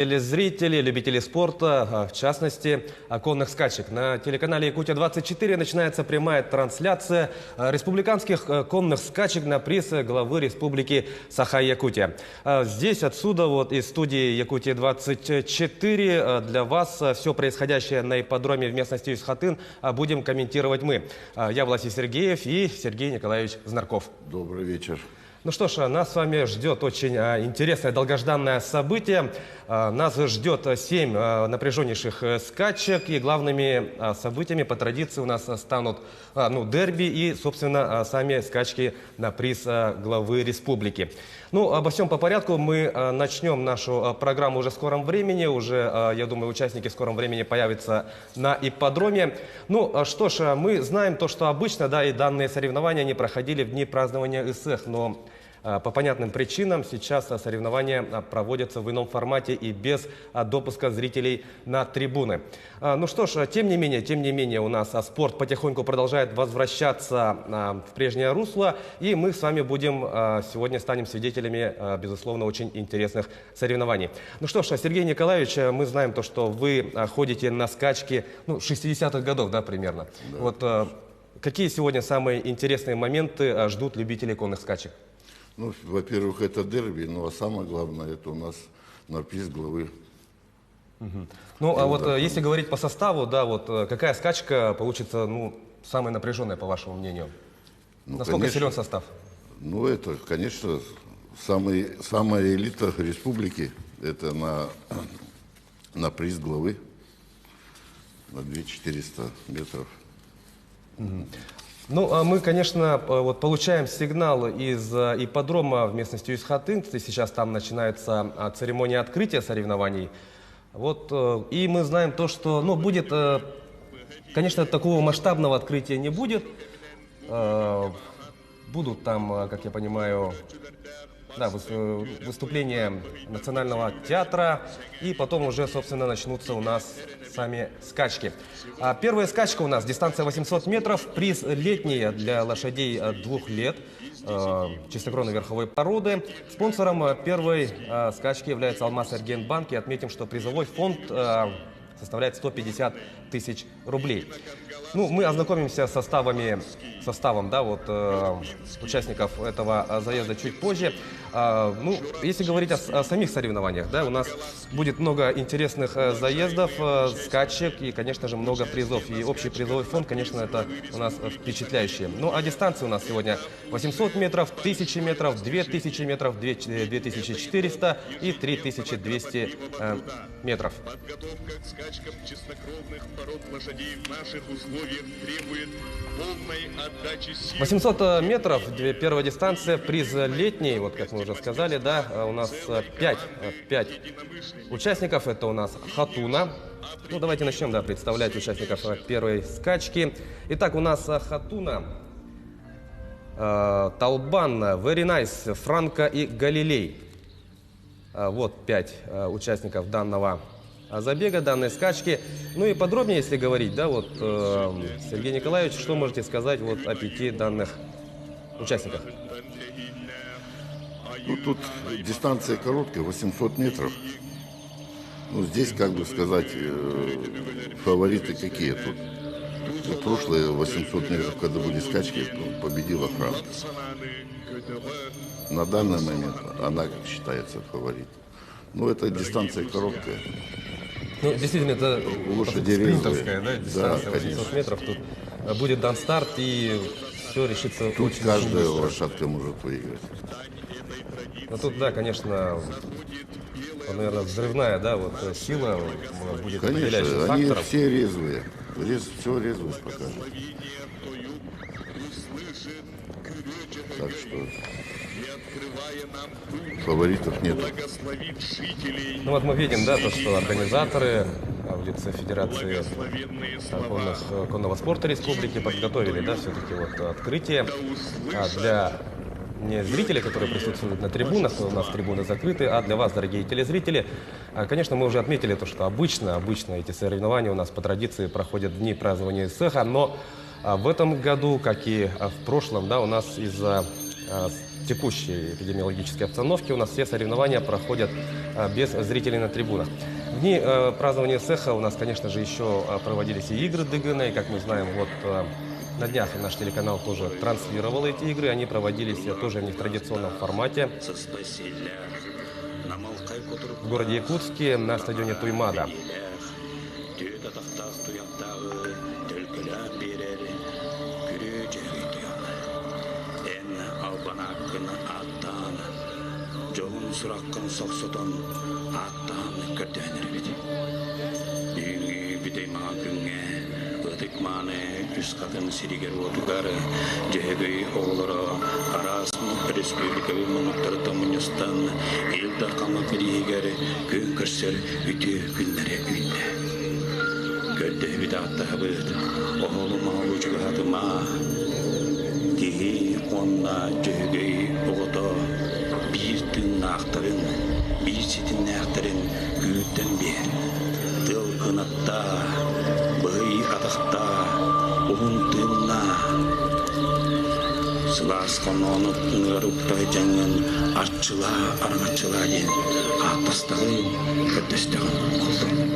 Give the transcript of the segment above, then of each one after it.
Телезрители, любители спорта, в частности, конных скачек. На телеканале «Якутия-24» начинается прямая трансляция республиканских конных скачек на приз главы республики Саха-Якутия. Здесь, отсюда, вот из студии «Якутия-24» для вас все происходящее на ипподроме в местности Юсхатын будем комментировать мы. Я Власий Сергеев и Сергей Николаевич Знарков. Добрый вечер. Ну что ж, нас с вами ждет очень интересное, долгожданное событие. Нас ждет 7 напряженнейших скачек, и главными событиями по традиции у нас станут дерби и, собственно, сами скачки на приз главы республики. Ну, обо всем по порядку. Мы начнем нашу программу уже в скором времени. Уже, я думаю, участники в скором времени появятся на ипподроме. Ну, что ж, мы знаем то, что обычно, да, и данные соревнования не проходили в дни празднования ИСЭХ, но по понятным причинам сейчас соревнования проводятся в ином формате и без допуска зрителей на трибуны. Ну что ж, тем не менее у нас спорт потихоньку продолжает возвращаться в прежнее русло, и мы с вами сегодня станем свидетелями, безусловно, очень интересных соревнований. Ну что ж, Сергей Николаевич, мы знаем то, что вы ходите на скачки 60-х годов, да, примерно. Да. Вот какие сегодня самые интересные моменты ждут любителей конных скачек? Ну, во-первых, это дерби, ну а самое главное, это у нас на приз главы. Ну, а вот если говорить по составу, да, вот какая скачка получится, самая напряженная, по вашему мнению? Насколько силен состав? Ну, это, конечно, самая элита республики, это на приз главы, на 2400 метров. Ну, мы, конечно, получаем сигнал из ипподрома в местности Юсхатын. Сейчас там начинается церемония открытия соревнований. И мы знаем то, что, будет, конечно, такого масштабного открытия не будет. Будут там, как я понимаю, выступления Национального театра, и потом уже, собственно, начнутся у нас сами скачки. Первая скачка у нас дистанция 800 метров, приз летний для лошадей 2 лет, чистокровной верховой породы. Спонсором первой скачки является Алмаз-Эргенбанк, и отметим, что призовой фонд составляет 150 тысяч рублей. Ну, мы ознакомимся с составом участников этого заезда чуть позже. Если говорить о самих соревнованиях, да, у нас будет много интересных заездов, скачек и, конечно же, много призов. И общий призовой фонд, конечно, это у нас впечатляющий. Ну, а дистанции у нас сегодня 800 метров, 1000 метров, 2000 метров, 2400 и 3200 метров. 800 метров, первая дистанция, приз летний, вот как мы уже сказали, да, у нас 5 участников, это у нас Хатуна. Ну, давайте начнем, представлять участников первой скачки. Итак, у нас Хатуна, Талбан, Very Nice, Франко и Галилей. Вот 5 участников данного забега, данной скачки. Ну и подробнее, если говорить, да, Сергей Николаевич, что можете сказать о 5 данных участниках? Ну, тут дистанция короткая, 800 метров. Ну, здесь, как бы сказать, фавориты какие тут. Прошлые 800 метров, когда были скачки, победила Франко. На данный момент она, как считается, фаворит. Ну, это дистанция короткая. Ну, действительно, это спринтерская, да, дистанция, да, 800 метров. Тут будет дан старт, и все решится тут очень каждая быстро. лошадка может выиграть. Ну, тут, да, конечно, наверное, взрывная, да, сила будет определяющим фактором. Конечно, они все резвые. Все резвость покажет. Так что фаворитов нет. Ну вот мы видим, да, то, что организаторы в лице Федерации конного спорта республики подготовили, да, все-таки открытие для не зрителей, которые присутствуют на трибунах, у нас трибуны закрыты, а для вас, дорогие телезрители. Конечно, мы уже отметили то, что обычно эти соревнования у нас по традиции проходят в дни празднования ИСЭХа, но в этом году, как и в прошлом, да, у нас из-за текущей эпидемиологической обстановке у нас все соревнования проходят без зрителей на трибунах. В дни празднования Сеха у нас, конечно же, еще проводились и игры ДГН, и, как мы знаем, вот на днях наш телеканал тоже транслировал эти игры, они проводились тоже не в традиционном формате в городе Якутске на стадионе Туймада. Üskadın siriger otugarı, cehegey oğlara, arasını Respublikavi monukları tamınyastan, ilda kama kiriger, gün kırser, ütü günlere ünne. Gödde vidatta habıd, oğluma ucuğu hadıma, dihi onna cehegey oğda, bir tın nağtarın, bir sitin nağtarın, güğütten bir, dıl kınatta, bıhı adakta, Ohun tığınna Sılas kononu ıngırıpta jangan arçıla armaçıla yen Atastağın kötestağın oldum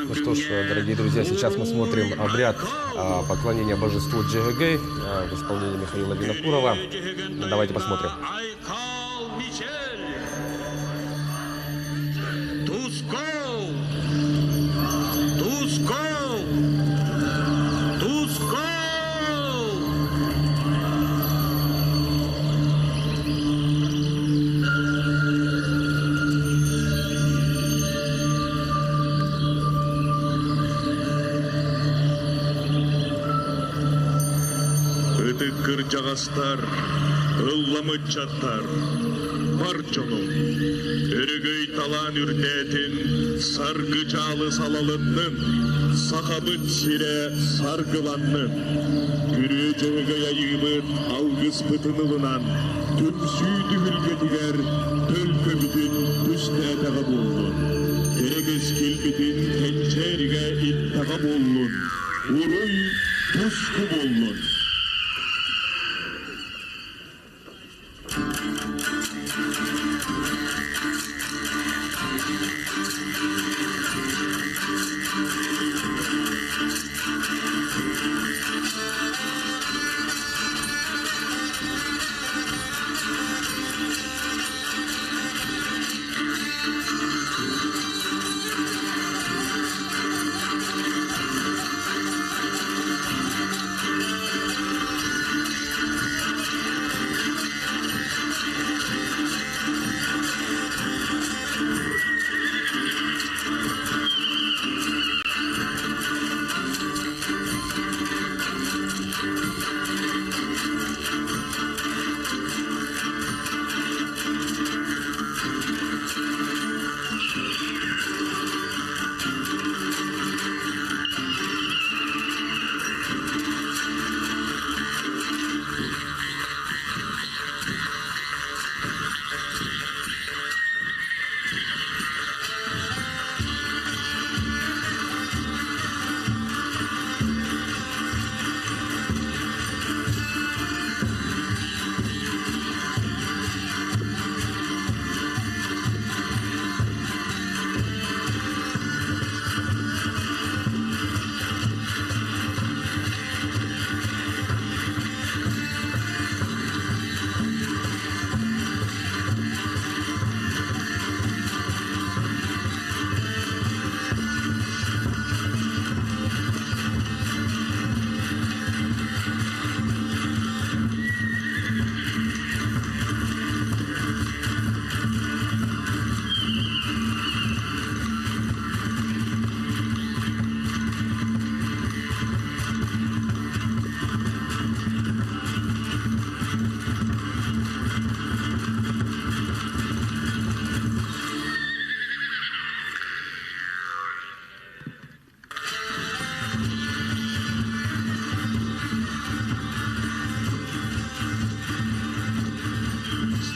Ну что ж, дорогие друзья, сейчас мы смотрим обряд поклонения божеству Джегегей в исполнении Михаила Винокурова. Давайте посмотрим. Жағастар, ылламыт чаттар, бар жону, өрігөй талан үрдетін, саргы жалы салалынның, сақабыт сире саргыланның, үрі жөгі айыбыт алғыз пытынылынан, төпсүйді үлгетігер, төлкі бүтін түсті әтіға болын, терегіз келбетін тәнчеріге иттіға болын, ұрой тұсқы болын.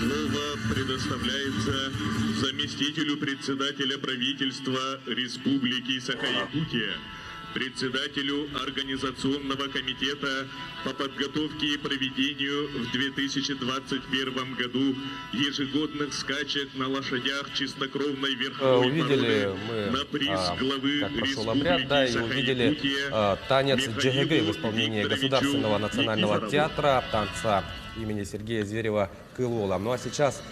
Слово предоставляется заместителю председателя правительства Республики Саха-Якутия, председателю Организационного комитета по подготовке и проведению в 2021 году ежегодных скачек на лошадях чистокровной верховой Увидели породы мы, на приз главы как прошел обряд, да, и увидели танец джигэгэй в исполнении Государственного национального театра, танца имени Сергея Зверева «Кылола». Ну а сейчас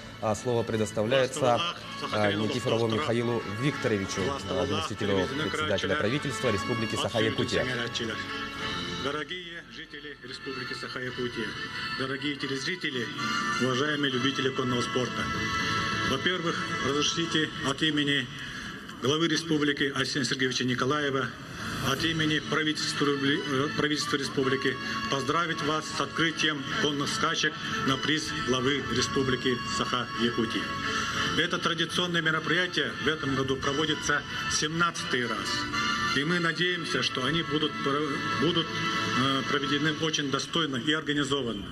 слово предоставляется Никифорову Михаилу Викторовичу, заместителю председателя правительства Республики Саха-Якутия. Дорогие жители Республики Саха-Якутия, дорогие телезрители, уважаемые любители конного спорта. Во-первых, разрешите от имени главы республики Арсения Сергеевича Николаева, от имени правительства республики поздравить вас с открытием конных скачек на приз главы Республики Саха-Якутия. Это традиционное мероприятие в этом году проводится 17-й раз. И мы надеемся, что они будут проведены очень достойно и организованно.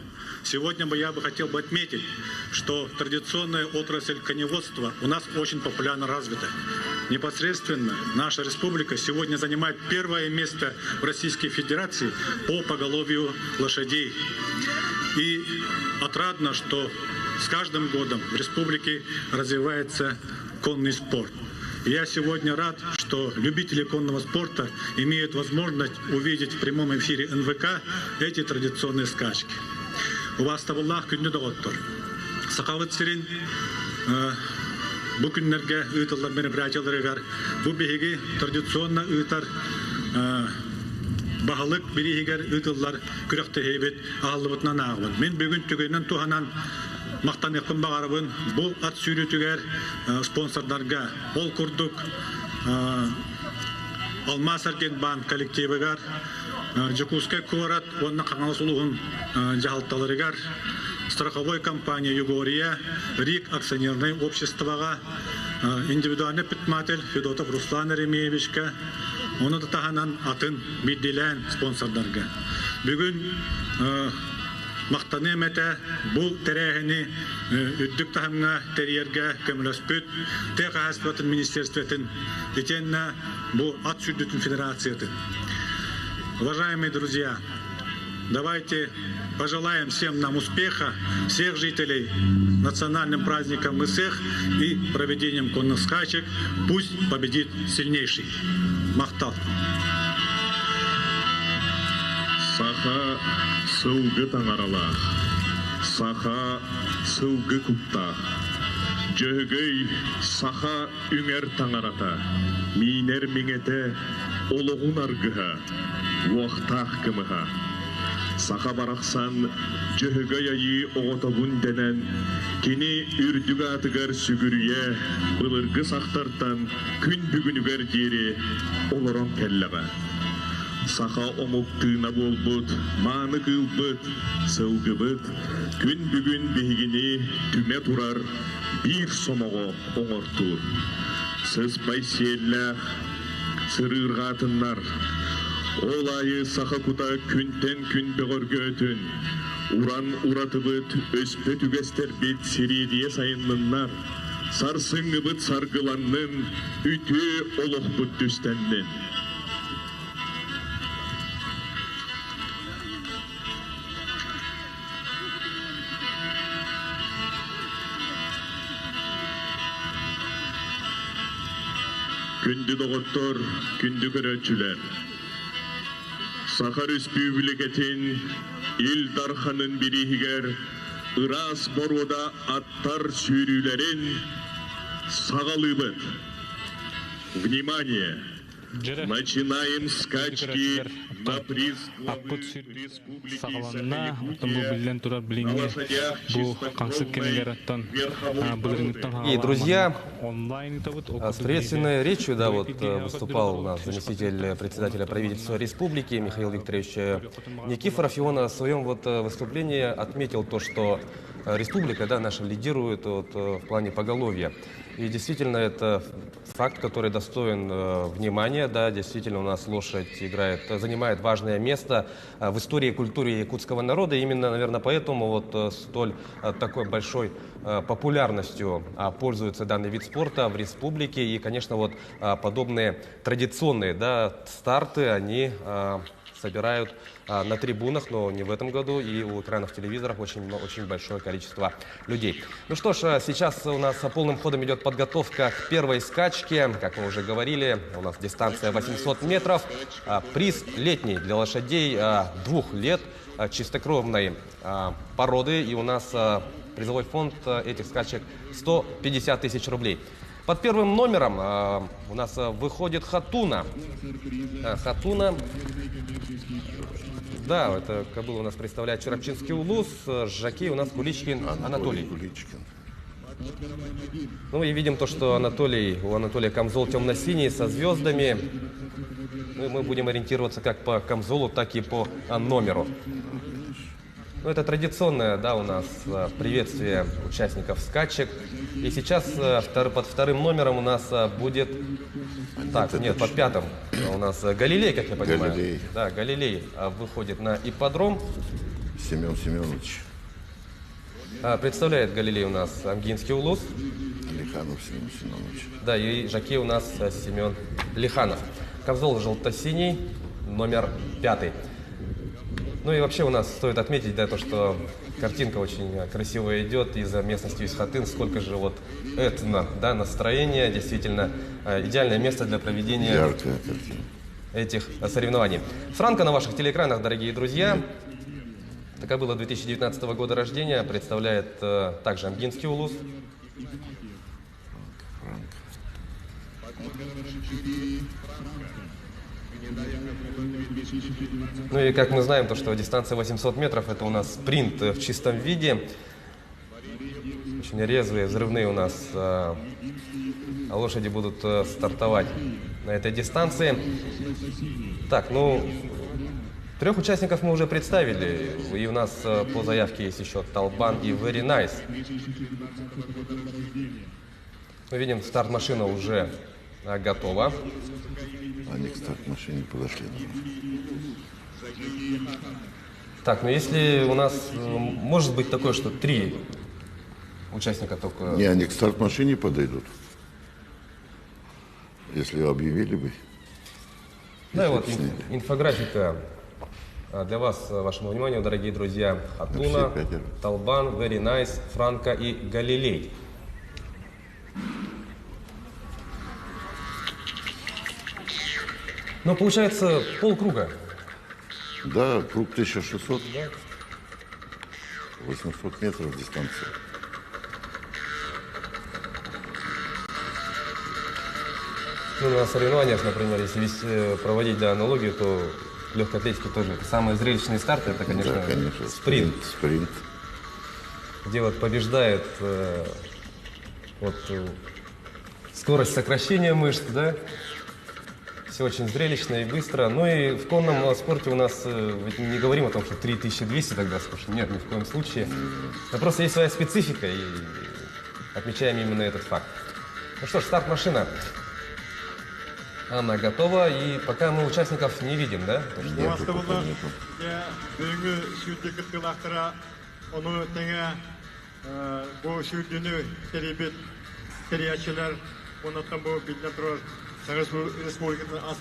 Сегодня я бы хотел отметить, что традиционная отрасль коневодства у нас очень популярно развита. Непосредственно наша республика сегодня занимает первое место в Российской Федерации по поголовью лошадей. И отрадно, что с каждым годом в республике развивается конный спорт. Я сегодня рад, что любители конного спорта имеют возможность увидеть в прямом эфире НВК эти традиционные скачки. У вас табыллах күнді доғыттыр. Сақавыт сирин бұл күннерге ұйтылар мероприятияларыгар. Бұл бейге традиционно ұйтар бағылық берегер ұйтылар күректі хейбет ағылыбытынан ағыбын. Мен бүгін түгенен туғанан мақтан екпін бағарыбын бұл ат сүйретігер спонсордарға ол күрдік Алмас Арген банк коллективігер Жакускай Куарат, онна қаңалыс ұлығын жағалталарыгар, страховой компания Югория, РИК акционерное обществоға, индивидуальный предприниматель Федотов Руслан Еремеевичка, оны да тағанан атын медделен спонсордарға. Бүгін мақтаны мәті бұл тәрәхіні үддік тағымға тәрерге көміліспіт, тек ағаспатын министерстветін, етенна бұл ат сүрдетін федерациятын. Уважаемые друзья, давайте пожелаем всем нам успеха, всех жителей национальным праздником МСЭХ и проведением конных скачек. Пусть победит сильнейший. Махтал. Саха сылгы таңарала, саха сылгы купта, жөгөй саха үңер таңарата, минер меңете олығын аргыға, уақтақ кіміға. Саха барақсан жөгөй айы оғытабын денен, кені үрдігі атығар сүгірге, бұлырғы сақтартан күн бүгінігер дері олырын кәлліға. Саха омуктыына болбут, маны кылбыт, сылгыбыт, күн бүгін бейгіне түме турар, бір сомоғы оңортур. Сыз байселләқ, сырырғатыннар, ол айы саха кута күнтен күн бөгөргө өтін, уран уратыбыт, өспөт үгестер бет середие сайынныннар, сарсыңыбыт саргыланнын, үті олықбыт түстәннен. Күнді доғыттыр, күнді көрөтчүлер. Саха Республикатын ил дарханын бирихигер ырас борода аттар сүйрүлерин сағалыбыт. Внимание! Начинаем скачки на приз главы Республики Саха-Якутия. И, друзья, с приветственной речью, да, вот выступал у нас заместитель председателя правительства республики Михаил Викторович Никифоров. И он в своем вот выступлении отметил то, что республика, да, наша лидирует вот, в плане поголовья. И действительно это факт, который достоин внимания. Да, действительно у нас лошадь занимает важное место в истории и культуре якутского народа. И именно, наверное, поэтому вот столь такой большой популярностью пользуется данный вид спорта в республике. И, конечно, вот подобные традиционные, да, старты, они собирают на трибунах, но не в этом году, и у экранов телевизоров очень большое количество людей. Ну что ж, сейчас у нас полным ходом идет подготовка к первой скачке. Как мы уже говорили, у нас дистанция 800 метров. Приз летний для лошадей 2 лет чистокровной породы. И у нас призовой фонд этих скачек 150 тысяч рублей. Под первым номером у нас выходит Хатуна. Хатуна, да, это кобыла у нас представляет Черопчинский улус, жокей у нас Куличкин Анатолий. Куличкин. Ну и видим то, что у Анатолия камзол темно-синий со звездами. Ну, мы будем ориентироваться как по камзолу, так и по номеру. Ну, это традиционное, да, у нас приветствие участников скачек. И сейчас под вторым номером у нас будет... Так, нет, под пятым у нас Галилей, как я понимаю. Галилей. Да, Галилей выходит на ипподром. Семен Семенович. Представляет Галилей у нас Амгинский улус. Лиханов Семен Семенович. Да, и жокей у нас Семен Лиханов. Камзол желто-синий, номер 5. Ну и вообще у нас стоит отметить, да, то, что картинка очень красивая идет из местности Исхатын. Сколько же вот этно, да, настроения. Действительно идеальное место для проведения Яркая картина. этих соревнований. Франко на ваших телеэкранах, дорогие друзья. Такая была 2019 года рождения. Представляет также Амгинский улус. Ну и как мы знаем, то, что дистанция 800 метров это у нас спринт в чистом виде. Очень резвые, взрывные у нас лошади будут стартовать на этой дистанции. Так, ну, 3 участников мы уже представили. И у нас по заявке есть еще Талбан и Very Nice. Мы видим, старт-машина уже готова. Они к старт-машине подошли. Так, ну если у нас может быть такое, что 3 участника только... Не, они к старт-машине подойдут. Если объявили бы. Да, и вот сняли. инфографика для вас, вашему вниманию, дорогие друзья. Хатуна, все 5. Талбан, Very Nice, Франко и Галилей. Но получается полкруга. Да, круг 1600. 800 метров дистанция. Ну, на соревнованиях, например, если проводить для аналогии, то в легкой атлетике тоже самые зрелищные старты, это, конечно, Да, конечно. спринт, Спринт. где вот побеждает скорость сокращения мышц, да? Все очень зрелищно и быстро. Ну и в конном спорте у нас ведь не говорим о том, что 3200 тогда скучно. Нет, ни в коем случае. Но просто есть своя специфика, и отмечаем именно этот факт. Ну что ж, старт-машина. Она готова, и пока мы участников не видим, да? Нету, пока нету.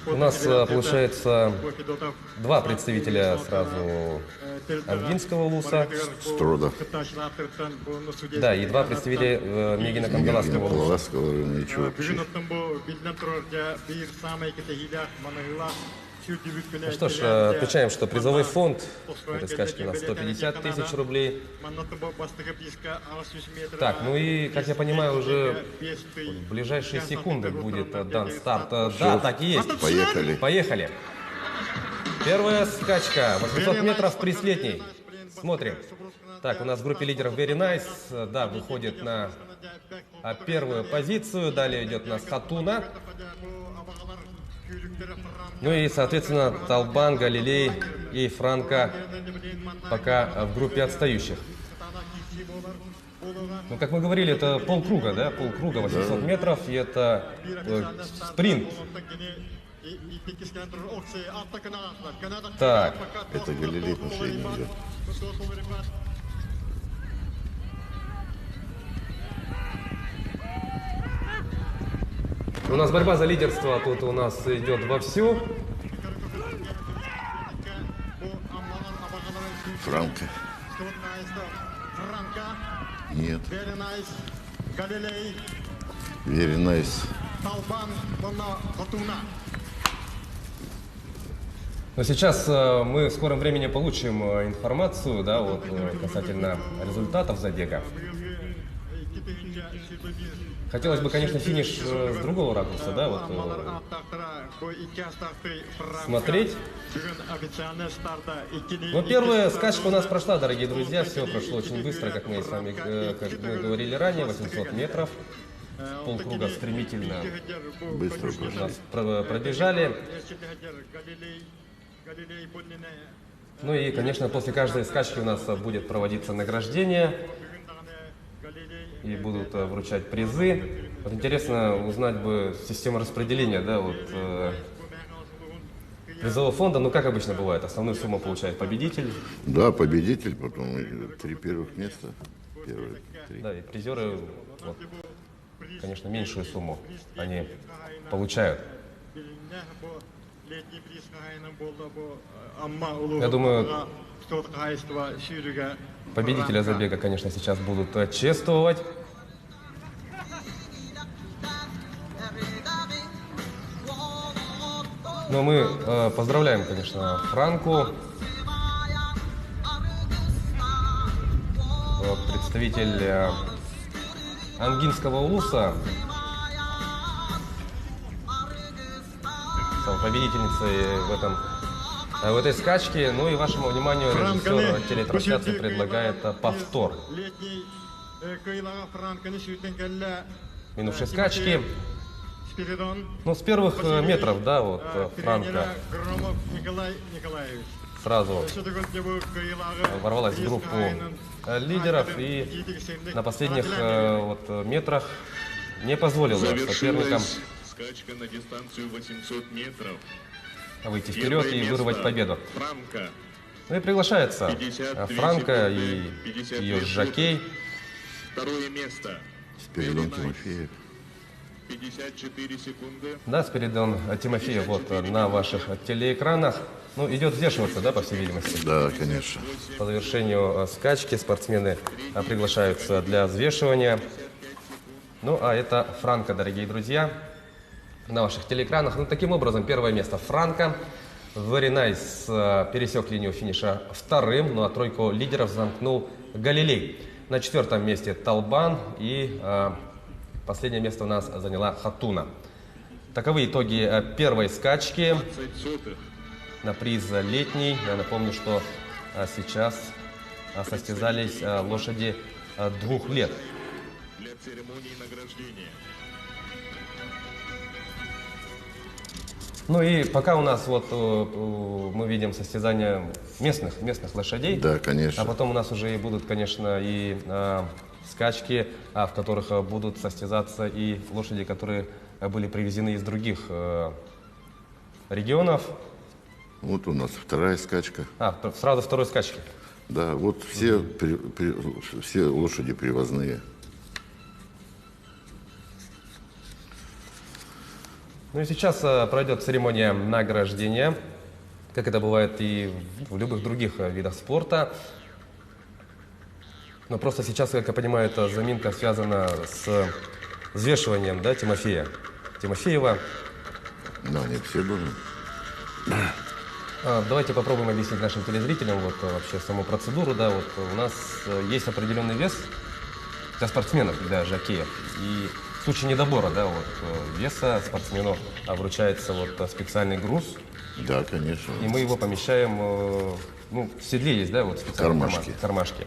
У нас получается 2 представителя сразу Амгинского улуса. Стродов. Да, и 2 представителя Мегино-Кандаласского улуса. Палаского района, ничего. Ну что ж, отмечаем, что призовой фонд этой скачки у нас 150 тысяч рублей. Так, ну и, как я понимаю, уже в ближайшие секунды будет дан старт. Да, так и есть. Поехали. Поехали. Первая скачка. 800 метров приз летний. Смотрим. Так, у нас в группе лидеров Very Nice, да, выходит на первую позицию. Далее идет у нас Хатуна. Ну и, соответственно, Талбан, Галилей и Франко пока в группе отстающих. Ну, как мы говорили, это полкруга, да? Полкруга, 800 метров, и это спринт. Так. Это Галилей последний идет. У нас борьба за лидерство тут у нас идет вовсю. Франко. Нет. Very nice. Но сейчас мы в скором времени получим информацию, да, вот, касательно результатов забега. Хотелось бы, конечно, финиш с другого ракурса, да, вот, смотреть. Но первая скачка у нас прошла, дорогие друзья, все прошло очень быстро, как мы с вами как мы говорили ранее, 800 метров. Полкруга стремительно Быстро нас пробежали. Ну и, конечно, после каждой скачки у нас будет проводиться награждение. И будут вручать призы. Вот интересно узнать бы систему распределения, да, вот, призового фонда. Ну, как обычно бывает, основную сумму получает победитель. Да, победитель, потом 3 первых места. Первые 3. Да, и призеры, вот, конечно, меньшую сумму они получают. Я думаю, победителя забега, конечно, сейчас будут чествовать. Но мы поздравляем, конечно, Франку, представитель Ангинского улуса, стал победительницей в этой скачке. Ну и вашему вниманию режиссер телетрансляции предлагает повтор минувшей скачки. Ну, с первых метров, да, вот Франко сразу ворвалась в группу лидеров и на последних вот метрах не позволила соперникам скачка на дистанцию 800 метров. Выйти вперед и вырвать победу. Франко. Ну и приглашается Франко и 52 ее жокей. Второе место. Спиридон Тимофеев. 54 секунды. Да, Спиридон Тимофеев вот на ваших телеэкранах. Ну, идет взвешиваться, да, по всей видимости. Да, конечно. По завершению скачки спортсмены приглашаются для взвешивания. Ну, а это Франко, дорогие друзья, на ваших телеэкранах. Ну, таким образом, первое место Франко. Very Nice пересек линию финиша вторым, ну а тройку лидеров замкнул Галилей. На четвертом месте Талбан и последнее место у нас заняла Хатуна. Таковы итоги первой скачки на приз летний. Я напомню, что сейчас состязались лошади 2 лет. Для церемонии награждения. Ну и пока у нас вот мы видим состязания местных лошадей. Да, конечно. А потом у нас уже и будут, конечно, и скачки, в которых будут состязаться и лошади, которые были привезены из других регионов. Вот у нас вторая скачка. Сразу второй скачки. Да, вот все, все лошади привозные. Ну и сейчас пройдет церемония награждения, как это бывает и в любых других видах спорта. Но просто сейчас, как я понимаю, эта заминка связана с взвешиванием, да, Тимофеева. Да, они все были. Давайте попробуем объяснить нашим телезрителям вот вообще саму процедуру. Да, вот у нас есть определенный вес для спортсменов, для жокеев. И в случае недобора, да, вот, веса спортсмену вручается вот специальный груз. Да, конечно. И мы его помещаем, ну, в седле есть, да, вот специальные кармашки.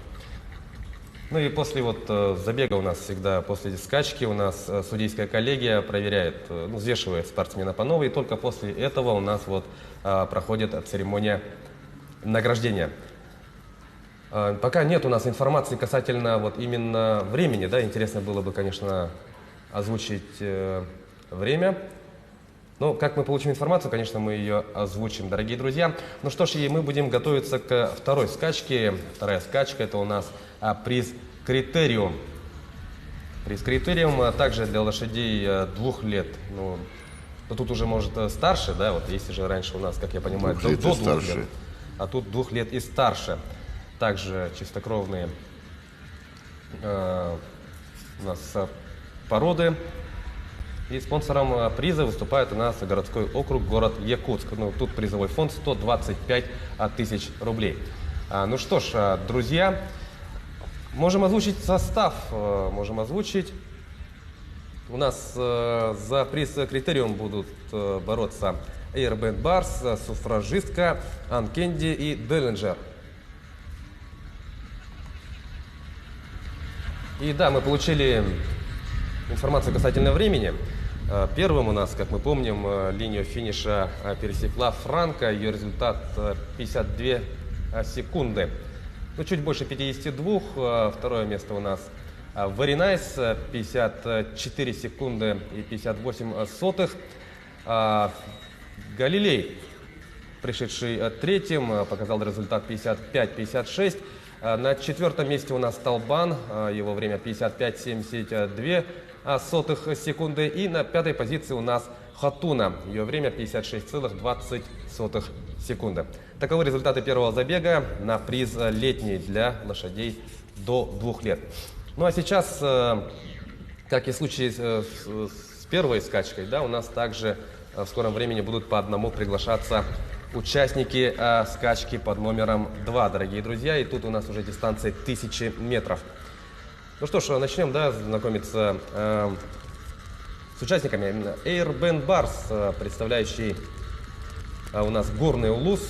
Ну и после вот забега у нас всегда, после скачки у нас судейская коллегия проверяет, ну, взвешивает спортсмена по новой, и только после этого у нас вот проходит церемония награждения. Пока нет у нас информации касательно вот именно времени, да, интересно было бы, конечно, озвучить время. Но как мы получим информацию, конечно, мы ее озвучим, дорогие друзья. Ну что ж, и мы будем готовиться к второй скачке. Вторая скачка — это у нас приз «Критериум». Приз «Критериум» также для лошадей 2 лет. Ну, тут уже, может, старше, да, вот если же раньше у нас, как я понимаю, до 2 лет, а тут 2 лет и старше. Также чистокровные у нас породы. И спонсором приза выступает у нас городской округ, город Якутск. Ну, тут призовой фонд 125 тысяч рублей. Ну что ж, друзья, можем озвучить состав. Можем озвучить. У нас за приз «Критериум» будут бороться Airband Bars, Суфражистка, Анкенди и Делинджер. И да, мы получили информацию касательно времени. Первым у нас, как мы помним, линию финиша пересекла Франко. Ее результат 52 секунды. Ну, чуть больше 52. Второе место у нас Варинайс, 54 секунды и 58 сотых. Галилей, пришедший третьим, показал результат 55-56. На 4-м месте у нас Талбан, его время 55-72 секунды. И на 5-й позиции у нас Хатуна, ее время 56,20 секунды. Таковы результаты первого забега на приз летний для лошадей до 2 лет. Ну а сейчас, как и в случае с первой скачкой, да, у нас также в скором времени будут по одному приглашаться участники скачки под номером 2, дорогие друзья. И тут у нас уже дистанция 1000 метров. Ну что ж, начнем, да, знакомиться с участниками. Airband Bars, представляющий у нас горный улус.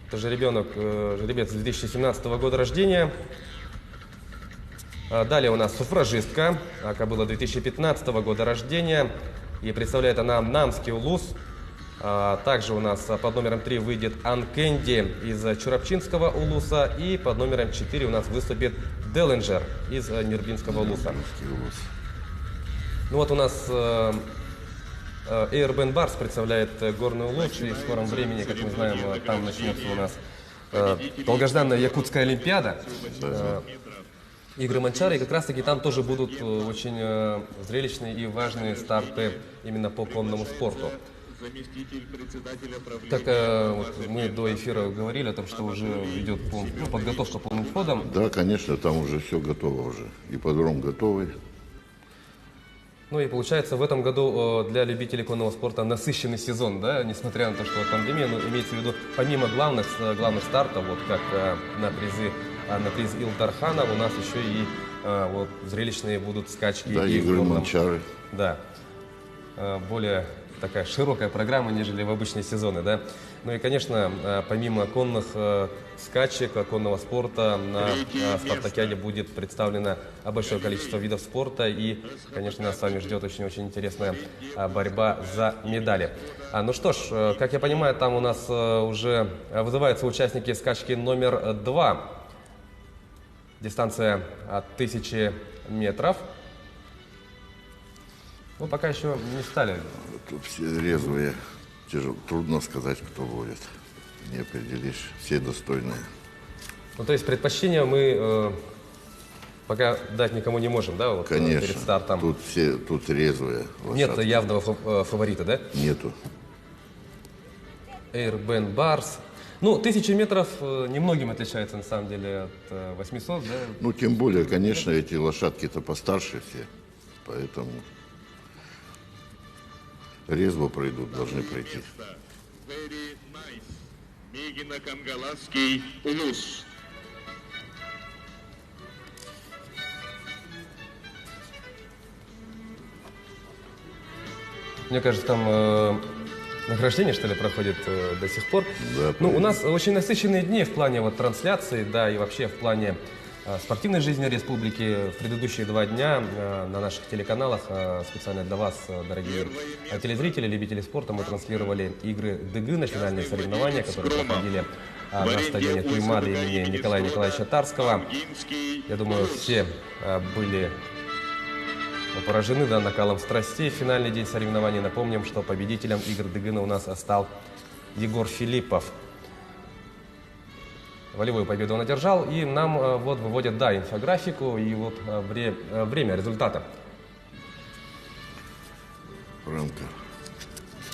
Это жеребец 2017 года рождения. Далее у нас Суфражистка, кобыла 2015 года рождения. И представляет она Намский улус. Также у нас под номером 3 выйдет Анкенди из Чурапчинского улуса. И под номером 4 у нас выступит Делинджер из Нербинского улуса. Ну вот у нас Airband Bars представляет горный улус. И в скором времени, как мы знаем, там начнется у нас долгожданная Якутская Олимпиада. Игры Манчары, и как раз таки там тоже будут очень зрелищные и важные старты именно по конному спорту. Как вот мы до эфира говорили о том, что уже идет подготовка полным ходом. Да, конечно, там уже все готово уже. Ипподром готовый. Ну и получается, в этом году для любителей конного спорта насыщенный сезон, да, несмотря на то, что пандемия, но имеется в виду, помимо главных стартов, вот как на приз Илдархана, у нас еще и вот зрелищные будут скачки. Да, и игры Манчары. Да, более такая широкая программа, нежели в обычные сезоны, да. Ну и, конечно, помимо конных скачек, конного спорта, на спартакиаде будет представлено большое количество видов спорта. И, конечно, нас с вами ждет очень-очень интересная борьба за медали. Ну что ж, как я понимаю, там у нас уже вызываются участники скачки номер 2. Дистанция от 1000 метров. Ну, пока еще не стали. Тут все резвые. Трудно сказать, кто будет. Не определишь. Все достойные. Ну, то есть предпочтения мы пока дать никому не можем, да? Вот, конечно. Перед стартом. Тут резвые. Нет явного фаворита, да? Нету. Airband Bars. Ну, 1000 метров немногим отличается, на самом деле, от 800, да? Ну, тем более, конечно, эти лошадки-то постарше все. Поэтому резво пройдут, должны пройти. Very nice. Мегино-Кангаласский улус. Мне кажется, там награждение, что ли, проходит до сих пор. Да, ну, у нас очень насыщенные дни в плане вот трансляции, да, и вообще в плане спортивной жизни республики. В предыдущие 2 дня на наших телеканалах специально для вас, дорогие телезрители, любители спорта, мы транслировали игры ДГ, финальные соревнования, которые проходили на стадионе Туймады имени Николая Николаевича Тарского. Я думаю, все были поражены накалом страстей. Финальный день соревнований. Напомним, что победителем игр ДГ у нас стал Егор Филиппов. Волевую победу он одержал. И нам вот выводят, да, инфографику и вот время результата. Франко.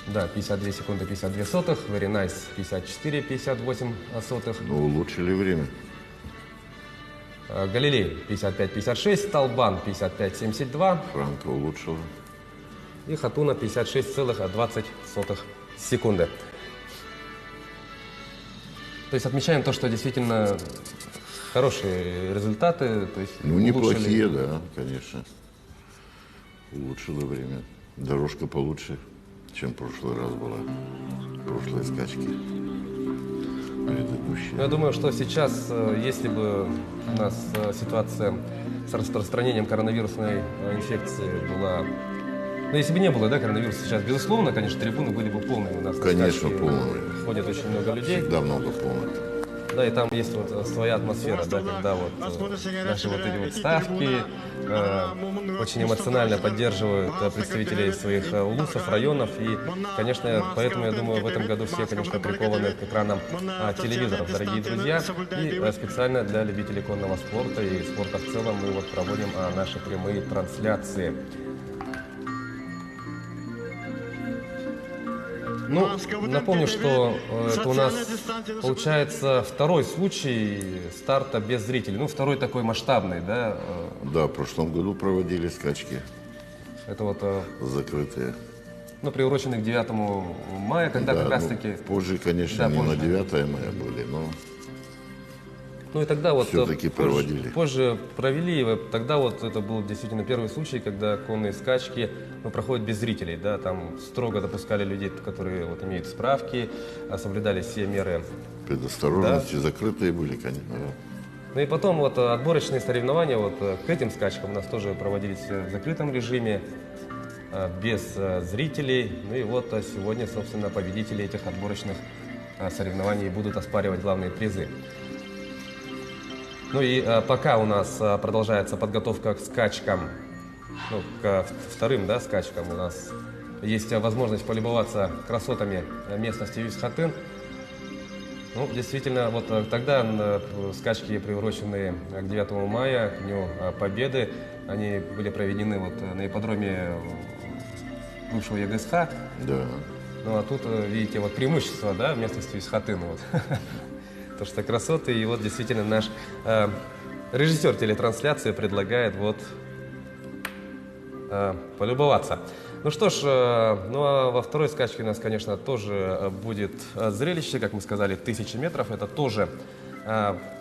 Да, 52 секунды 52 сотых. Very nice 54 58 сотых. Ну, улучшили время. Галилей 55-56, Талбан 55-72 Франко улучшила. и Хатуна 56,20 секунды. То есть отмечаем то, что действительно хорошие результаты. То есть Ну, улучшили. неплохие, да, конечно. Улучшила время. Дорожка получше, чем в прошлый раз была. Прошлые скачки. Предыдущие. Я думаю, что сейчас, если бы у нас ситуация с распространением коронавирусной инфекции была... Ну, если бы не было, да, коронавируса сейчас, безусловно, конечно, трибуны были бы полными. У нас на Конечно, скачке полными. ходит очень много людей. Всегда много полных. Да, и там есть вот своя атмосфера, да, когда вот наши вот эти вот ставки очень эмоционально поддерживают представителей своих улусов, районов. И, конечно, поэтому, я думаю, в этом году все, конечно, прикованы к экранам телевизоров, дорогие друзья. И специально для любителей конного спорта и спорта в целом мы вот проводим наши прямые трансляции. Ну, напомню, что это у нас получается второй случай старта без зрителей. Ну, второй такой масштабный, да. Да, в прошлом году проводили скачки Это вот, закрытые. ну, приуроченный к 9 мая, когда Да, как раз ну, таки... позже, конечно, Да, не позже. на 9 мая были, но Ну и тогда вот Все-таки проводили. позже провели, и тогда вот это был действительно первый случай, когда конные скачки проходят без зрителей, да, там строго допускали людей, которые вот имеют справки, соблюдали все меры. предосторожности закрытые были, конечно. Ну и потом вот отборочные соревнования вот к этим скачкам у нас тоже проводились в закрытом режиме, без зрителей. Ну и вот сегодня, собственно, победители этих отборочных соревнований будут оспаривать главные призы. Ну и пока у нас продолжается подготовка к скачкам, ну, к вторым, да, скачкам, у нас есть возможность полюбоваться красотами местности Юсхатын. Ну, действительно, вот тогда скачки, приуроченные к 9 мая, к Дню Победы, они были проведены вот на ипподроме бывшего ЕГСХ. Да. Ну, а тут, видите, вот преимущество, да, местности Юсхатын. Вот. То, что красоты, и вот действительно наш режиссер телетрансляции предлагает вот полюбоваться. Ну что ж, ну а во второй скачке у нас, конечно, тоже будет зрелище, как мы сказали, 1000 метров. Это тоже,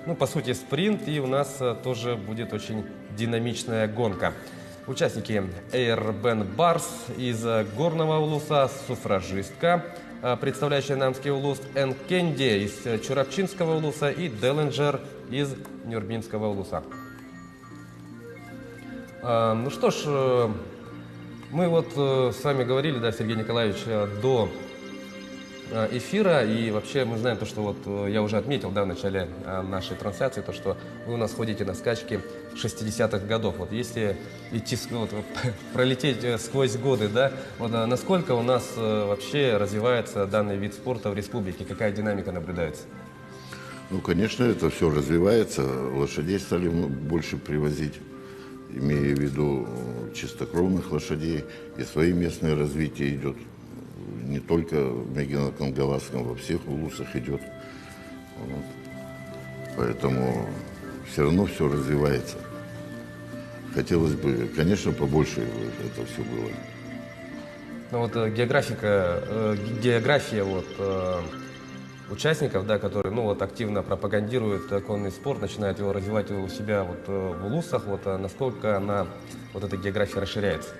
ну, по сути, спринт, и у нас тоже будет очень динамичная гонка. Участники Эйрбен Барс из Горного улуса, суфражистка, представляющая Намский улус, Энкенди из Чурапчинского улуса и Делленджер из Нюрбинского улуса. Ну что ж, мы вот с вами говорили, да, Сергей Николаевич, до эфира, и вообще мы знаем то, что вот я уже отметил, да, в начале нашей трансляции, то, что вы у нас ходите на скачки 60-х годов. Вот если идти, вот, пролететь сквозь годы, да, вот насколько у нас вообще развивается данный вид спорта в республике, какая динамика наблюдается? Ну, конечно, это все развивается. Лошадей стали больше привозить, имея в виду чистокровных лошадей, и свои местные развития идет. Не только в Мегино-Кангаласском, во всех улусах идет. Вот. Поэтому все равно все развивается. Хотелось бы, конечно, побольше это все было. Ну вот география вот, участников, да, которые, ну, вот, активно пропагандируют конный спорт, начинают его развивать у себя вот, в улусах, вот, насколько она, вот эта география расширяется?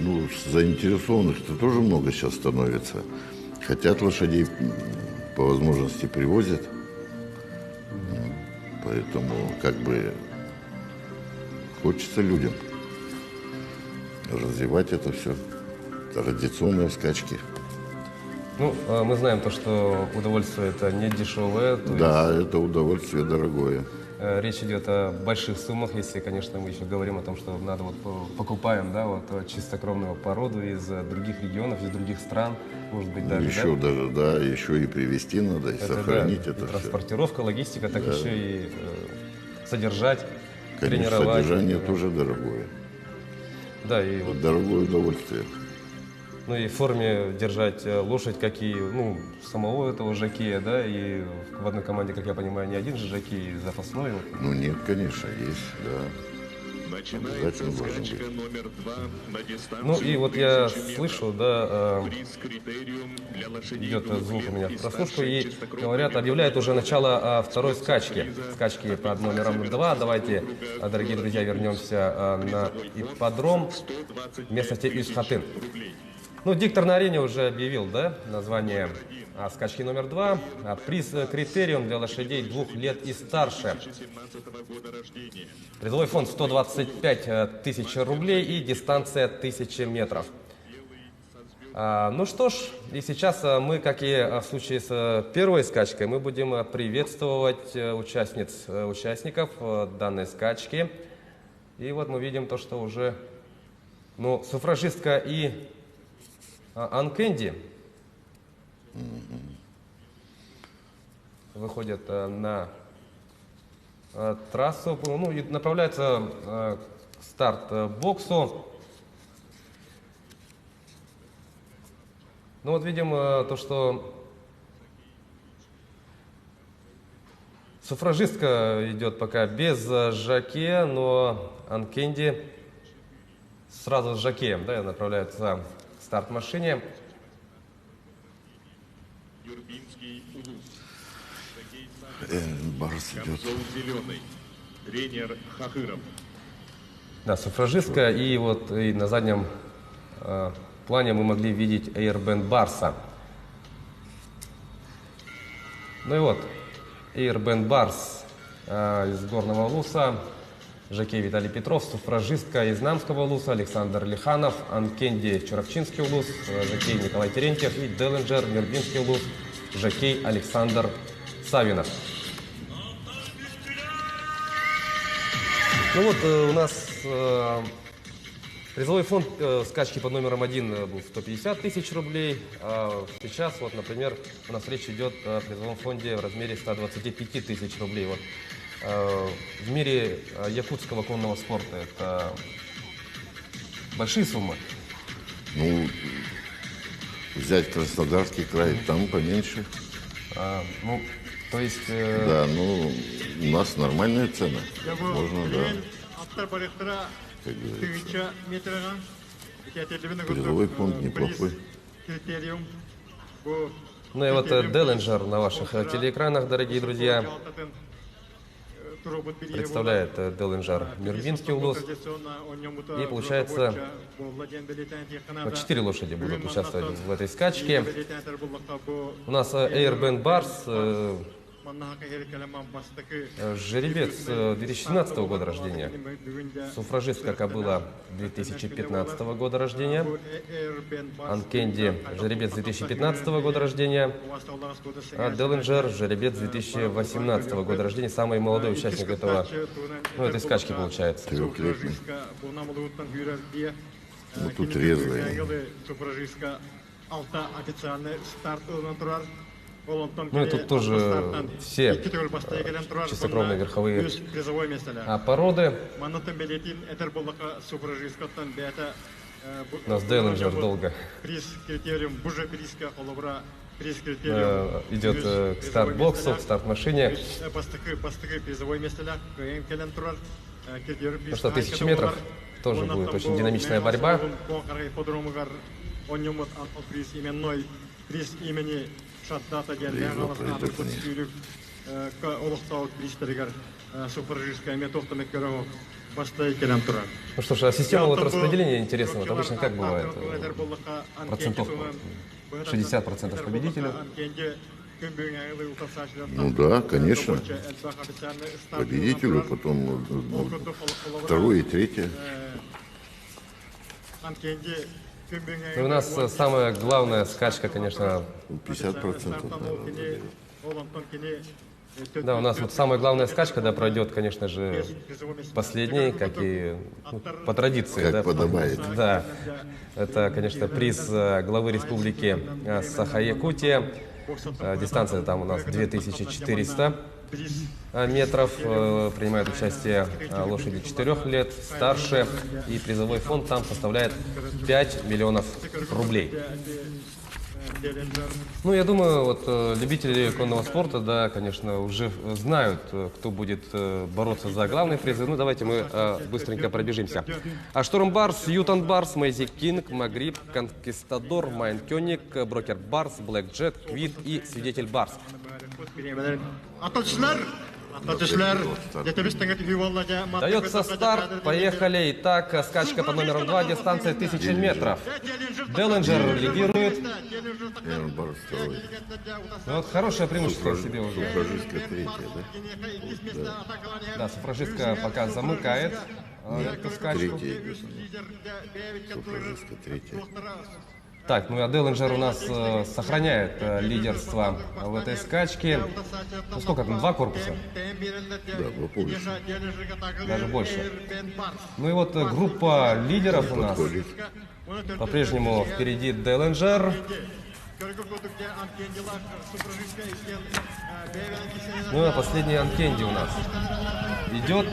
Ну, заинтересованных-то тоже много сейчас становится. Хотят лошадей, по возможности привозят. Поэтому как бы хочется людям развивать это все. Традиционные скачки. Ну, мы знаем то, что удовольствие это не дешевое. Да, это удовольствие дорогое. Речь идет о больших суммах, если, конечно, мы еще говорим о том, что надо вот покупаем, да, вот чистокровную породу из других регионов, из других стран, может быть, даже, Еще да? даже, да, еще и привезти надо, и сохранить да, это и все. транспортировка, логистика, так еще и содержать, Конечно, тренировать. содержание Да. тоже дорогое. Да, и вот, Дорогое удовольствие. ну и в форме держать лошадь, как и, ну, самого этого жокея, да, и в одной команде, как я понимаю, не один же жокей запасной. Вот. Ну нет, конечно, есть, да. Начинается Обязательно должен скачка быть. номер 2 на дистанцию Ну и вот я 3000 метров. слышу, да, Приз-критериум для лошадей идет двух звук у меня лет в и прослушку, старше и чистокровных говорят, объявляют уже начало второй скачки. Скачки под номером 2. Давайте, дорогие друзья, вернемся на ипподром в местности Исхатын. Ну, диктор на арене уже объявил, да, название скачки номер 2. Приз критериум для лошадей 2 лет и старше. 17 года рождения. Призовой фонд 125 тысяч рублей и дистанция 1000 метров. Ну что ж, и сейчас мы, как и в случае с первой скачкой, мы будем приветствовать участников данной скачки. И вот мы видим то, что уже, ну, суфражистка и Анкенди выходят на трассу, ну, и направляются к старт-боксу. Ну вот видим то, что суфражистка идет пока без жокея, но Анкенди сразу с жокеем, да, направляется к старт-машине. Юрбинский улус. Барс идет. Камзол зеленый. Тренер Хахыров. Да, суфражистка, и вот и на заднем плане мы могли видеть Эйрбен Барса. Ну и вот, Эйрбен Барс из Горного Улуса, жокей Виталий Петров, суфражистка из Намского Улуса Александр Лиханов, Анкенди Чуравчинский Улус, жокей Николай Терентьев и Делленджер Мирбинский Улус, жокей Александр Савинов. Ну вот у нас призовой фонд скачки под номером 1 был 150 тысяч рублей. А сейчас, вот, например, у нас речь идет о призовом фонде в размере 125 тысяч рублей. Вот, в мире якутского конного спорта это большие суммы. Ну, взять Краснодарский край, там поменьше. Ну, то есть... Да, ну, у нас нормальная цена. Можно, да. Как говорится. Призовой фонд неплохой. Ну и вот Делленджер на ваших телеэкранах, дорогие друзья, представляет Делленджер Мирбинский Улус. И получается, вот 4 лошади будут участвовать в этой скачке. У нас Эйрбен Барс, жеребец 2017 года рождения. Суфражистка кобыла 2015 года рождения. Анкенди жеребец 2015 года рождения. А Делленджер жеребец 2018 года рождения. Самый молодой участник этой скачки получается. Трехлетний. Ну, тут резвые. Ну и тут тоже все чистокровные верховые породы. У нас Делленджер долго идет к старт-боксу, к старт-машине. Ну что, 1000 метров тоже будет очень динамичная борьба. Ну что ж, а система вот распределения интересна. Вот обычно как бывает? Процентов 60% победителю, Ну да, конечно. Победителю, потом второе и третье. И у нас самая главная скачка, конечно, 50%. наверное. да, у нас вот самая главная скачка, да, пройдет, конечно же, последней, как и по традиции. Как да, подобает. Да, это, конечно, приз главы республики Саха-Якутия. Дистанция там у нас 2400 метров. Принимают участие лошади 4 лет, старше. И призовой фонд там составляет 5 миллионов рублей. Ну, я думаю, вот любители конного спорта, да, конечно, уже знают, кто будет бороться за главные призы. Ну, давайте мы быстренько пробежимся. Шторм Барс, Ютан Барс, Мэйзи Кинг, Магриб, Конкистадор, Майн Кёник, Брокер Барс, Блэк Джет, Квит и Свидетель Барс. Дается старт, поехали. Итак, скачка под номером 2, дистанция 1000 метров. Деллинджер лидирует. Барс второй. Ну, вот хорошее преимущество в себе уже. Суфражистка третья, да? Да, суфражистка пока замыкает эту скачку. Третья. Суфражистка третья. Так, ну а Деллинджер у нас сохраняет лидерство в этой скачке. Ну сколько там, 2 корпуса? Да, вы помните. Даже больше. Ну и вот группа лидеров у нас. По-прежнему впереди Деллинджер. Ну а последний Анкенди у нас идет.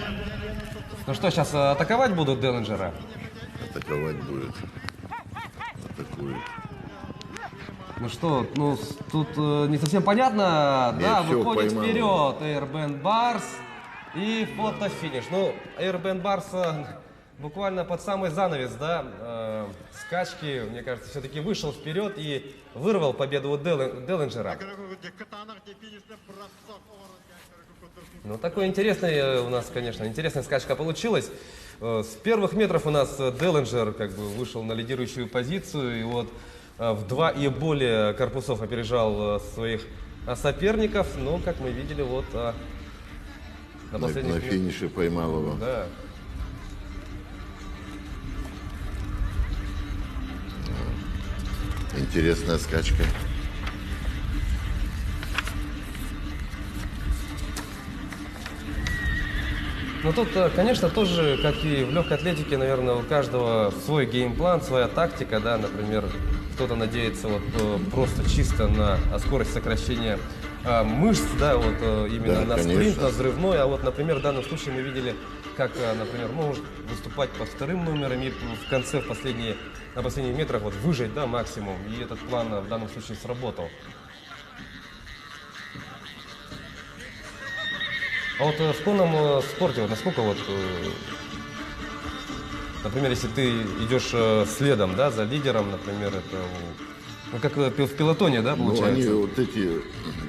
Ну что, сейчас атаковать будут Деллинджера? Атаковать будет. Атакует. Ну что, ну тут не совсем понятно. Нет, Да, всё, выходит поймал. вперед Airband Барс и фотофиниш. Ну, Airband Барс буквально под самый занавес, да, скачки, мне кажется, все-таки вышел вперед и вырвал победу у Деллинджера. Ну, такой интересный у нас, конечно, интересная скачка получилась. С первых метров у нас Деллинджер как бы вышел на лидирующую позицию, и вот в 2 и более корпусов опережал своих соперников, но, как мы видели, вот на последних На финише поймал его. Да. Интересная скачка. Но тут, конечно, тоже, как и в легкой атлетике, наверное, у каждого свой геймплан, своя тактика, да, например, кто-то надеется вот просто чисто на скорость сокращения мышц, да, вот именно Да, на конечно. спринт, на взрывной, а вот, например, в данном случае мы видели, как, например, может выступать по вторым номерам и в конце, на последних метрах вот выжать, да, максимум, и этот план в данном случае сработал. А вот в конном спорте, вот насколько вот, например, если ты идешь следом, да, за лидером, например, это, ну, как в пилотоне, да, Ну, получается? они вот эти,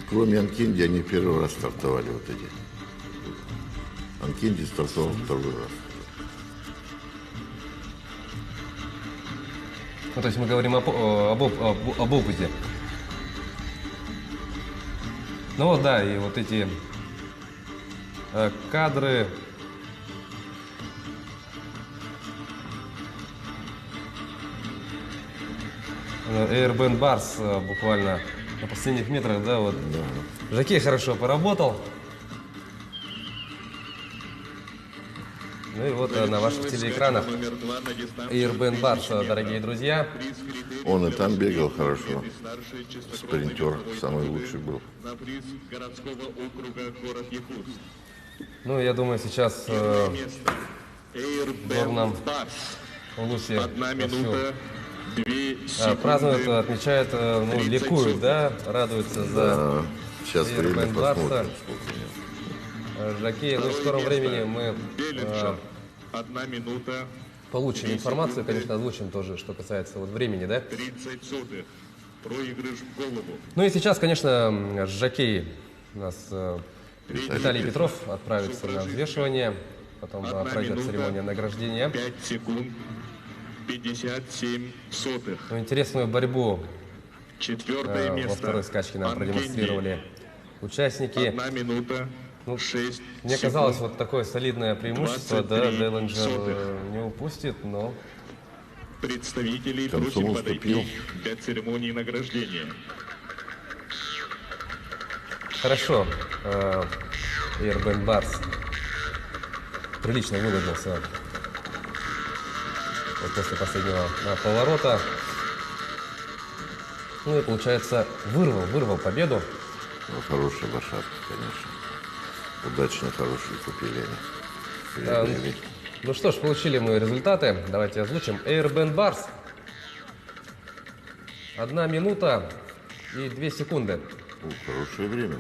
кроме Анкенди, они первый раз стартовали вот эти. Анкенди стартовал второй раз. Ну, то есть мы говорим об опыте. Ну вот, да, и вот эти кадры. Airband Барс буквально на последних метрах, да, вот. Жокей хорошо поработал. Ну и вот на ваших телеэкранах Номер 2 на дистанции Airband Барс, дорогие друзья. Он и там бегал хорошо. старший чистокровный Спринтер весовой самый категории. лучший был. На приз городского округа город Якутск. Ну, я думаю, сейчас Место. Дорнам Airband Барс. Луси 1 минута 2 секунды. празднуют, отмечают, ну, ликуют, да, радуются за А, сейчас время Airband Барса. посмотрим. Сколько у него. Жокеи. Ну, в скором времени мы Беллинджер. 1 минута получим информацию, конечно, озвучим тоже, что касается вот времени, да. 30 сотых. Проигрыш в голову. Ну и сейчас, конечно, жокей у нас Виталий Петров отправится на взвешивание, потом пройдет церемония награждения. 5 секунд 57 сотых. Ну, интересную борьбу Четвертое Во место. второй скачке нам Анкенди. продемонстрировали участники. 1 минута Ну, 6 Мне секунд. казалось, вот такое солидное преимущество, да, 23 Делленджер сотых. не упустит, но Представителей Комсомол просим вступил. подойти для церемонии награждения. хорошо. Airben Барс прилично выложился вот после последнего поворота. Ну и, получается, вырвал победу. Ну, хорошая лошадка, конечно. Удачно хорошие купили они. Да, Приобрели. Ну что ж, получили мы результаты. Давайте озвучим. Airben Барс. 1 минута и 2 секунды. Ну, хорошее время.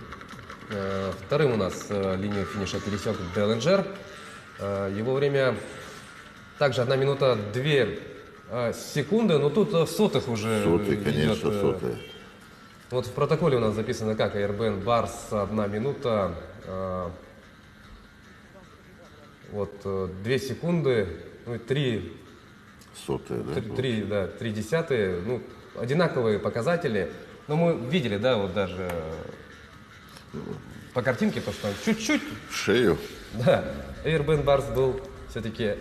Вторым у нас линию финиша пересек Делленджер. Его время также 1 минута 2 секунды, но тут в сотых уже Сотые, идет, конечно, сотые. Вот в протоколе у нас записано как Airben Барс 1 минута, вот 2 секунды, ну и 3 Сотые, да? 3 десятые, ну, одинаковые показатели. Но мы видели, да, вот даже по картинке, то, что он чуть-чуть, В шею. да, Airben Барс был все-таки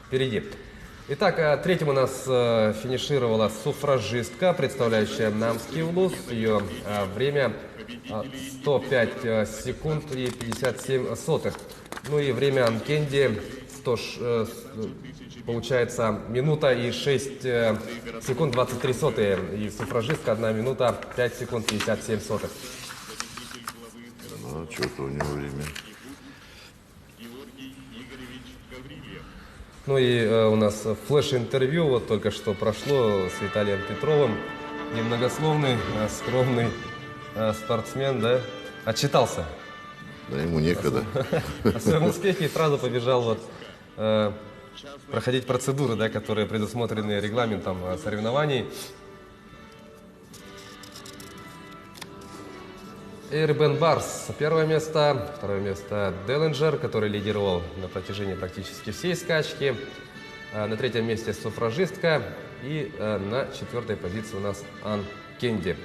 впереди. Итак, третьим у нас финишировала суфражистка, представляющая Намский улус. Ее время 105 секунд и 57 сотых. Ну и время Анкенди получается минута и 6 секунд 23 сотые. И суфражистка 1 минута 5 секунд 57 сотых. Ну, что-то у него время. Ну и у нас флеш-интервью вот только что прошло с Виталием Петровым. Немногословный, скромный спортсмен, да, отчитался Да ему некогда. о своем успехе и сразу побежал вот проходить процедуры, да, которые предусмотрены регламентом соревнований. Airben Барс первое место, второе место Делленджер, который лидировал на протяжении практически всей скачки. На третьем месте суфражистка и на четвертой позиции у нас Анкенди.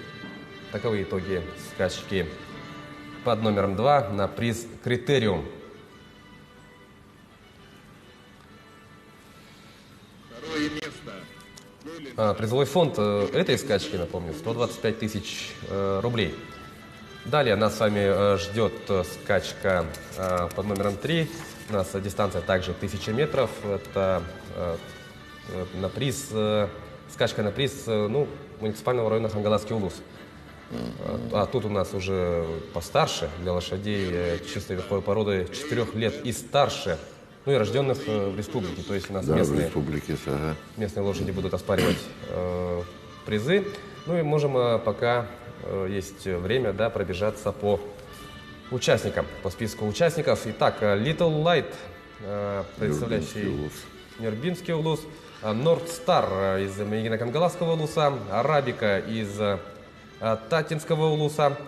Таковы итоги скачки под номером 2 на приз Критериум. Второе место. Призовой фонд этой скачки, напомню, 125 тысяч рублей. Далее нас с вами ждет скачка под номером 3. У нас дистанция также 1000 метров. Это на приз, скачка на приз муниципального района Хангаласский улус. А тут у нас уже постарше, для лошадей чистой верховой породы 4 лет и старше. Ну и рожденных в республике. То есть у нас Да, в местные республике Сага. местные лошади будут оспаривать призы. Ну и можем пока есть время, да, пробежаться по участникам, по списку участников. Итак, Little Light, представляющий Нюрбинский улус, North Star из Мегино-Кангаласского улуса, Арабика из Татинского улуса,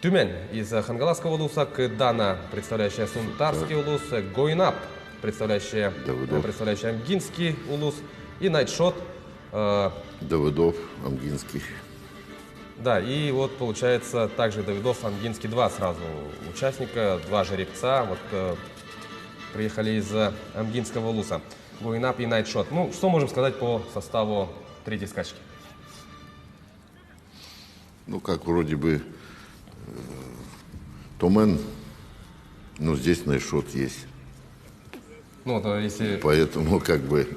Тюмень из Хангаласского улуса, Кыдана, представляющая Сунтарский улус, Going Up, представляющая Амгинский улус, и Найтшот. Давыдов, Амгинский. Да, и вот получается также Давидов, Амгинский, 2 сразу участника, 2 жеребца, вот приехали из Амгинского улуса. Going Up и Nightshot. Ну, что можем сказать по составу третьей скачки? Ну, как вроде бы Томен, но здесь Найшот есть. Ну, то если Поэтому как бы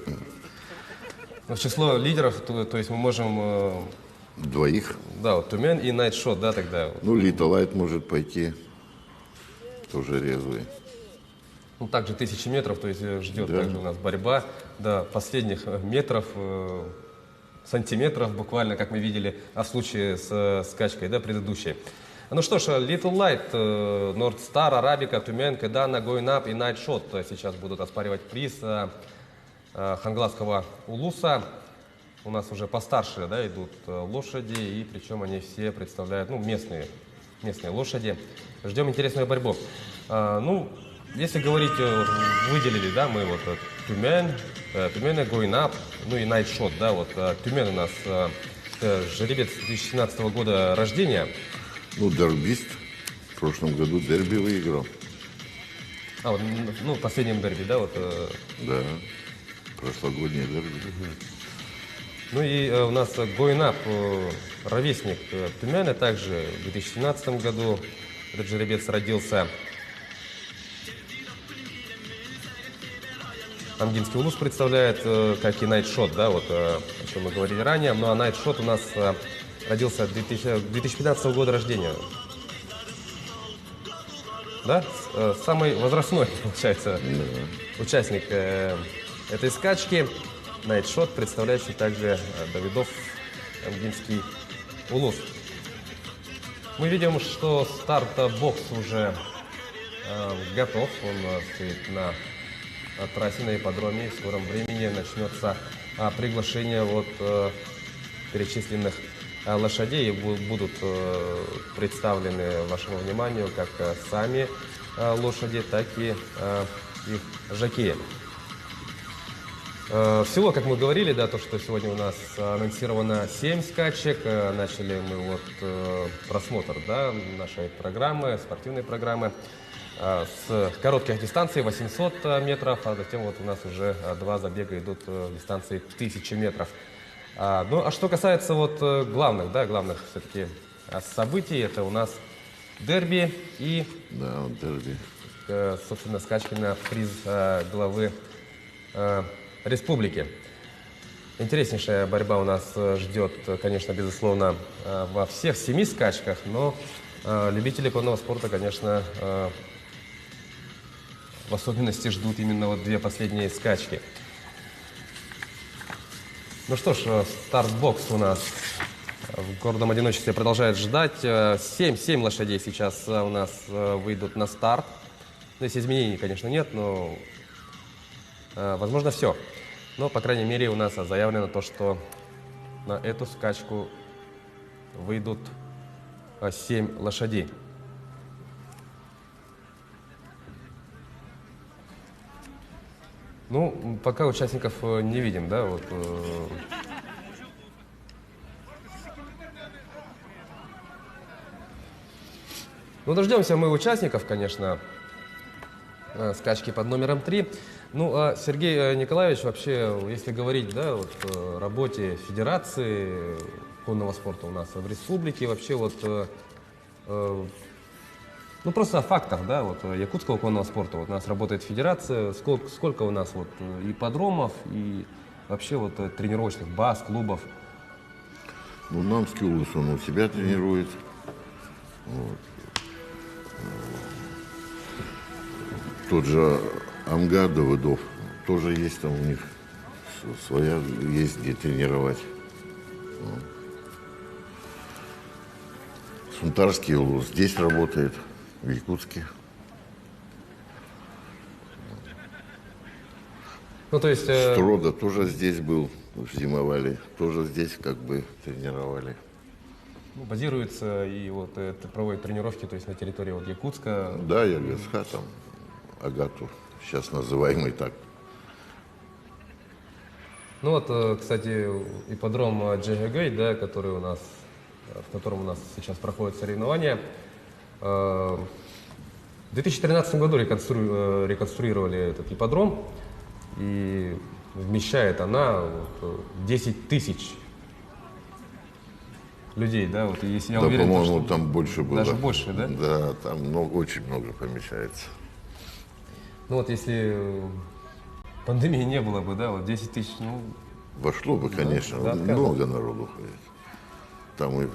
в число лидеров, то есть мы можем, двоих. да, вот Тюмень и Nightshot, да, тогда. Ну, Лита Лайт может пойти. Тоже резвый. Ну, также 1000 метров, то есть ждет Да. также у нас борьба до последних метров, сантиметров буквально, как мы видели, в случае с скачкой, да, предыдущей. Ну что ж, Little Light, North Star, Арабика, Тюмень, Кедана, Going Up и Nightshot сейчас будут оспаривать приз Хангаласского улуса. У нас уже постарше, да, идут лошади, и причем они все представляют, ну, местные лошади. Ждем интересную борьбу. Ну, если говорить, выделили, да, мы вот Тюмень, Going Up, ну и Nightshot, да, вот Тюмень у нас жеребец 2017 года рождения. Ну, дербист. В прошлом году дерби выиграл. А, вот, ну, в последнем дерби, да, вот. Да. Прошлогодний дерби. Ну и у нас Гойнап, ровесник Тумяна, также в 2017 году этот жеребец родился. Амгинский улус представляет, как и Найтшот, да, вот о чем мы говорили ранее. Ну а Найтшот у нас родился 2015 года рождения. Да? Самый возрастной, получается, участник этой скачки. Найтшот, представляющий также Давидов Амгинский улус. Мы видим, что старт-бокс уже готов. Он стоит на трассе, на ипподроме. В скором времени начнется приглашение от перечисленных лошадей. Будут представлены вашему вниманию как сами лошади, так и их жокеи. Всего, как мы говорили, да, то, что сегодня у нас анонсировано 7 скачек. Начали мы вот просмотр, да, нашей программы, спортивной программы с коротких дистанций 800 метров, а затем вот у нас уже 2 забега идут дистанции 1000 метров. Ну, а что касается вот главных, да, главных все-таки событий, это у нас дерби и, Да, дерби. собственно, скачки на приз главы республики. Интереснейшая борьба у нас ждет, конечно, безусловно, во всех 7 скачках, но любители конного спорта, конечно, в особенности ждут именно вот 2 последние скачки. Ну что ж, старт-бокс у нас в гордом одиночестве продолжает ждать. 7 лошадей сейчас у нас выйдут на старт. Ну, если изменений, конечно, нет, но возможно все. Но, по крайней мере, у нас заявлено то, что на эту скачку выйдут 7 лошадей. Ну, пока участников не видим, да, вот. Ну, дождемся мы участников, конечно, скачки под номером 3. Ну, а Сергей Николаевич, вообще, если говорить, да, вот о работе Федерации конного спорта у нас в республике, вообще вот, ну, просто о фактах, да, вот якутского конного спорта. Вот у нас работает федерация, сколько у нас вот ипподромов и вообще вот тренировочных баз, клубов. Ну, Намский улус, он у себя тренирует. Вот. Тот же Амгад Давыдов, тоже есть там у них своя, есть где тренировать. Вот. Сунтарский улус здесь работает, в Якутске. Ну, то есть... Строда тоже здесь был, зимовали, тоже здесь как бы тренировали. Базируется и вот проводит тренировки, то есть на территории вот Якутска. Да, я ГСХ там, Агату, сейчас называемый так. Ну вот, кстати, ипподром Джегегей, да, который у нас, в котором у нас сейчас проходят соревнования. В 2013 году реконструировали этот ипподром, и вмещает она вот 10 тысяч людей, да, вот, и если я Да, уверен, по-моему, что там больше было. даже больше, да? Да, там много, очень много помещается. Ну вот если пандемии не было бы, да, вот 10 тысяч, ну... Вошло бы, конечно, да, много народу ходит. Там и...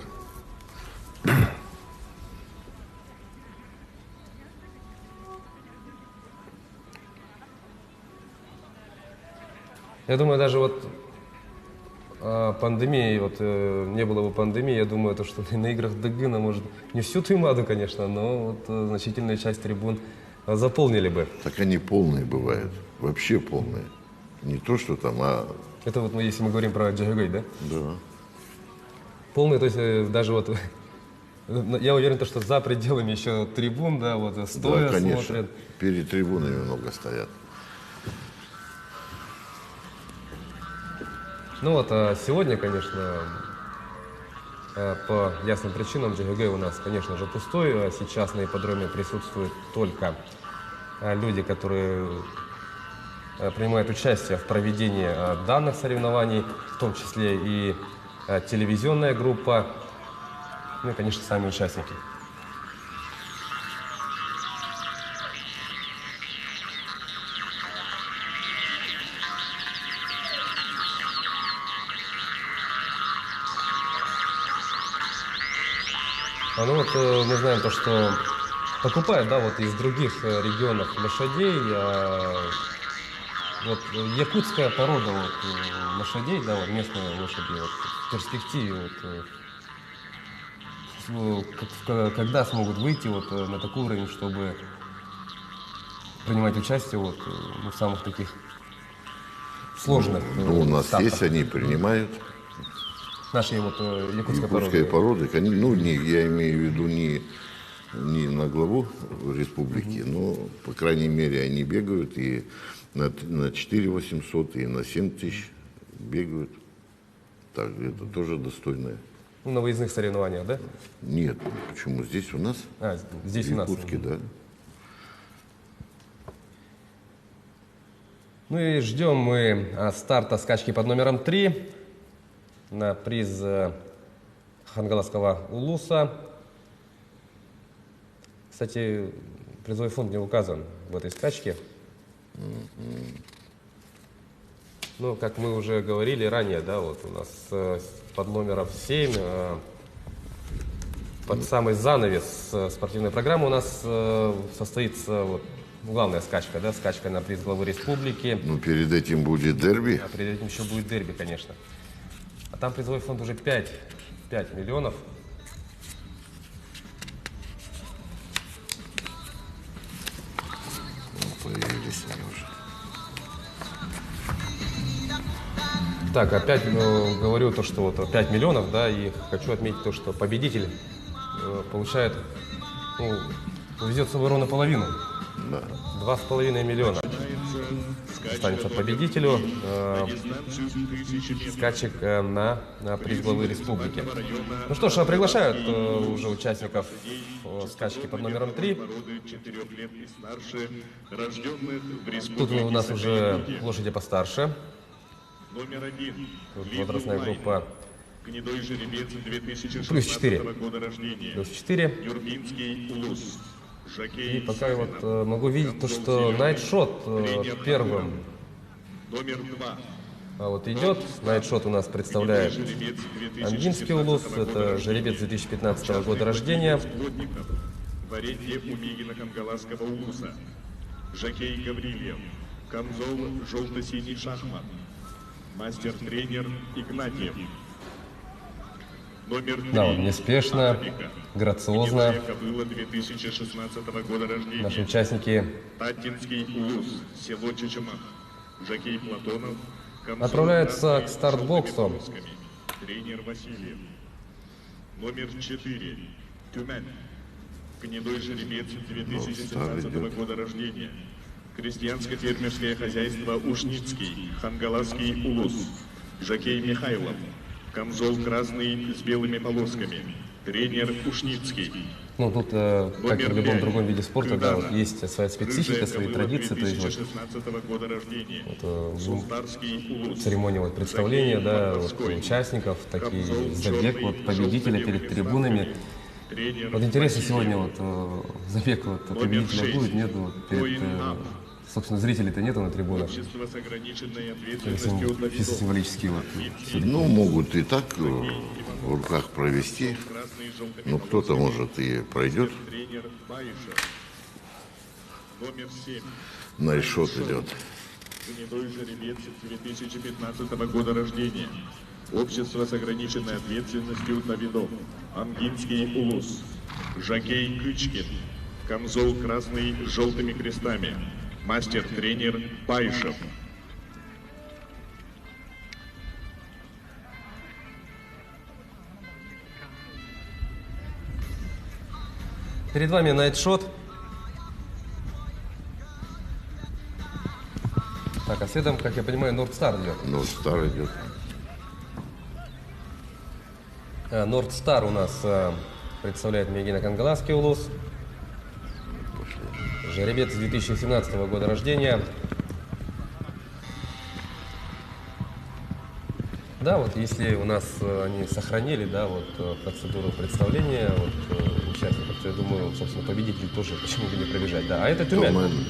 Я думаю, даже вот пандемии, вот не было бы пандемии, я думаю, то, что на играх Дагына, может, не всю Туймаду, конечно, но вот значительную часть трибун заполнили бы. Так они полные бывают, вообще полные. Не то, что там, а... Это вот, если мы говорим про Джагагай, да? Да. Полные, то есть даже вот, я уверен, что за пределами еще трибун, да, вот стоя Да, конечно. смотрят. Перед трибунами много стоят. Ну вот, а сегодня, конечно, По ясным причинам ДГГ у нас, конечно же, пустой. Сейчас на ипподроме присутствуют только люди, которые принимают участие в проведении данных соревнований, в том числе и телевизионная группа, ну и, конечно, сами участники. Ну вот мы знаем то, что покупают, да, вот из других регионов лошадей. Вот якутская порода вот, лошадей, да, вот местные лошади, вот, в перспективе, вот, когда смогут выйти вот на такой уровень, чтобы принимать участие вот, ну, в самых таких сложных Ну, у нас стартах. есть, они принимают. Наши вот якутской Якутская породы. порода, ну, я имею в виду не на главу республики, но, по крайней мере, они бегают и на 4800, и на 7000 бегают. Так, это тоже достойное. Ну, на выездных соревнованиях, да? Нет, почему? Здесь у нас, Здесь в у нас. Якутске, да. Ну и ждем мы старта скачки под номером 3 на приз Хангаласского улуса. Кстати, призовой фонд не указан в этой скачке. Ну, как мы уже говорили ранее, да, вот у нас под номером 7, под самый занавес спортивной программы у нас состоится вот, главная скачка, да, скачка на приз главы республики. Ну, перед этим будет дерби. А перед этим еще будет дерби, конечно. А там призовой фонд уже 5 миллионов. Появились они уже. Так, опять говорю то, что вот 5 миллионов, да, и хочу отметить то, что победитель получает, ну, везет с собой ровно половину. Да. 2,5 миллиона останется победителю скачек на приз главы республики. Ну что ж, приглашают уже участников скачки под номером 3. Тут у нас уже лошади постарше. Номер 1. Тут возрастная группа Гнедой жеребец 2016 плюс 4. года рождения. Плюс 4. Юрбинский улус. И пока я вот могу видеть то, что Найтшот первым Номер 2. вот идет. Найтшот у нас представляет Жеребец Ангинский улус. Это жеребец 2015 года рождения. Плотников. Варенье у Мигина Хангаласского улуса. Жокей Гаврилев. Камзол желто-синий шахмат. Мастер-тренер Игнатьев. Номер 3. Да, вот неспешно, грациозно. Кобыла 2016 года рождения. Наши участники Татинский улус, село Чечемах. Жокей Платонов. Камзол отправляются к красный, старт-боксу. желтыми полосками. Тренер Васильев. Номер 4. Тюмень. Гнедой жеребец 2017 года рождения. Крестьянско-фермерское хозяйство Ушницкий. Хангаласский улус. Жокей Михайлов. Камзол красный с белыми полосками. Тренер Ушницкий. Ну, тут, как и в любом другом виде спорта, да, вот есть своя специфика, свои традиции. То есть вот, 2016 года рождения. Султарский улус. церемония вот, представления, да, вот, участников, такие забег вот, победителя перед трибунами. Тренер Вот интересно сегодня вот забег вот, победителя будет, нет, вот, перед, собственно, зрителей-то нету на трибунах. Общество с ограниченной Чисто ответственностью для видов. символически вот. Ну, могут и так в руках провести, Красный с желтыми но кто-то, может, и пройдет. тренер Баишев. Номер 7. Найшот идет. Гнедой жеребец 2015 года рождения. Общество с ограниченной ответственностью Давидов. Ангинский улус. Жокей Кычкин. Камзол красный с желтыми крестами. Мастер-тренер Байшев. Перед вами Найтшот. Так, а следом, как я понимаю, Нордстар идет. Ну, старый идет. Нордстар у нас представляет Мегина Кангаласский улус. Жеребец 2017 года рождения. Да, вот если у нас они сохранили, да, вот процедуру представления участников, то я думаю, собственно, победитель тоже почему бы не пробежать. Да, а это Тюмень.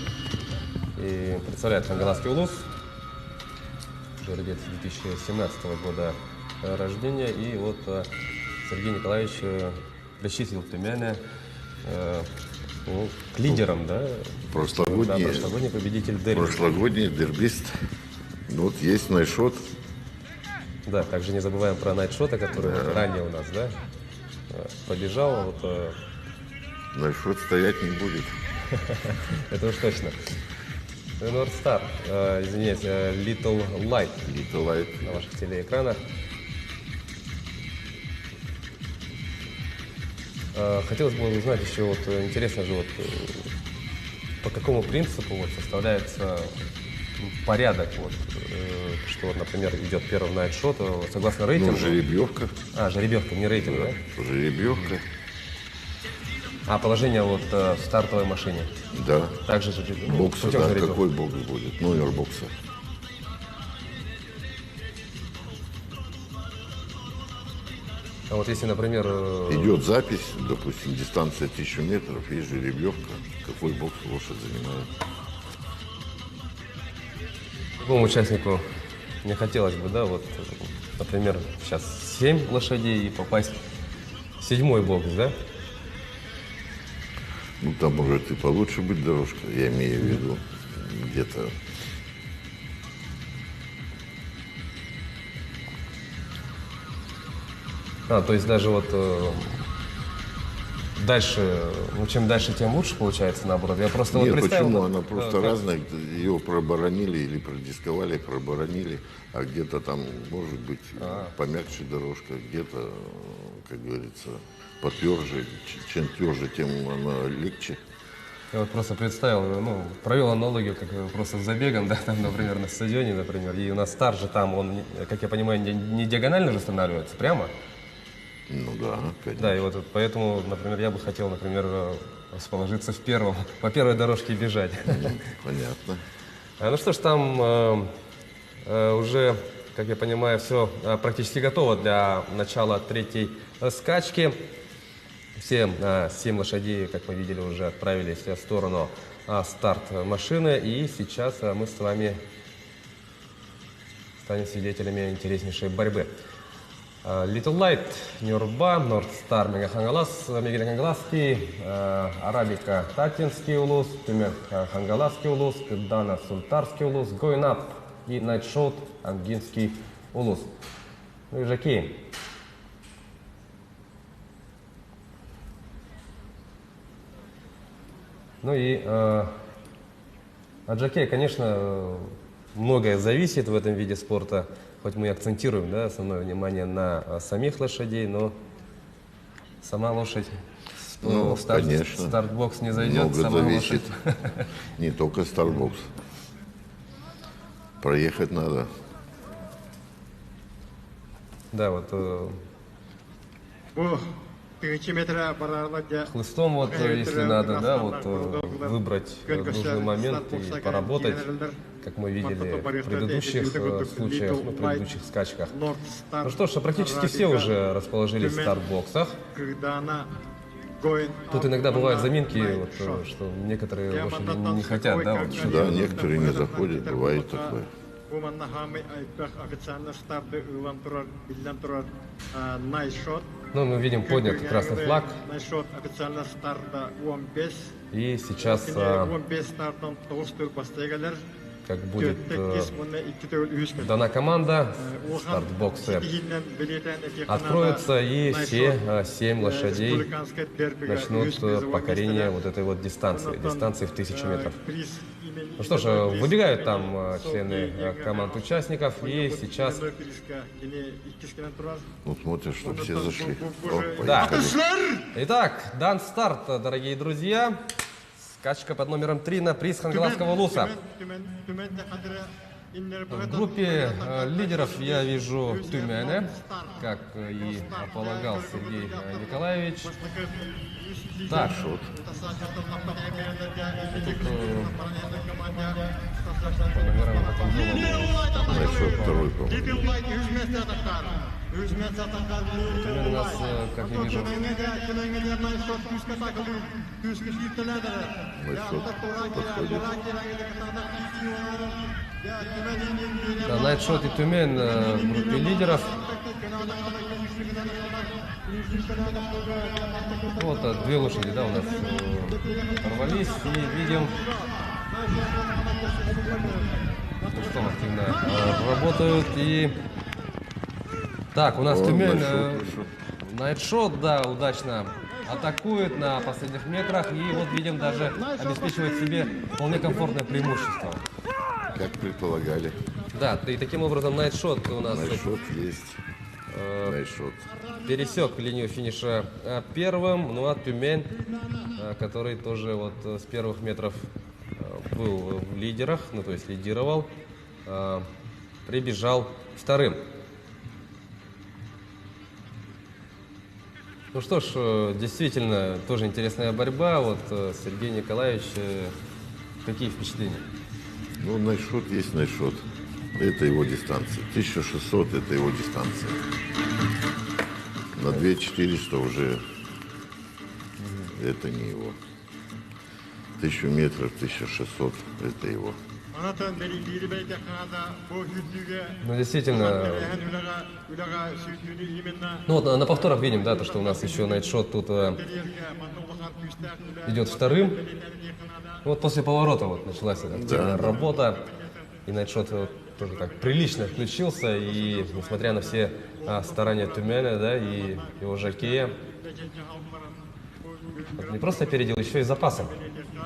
И представляет Кангаласский улус. Жеребец 2017 года рождения. И вот Сергей Николаевич причислил Тюмени к лидерам, да? Прошлогодний победитель дерби. Прошлогодний дербист. Вот есть Найшот. Да, также не забываем про Найтшота, который ранее у нас, да, побежал. Вот, Найшот стоять не будет. это уж точно. Нордстар, извиняюсь, Little Light. Little Light. На ваших телеэкранах. Хотелось бы узнать еще, вот интересно же, вот по какому принципу вот составляется порядок, вот, что, например, идет первый найтшот, согласно рейтингу. Ну, жеребьевка. Жеребьевка, не рейтинг, да? Жеребьевка. Положение вот в стартовой машине. Да. Также же Бокс, путем да, жеребьевки. какой бокс будет? Номер бокса. А вот если, например... Идет запись, допустим, дистанция 1000 метров, есть жеребьевка, какой бокс лошадь занимает. Любому участнику не хотелось бы, да, вот, например, сейчас 7 лошадей и попасть в 7-й бокс, да? Ну, там может и получше быть дорожка, я имею в виду, где-то. То есть даже вот дальше, ну, чем дальше, тем лучше получается, наоборот. Я просто Нет, вот представил... почему? да, Она просто как- разная. Ее проборонили или продисковали, проборонили, а где-то там может быть помягче дорожка, где-то, как говорится, потверже. Чем тверже, тем она легче. Я вот просто представил, ну, провел аналогию, как просто с забегом, да, там, например, на стадионе, например, и у нас старт же там, он, как я понимаю, не диагонально же останавливается, прямо. Ну да, конечно. Да, и вот поэтому, например, я бы хотел, например, расположиться в первом, по первой дорожке бежать. Понятно. Ну что ж, там уже, как я понимаю, все практически готово для начала третьей скачки. Все 7 лошадей, как мы видели, уже отправились в сторону старт машины. И сейчас мы с вами станем свидетелями интереснейшей борьбы. Little Light, Нюрба, Нордстар, Мегина Кангаласский, Арабика Татинский улус, Тюмень Кангаласский улус, Дана Султарский улус, Going Up и Найтшот Ангинский улус. Ну и жокеи. Ну и от жокея, конечно, многое зависит в этом виде спорта. Хоть мы и акцентируем, да, основное внимание на самих лошадей, но сама лошадь Ну, в конечно. стартбокс не зайдет, Много сама зависит. лошадь. Не только стартбокс. Проехать надо. Да, вот хлыстом, вот, если надо, да, вот выбрать нужный момент и поработать, как мы видели в предыдущих случаях, в предыдущих скачках. Ну что ж, практически все уже расположились в стартбоксах. Тут иногда бывают заминки, вот, что некоторые лошади не хотят, да, вот, что-то. Да, некоторые не заходят, бывает такое. Ну, мы видим поднят красный флаг. И сейчас как будет дана команда, стартбоксы откроются, и все 7 лошадей начнут покорение вот этой вот дистанции в 1000 метров. Ну что ж, выбегают там члены команд участников, и сейчас... Ну, смотришь, чтобы все зашли. Да. Итак, дан старт, дорогие друзья. Скачка под номером 3 на приз Хангаласского улуса. В группе лидеров я вижу Тюмени, как и полагал Сергей Николаевич. Так, Шот. тут по номерам потом Найшот второй, по-моему. Тюмень у нас, как я вижу, Найшот подходит. да, Найтшот и Тюмень в группе лидеров. Вот две лошади, да, у нас порвались, и видим, что активно работают. И так, у нас О, Тюмень, Найтшот. Найтшот, да, удачно атакует на последних метрах, и вот видим, даже обеспечивает себе вполне комфортное преимущество. Как предполагали. Да, и таким образом Найтшот у нас Найшот есть. Найшот. пересек линию финиша первым, ну а Тюмень, который тоже вот с первых метров был в лидерах, ну то есть лидировал, прибежал вторым. Ну что ж, действительно, тоже интересная борьба. Вот Сергей Николаевич, какие впечатления? Ну, Найшот есть Найшот. Это его дистанция. 1600 это его дистанция. На 2400 уже это не его. 1000 метров, 1600 это его. Ну, действительно, ну вот на повторах видим, да, то, что у нас еще Найтшот тут идет вторым. Вот после поворота вот началась эта активная работа, и Найтшот тоже так прилично включился, и несмотря на все старания Тюмени, да, и его жокея, вот не просто опередил, еще и запасом.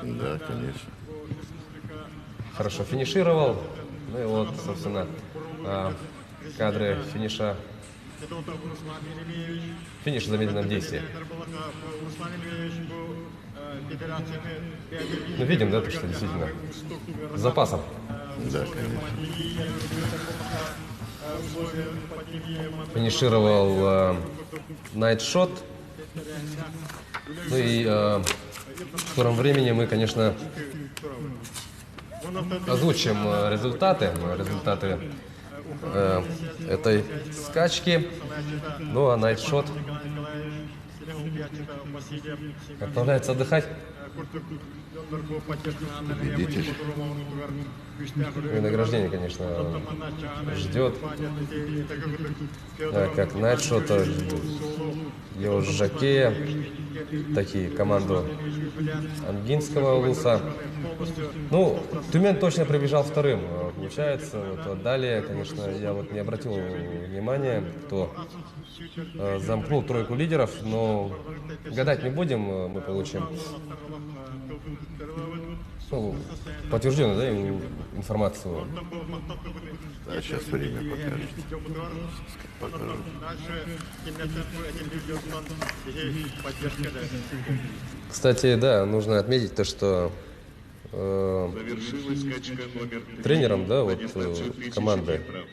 Да, конечно. Хорошо финишировал. Ну и вот, собственно, кадры финиша. Финиш в замедленном действии. Ну, видим, да, то, что действительно с запасом. Да, конечно. Финишировал Найтшот. Ну и в скором времени мы, конечно, озвучим результаты этой скачки. Ну а Найтшот отправляется отдыхать. Победитель. И награждение, конечно, ждет. Как Найтшот, его жокея, такие команду Ангинского улуса. Ну, Тюмень точно прибежал вторым, получается. Вот, далее, конечно, я вот не обратил внимания, кто замкнул тройку лидеров, но гадать не будем, мы получим подтвержденную, да, информацию. Да, сейчас время покажет. Покажу. Кстати, да, нужно отметить то, что Завершилась скачка номер 3. тренером, да, вот по дистанции 1000 команды, метров.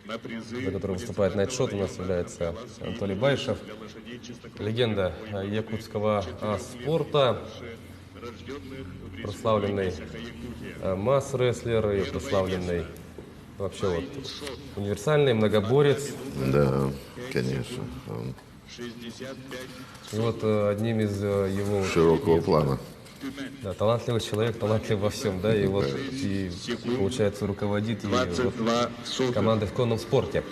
На призы за которой выступает Найтшот, у нас является Анатолий Байшев, для лошадей чистокровных легенда якутского спорта, рожденных в прославленный масс-рестлер и прославленный вообще вот универсальный многоборец. Да, конечно. Он 65 И вот одним из его широкого плана. да, талантливый человек, талантлив во всем, да, и вот и получается руководит и вот 22 сотых. командой в конном спорте.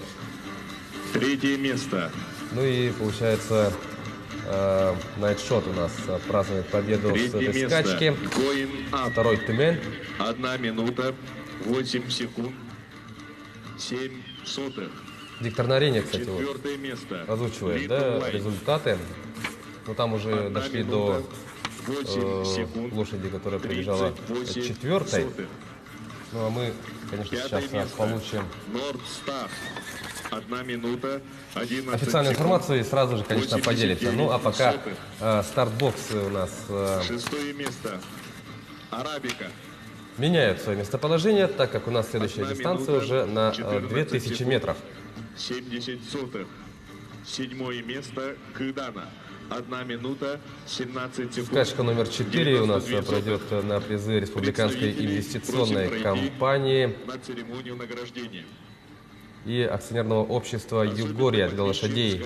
Третье место. Ну и получается Найтшот у нас празднует победу с Третье этой место. скачки. Going Up. Второй Тюмень. 1 минута 8 секунд 7 сотых. Диктор на арене, кстати, вот Четвертое место. озвучивает, Little да, Light. результаты. Но там уже 1 дошли минута до 8 секунд лошади, которая прибежала 38 четвертой. сотых. Ну а мы, конечно, Пятое сейчас место. получим North Star. 1 минута 11 официальную секунд. информацию и сразу же, конечно, 89 поделимся. Ну а пока сотых. стартбокс у нас Шестое место. Арабика. меняют свое местоположение, так как у нас следующая дистанция уже на 2000 метров. 70 сотых. Седьмое место Кыдана. 1 минута 17 секунд. Скачка номер 4 у нас пройдет на призы Республиканской инвестиционной компании На церемонию награждения. и акционерного общества «Югория» для лошадей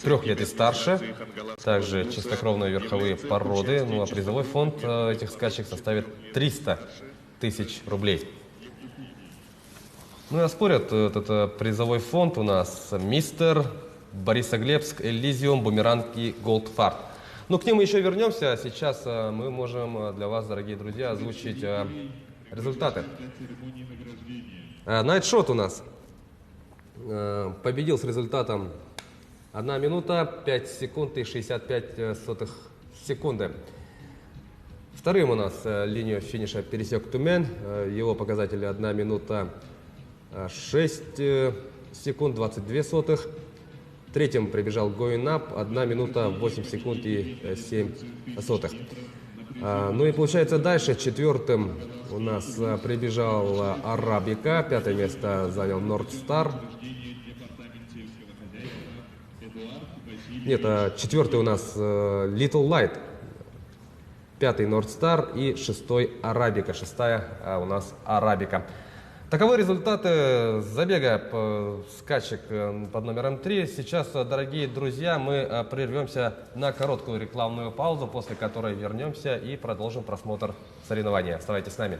3 лет и старше, также чистокровные верховые породы. Ну а призовой фонд этих скачек составит 300 тысяч рублей. Ну и оспорят этот призовой фонд у нас мистер Борисоглебск, Элизиум, Бумеранг и Голдфарт. Но к ним мы еще вернемся. Сейчас мы можем для вас, дорогие друзья, озвучить результаты. Найтшот у нас победил с результатом 1 минута 5 секунд и 65 сотых секунды. Вторым у нас линию финиша пересек Тюмень. Его показатели 1 минута 6 секунд 22 сотых. Третьим прибежал Гоинап, 1 минута 8 секунд и 7 сотых. Ну и получается дальше четвертым у нас прибежал Арабика, 5-е место занял Нордстар. Нет, 4-й у нас Little Light, 5-й Нордстар и 6-й Арабика, 6-я у нас Арабика. Таковы результаты забега скачек под номером 3. Сейчас, дорогие друзья, мы прервемся на короткую рекламную паузу, после которой вернемся и продолжим просмотр соревнования. Оставайтесь с нами.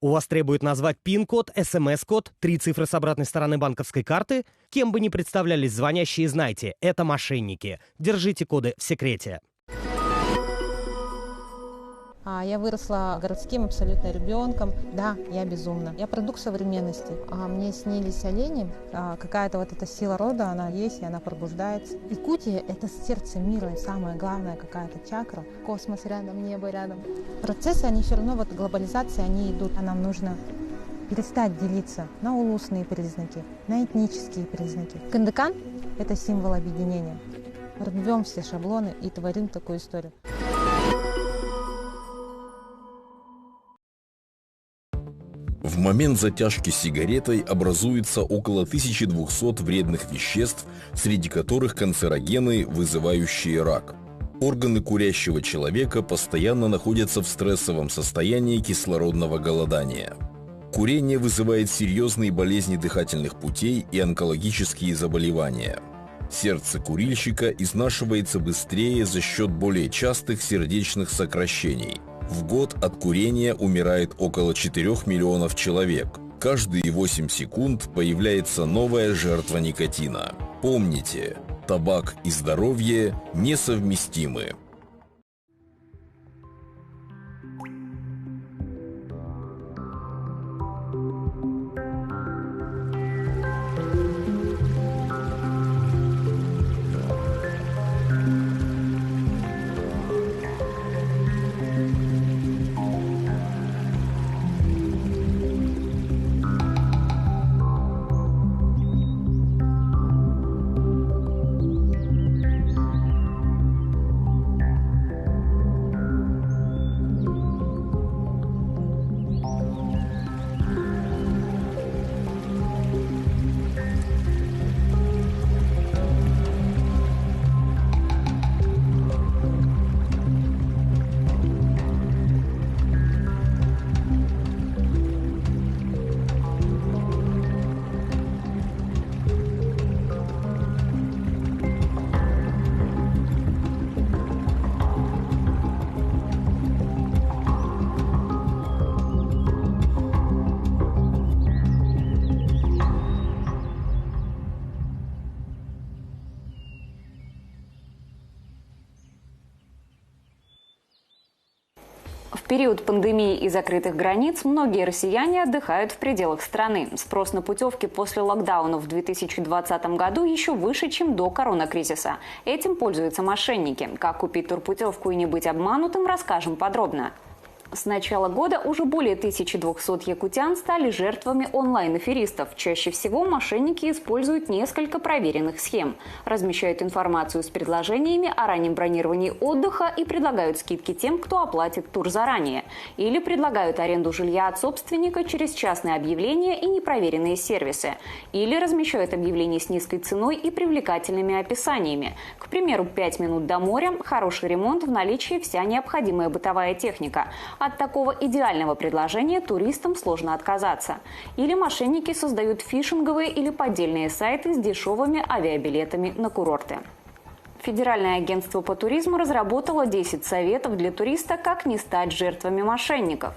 У вас требует назвать ПИН-код, СМС-код, 3 цифры с обратной стороны банковской карты? Кем бы ни представлялись звонящие, знайте, это мошенники. Держите коды в секрете. Я выросла городским абсолютно ребенком. Да, я безумна. Я продукт современности. Мне снились олени. Какая-то вот эта сила рода, она есть, и она пробуждается. Якутия — это сердце мира, и самое главное, какая-то чакра. Космос рядом, небо рядом. Процессы, они все равно, вот глобализация, они идут. А нам нужно перестать делиться на улусные признаки, на этнические признаки. Кандыкан — это символ объединения. Рвем все шаблоны и творим такую историю. В момент затяжки сигаретой образуется около 1200 вредных веществ, среди которых канцерогены, вызывающие рак. Органы курящего человека постоянно находятся в стрессовом состоянии кислородного голодания. Курение вызывает серьезные болезни дыхательных путей и онкологические заболевания. Сердце курильщика изнашивается быстрее за счет более частых сердечных сокращений. В год от курения умирает около 4 миллионов человек. Каждые 8 секунд появляется новая жертва никотина. Помните, табак и здоровье несовместимы. В период пандемии и закрытых границ многие россияне отдыхают в пределах страны. Спрос на путевки после локдауна в 2020 году еще выше, чем до коронакризиса. Этим пользуются мошенники. Как купить турпутевку и не быть обманутым, расскажем подробно. С начала года уже более 1200 якутян стали жертвами онлайн-аферистов. Чаще всего мошенники используют несколько проверенных схем. Размещают информацию с предложениями о раннем бронировании отдыха и предлагают скидки тем, кто оплатит тур заранее. Или предлагают аренду жилья от собственника через частные объявления и непроверенные сервисы. Или размещают объявления с низкой ценой и привлекательными описаниями. К примеру, 5 минут до моря, хороший ремонт, в наличии вся необходимая бытовая техника. От такого идеального предложения туристам сложно отказаться. Или мошенники создают фишинговые или поддельные сайты с дешевыми авиабилетами на курорты. Федеральное агентство по туризму разработало 10 советов для туриста, как не стать жертвами мошенников.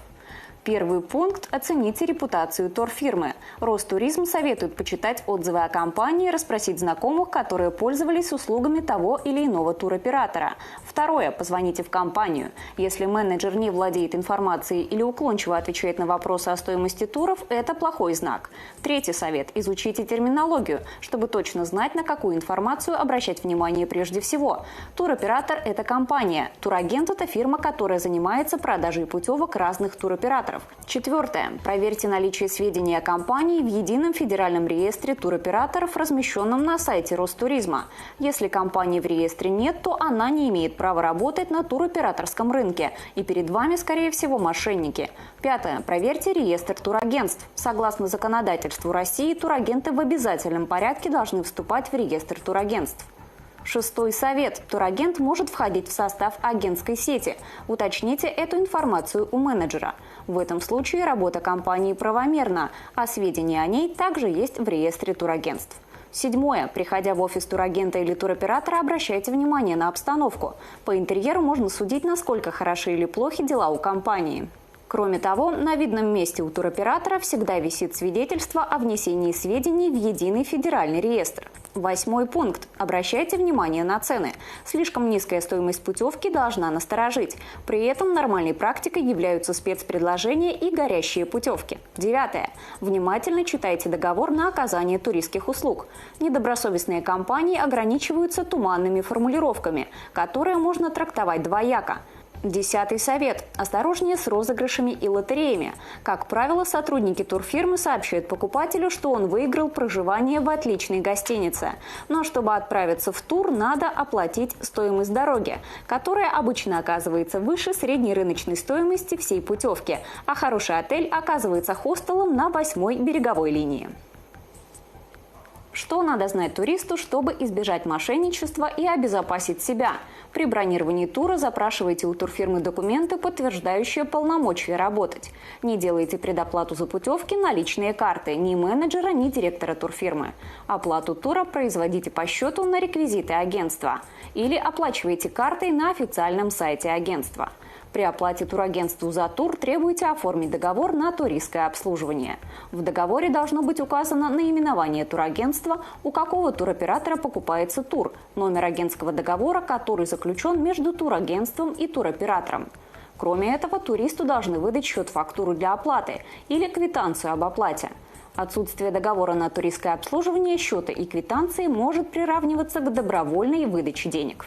Первый пункт – оцените репутацию турфирмы. Ростуризм советует почитать отзывы о компании, расспросить знакомых, которые пользовались услугами того или иного туроператора. Второе – позвоните в компанию. Если менеджер не владеет информацией или уклончиво отвечает на вопросы о стоимости туров, это плохой знак. Третий совет – изучите терминологию, чтобы точно знать, на какую информацию обращать внимание прежде всего. Туроператор – это компания. Турагент – это фирма, которая занимается продажей путевок разных туроператоров. Четвертое. Проверьте наличие сведений о компании в едином федеральном реестре туроператоров, размещенном на сайте Ростуризма. Если компании в реестре нет, то она не имеет права работать на туроператорском рынке. И перед вами, скорее всего, мошенники. Пятое. Проверьте реестр турагентств. Согласно законодательству России, турагенты в обязательном порядке должны вступать в реестр турагентств. Шестой совет. Турагент может входить в состав агентской сети. Уточните эту информацию у менеджера. В этом случае работа компании правомерна, а сведения о ней также есть в реестре турагентств. Седьмое. Приходя в офис турагента или туроператора, обращайте внимание на обстановку. По интерьеру можно судить, насколько хороши или плохи дела у компании. Кроме того, на видном месте у туроператора всегда висит свидетельство о внесении сведений в единый федеральный реестр. Восьмой пункт. Обращайте внимание на цены. Слишком низкая стоимость путевки должна насторожить. При этом нормальной практикой являются спецпредложения и горящие путевки. Девятое. Внимательно читайте договор на оказание туристских услуг. Недобросовестные компании ограничиваются туманными формулировками, которые можно трактовать двояко. Десятый совет. Осторожнее с розыгрышами и лотереями. Как правило, сотрудники турфирмы сообщают покупателю, что он выиграл проживание в отличной гостинице. Но чтобы отправиться в тур, надо оплатить стоимость дороги, которая обычно оказывается выше средней рыночной стоимости всей путевки, а хороший отель оказывается хостелом на 8-й береговой линии. Что надо знать туристу, чтобы избежать мошенничества и обезопасить себя? При бронировании тура запрашивайте у турфирмы документы, подтверждающие полномочия работать. Не делайте предоплату за путевки на личные карты ни менеджера, ни директора турфирмы. Оплату тура производите по счету на реквизиты агентства. Или оплачивайте картой на официальном сайте агентства. При оплате турагентству за тур требуйте оформить договор на туристское обслуживание. В договоре должно быть указано наименование турагентства, у какого туроператора покупается тур, номер агентского договора, который заключен между турагентством и туроператором. Кроме этого, туристу должны выдать счет-фактуру для оплаты или квитанцию об оплате. Отсутствие договора на туристское обслуживание, счета и квитанции может приравниваться к добровольной выдаче денег.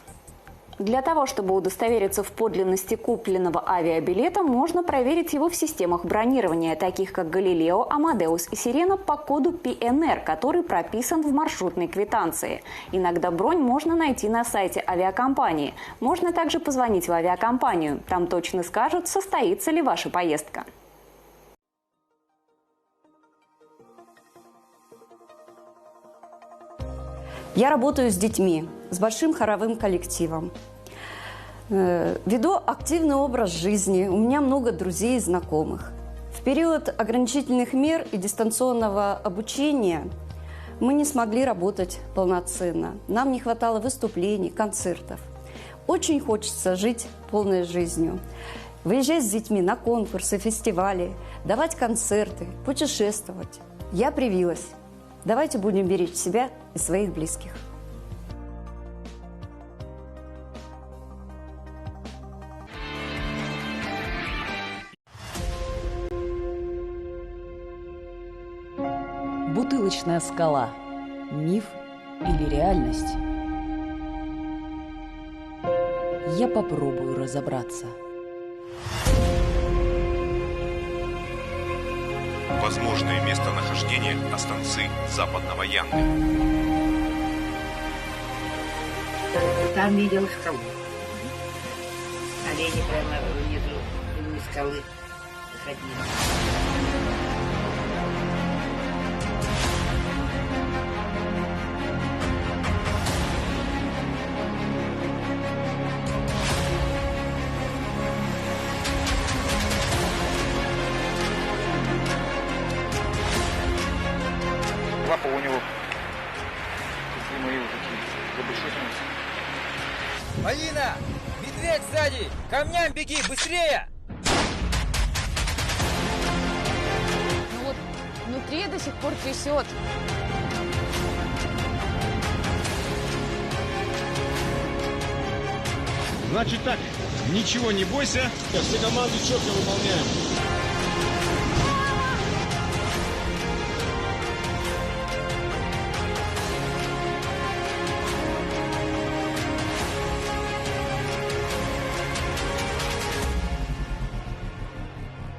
Для того, чтобы удостовериться в подлинности купленного авиабилета, можно проверить его в системах бронирования, таких как Галилео, Амадеус и Сирена, по коду PNR, который прописан в маршрутной квитанции. Иногда бронь можно найти на сайте авиакомпании. Можно также позвонить в авиакомпанию. Там точно скажут, состоится ли ваша поездка. Я работаю с детьми, с большим хоровым коллективом. Веду активный образ жизни, у меня много друзей и знакомых. В период ограничительных мер и дистанционного обучения мы не смогли работать полноценно. Нам не хватало выступлений, концертов. Очень хочется жить полной жизнью. Выезжать с детьми на конкурсы, фестивали, давать концерты, путешествовать. Я привилась. Давайте будем беречь себя и своих близких. Бутылочная скала. Миф или реальность? Я попробую разобраться. Возможное местонахождение Астанцы Западного Янга. Там видел скалу. Олени прямо внизу скалы заходили. Лапа у него. Мои вот такие забышительные. Алина! Медведь сзади! К камням беги! Быстрее! Ну вот внутри до сих пор трясет. Значит так, ничего не бойся. Все команды четко выполняем.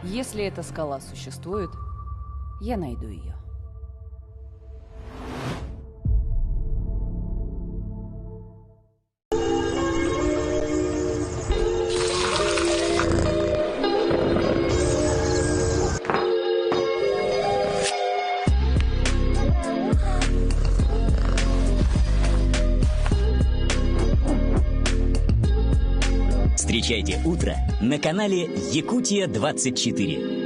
Если эта скала существует, я найду ее. Встречайте утро на канале Якутия-24.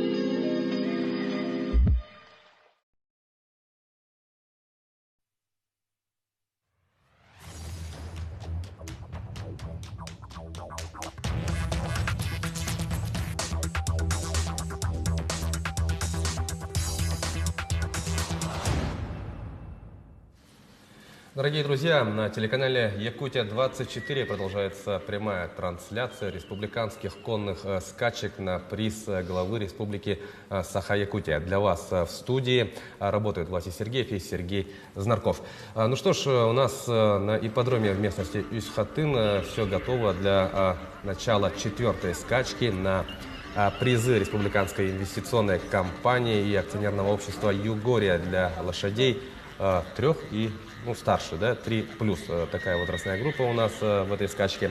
Дорогие друзья, на телеканале Якутия-24 продолжается прямая трансляция республиканских конных скачек на приз главы республики Саха-Якутия. Для вас в студии работают Власий Сергеев и Сергей Знарков. Ну что ж, у нас на ипподроме в местности Ус-Хатын все готово для начала 4-й скачки на призы республиканской инвестиционной компании и акционерного общества «Югория» для лошадей 3 и старше, да, 3+. Такая возрастная группа у нас в этой скачке.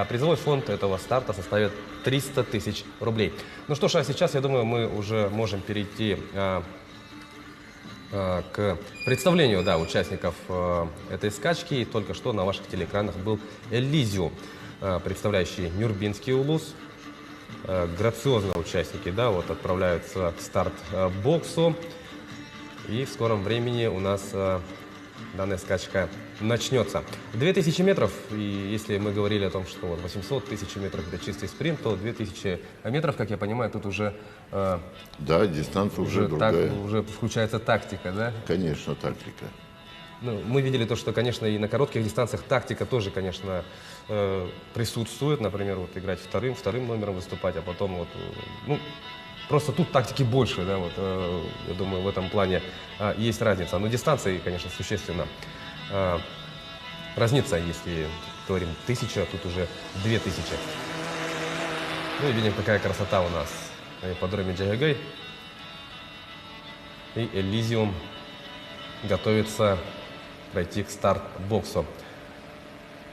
Призовой фонд этого старта составит 300 тысяч рублей. Ну что ж, а сейчас, я думаю, мы уже можем перейти к представлению, да, участников этой скачки. И только что на ваших телеэкранах был Элизиум, представляющий Нюрбинский улус. Грациозные участники, да, вот отправляются к старт-боксу. И в скором времени у нас данная скачка начнется. 2000 метров, и если мы говорили о том, что 800 тысяч метров это чистый спринт, то 2000 метров, как я понимаю, тут уже... да, дистанция уже другая. Уже включается тактика, да? Конечно, тактика. Ну, мы видели то, что, конечно, и на коротких дистанциях тактика тоже, конечно, присутствует. Например, вот играть вторым номером выступать, а потом вот... Ну, просто тут тактики больше, да, вот, я думаю, в этом плане есть разница. Но дистанции, конечно, существенно разнится, если говорим 1000, а тут уже 2000. Ну и видим, какая красота у нас на ипподроме Джайгай. И Элизиум готовится пройти к старт-боксу.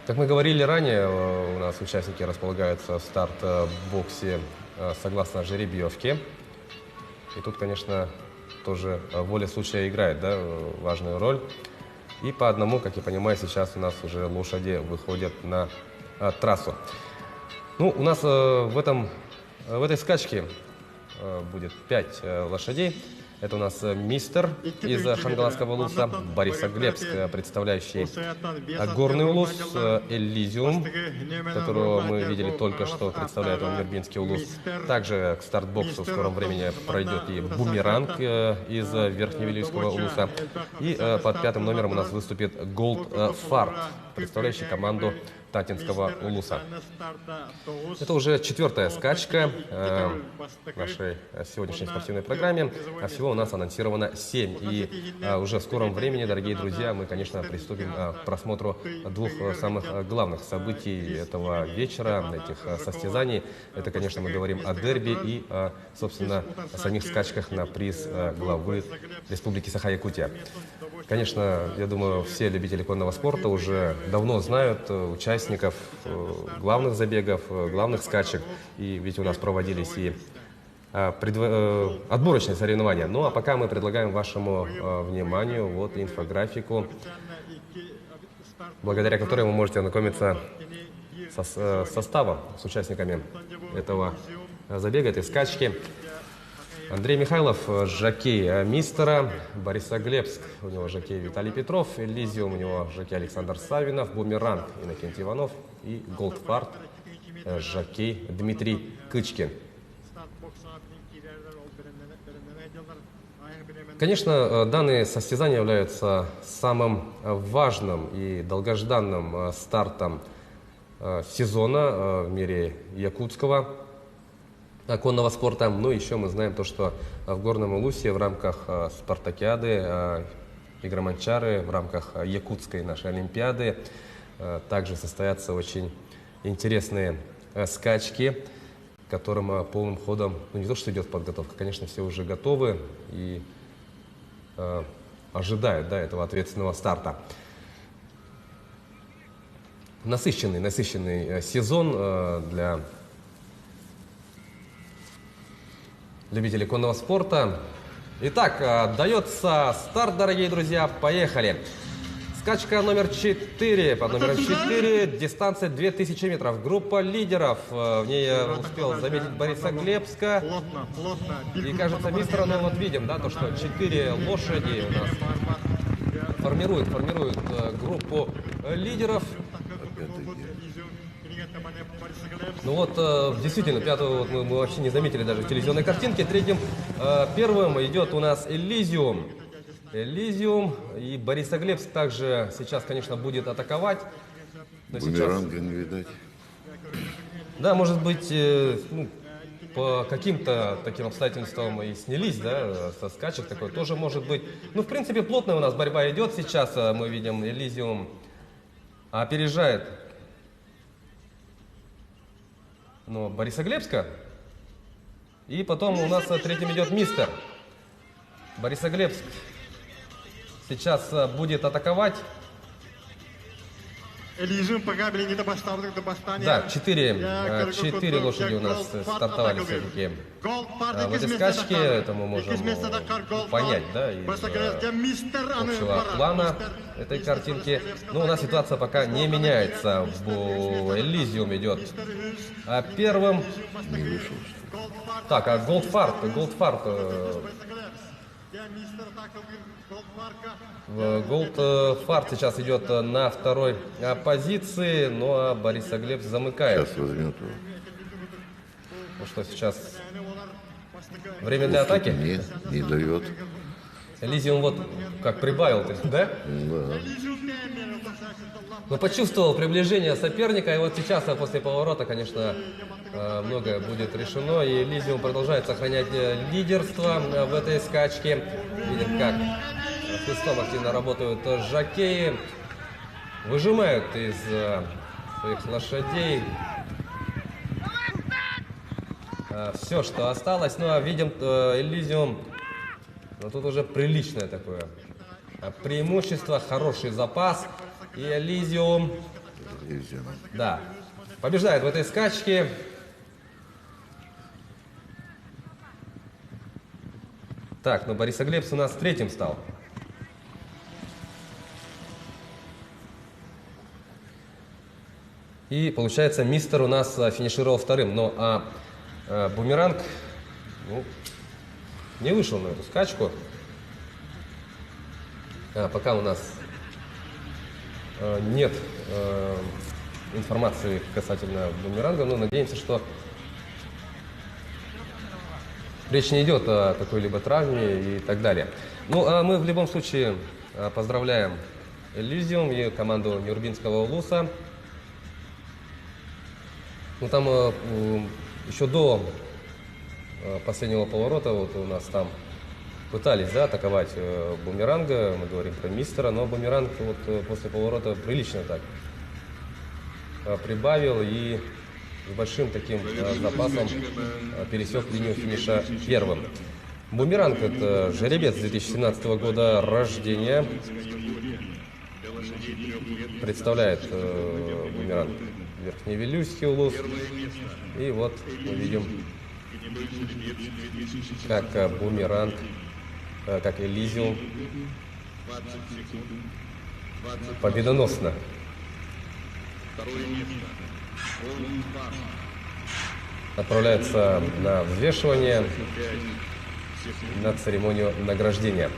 Как мы говорили ранее, у нас участники располагаются в старт-боксе согласно жеребьевке. И тут, конечно, тоже воля случая играет, да, важную роль. И по одному, как я понимаю, сейчас у нас уже лошади выходят на трассу. Ну, у нас в этой скачке будет 5 лошадей. Это у нас мистер из Шангаласского улуса, Борисоглебск, представляющий горный улус, Элизиум, которого мы видели только что, представляет он Нюрбинский улус. Также к старт-боксу в скором времени пройдет и Бумеранг из Верхневилюйского улуса. И под 5-м номером у нас выступит Голд Фарт, представляющий команду Татинского улуса. Это уже 4-я скачка в нашей сегодняшней спортивной программе. А всего у нас анонсировано 7. И уже в скором времени, дорогие друзья, мы, конечно, приступим к просмотру 2 самых главных событий этого вечера, этих состязаний. Это, конечно, мы говорим о дерби и, собственно, о самих скачках на приз главы Республики Саха-Якутия. Конечно, я думаю, все любители конного спорта уже давно знают участников главных забегов, главных скачек. И ведь у нас проводились и отборочные соревнования. Ну а пока мы предлагаем вашему вниманию вот инфографику, благодаря которой вы можете ознакомиться с составом, с участниками этого забега, этой скачки. Андрей Михайлов, жокей Мистера, Борисоглебск, у него жокей Виталий Петров, Элизиум, у него жокей Александр Савинов, Бумеранг Иннокентий Иванов и Голдфарт, жокей Дмитрий Кычкин. Конечно, данные состязания являются самым важным и долгожданным стартом сезона в мире якутского конного спорта. Ну, еще мы знаем то, что в Горном Улусе в рамках спартакиады Игроманчары, в рамках якутской нашей олимпиады также состоятся очень интересные скачки, к которым полным ходом, ну не то, что идет подготовка, конечно, все уже готовы и ожидают, да, этого ответственного старта. Насыщенный сезон для любителей конного спорта. Итак, дается старт, дорогие друзья, поехали. Скачка номер 4, под номером 4, дистанция 2000 метров. Группа лидеров, в ней успел заметить Борисоглебска. И кажется, мистера, ну вот видим, да, то, что 4 лошади у нас формируют группу лидеров. Ну вот, действительно, 5-го вот мы вообще не заметили даже в телевизионной картинке. Первым идет у нас Элизиум. И Борисоглебск также сейчас, конечно, будет атаковать. Бумеранга не видать. Да, может быть, ну, по каким-то таким обстоятельствам и снялись, да, со скачек такой тоже может быть. Ну, в принципе, плотная у нас борьба идет сейчас. Мы видим, Элизиум опережает, но Борисоглебска. И потом у нас третьим идет Мистер. Борисоглебск сейчас будет атаковать. Да, 4 лошади у нас стартовали все-таки в этой скачке. Это мы можем понять, да, из общего плана этой картинки. Но у нас ситуация пока не меняется. Элизиум идет первым. Так, а Голдфарт. Голдфарт сейчас идет на 2-й позиции, ну а Борисоглебск замыкает. Сейчас возьмет его. Ну что, сейчас время для атаки? Нет, не дает. Элизиум вот как прибавил, да? Да. Но почувствовал приближение соперника, и вот сейчас, после поворота, конечно, многое будет решено, и Элизиум продолжает сохранять лидерство в этой скачке. Видим, как с хлыстом активно работают жокеи, выжимают из своих лошадей все, что осталось. Ну а видим, Элизиум, ну, тут уже приличное такое преимущество, хороший запас. И Элизиум, да, побеждает в этой скачке. Так, ну Борисоглебск у нас 3-м стал. И получается, Мистер у нас финишировал 2-м. Но Бумеранг, ну, не вышел на эту скачку. Пока у нас нет информации касательно Бумеранга, но надеемся, что речь не идет о какой-либо травме и так далее. Ну, а мы в любом случае поздравляем Элизиум и команду Нюрбинского улуса Ну там еще до последнего поворота вот у нас там пытались, да, атаковать Бумеранга, мы говорим про мистера, но Бумеранг вот после поворота прилично так прибавил и с большим таким запасом пересек линию финиша первым. Бумеранг — это жеребец 2017 года рождения. Представляет Бумеранг Верхневилюйский улус. И вот мы видим, как Бумеранг, как Элизиум победоносно отправляется на взвешивание, на церемонию награждения.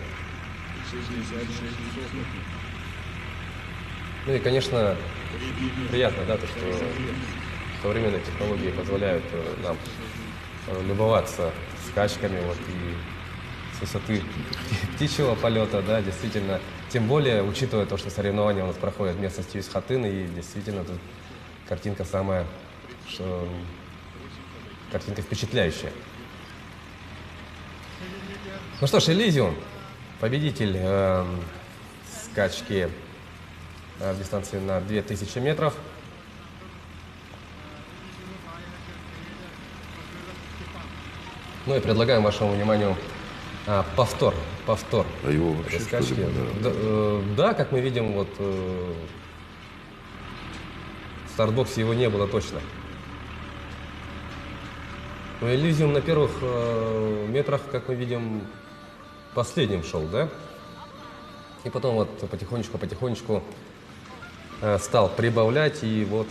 Ну и, конечно, приятно, да, то, что современные технологии позволяют нам любоваться скачками вот, и с высоты птичьего полета, да, действительно. Тем более, учитывая то, что соревнования у нас проходят в местности Юсхатын, и действительно тут картинка самая, что картинка впечатляющая. Ну что ж, Элизиум, победитель скачки в дистанции на 2000 метров. Ну и предлагаем вашему вниманию повтор А его вообще скачки. Что-либо, да, как мы видим, вот в стартбоксе его не было точно. Но Элизиум на первых метрах, как мы видим, последним шел, да? И потом вот потихонечку стал прибавлять, и вот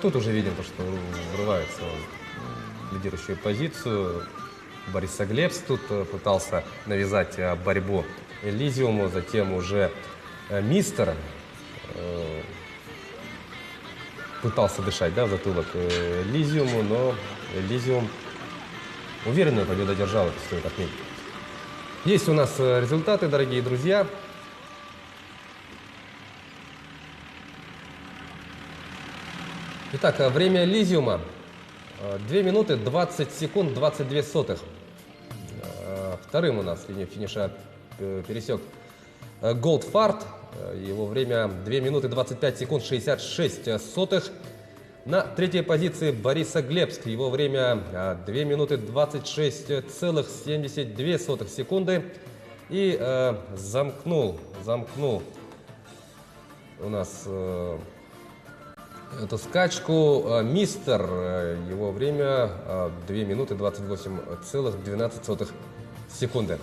тут уже видим то, что врывается в лидирующую позицию. Борисоглебск тут пытался навязать борьбу Элизиуму, затем уже мистер пытался дышать, да, в затылок Элизиуму, но Элизиум уверенную победу одержал, это стоит отметить. Есть у нас результаты, дорогие друзья. Итак, время Элизиума 2 минуты 20 секунд 22 сотых. Вторым у нас линию финиша пересек Голдфарт. Его время 2 минуты 25 секунд 66 сотых. На третьей позиции Борисоглебск. Его время 2 минуты 26,72 секунды. И замкнул у нас эту скачку мистер. Его время 2 минуты 28,12 секунды.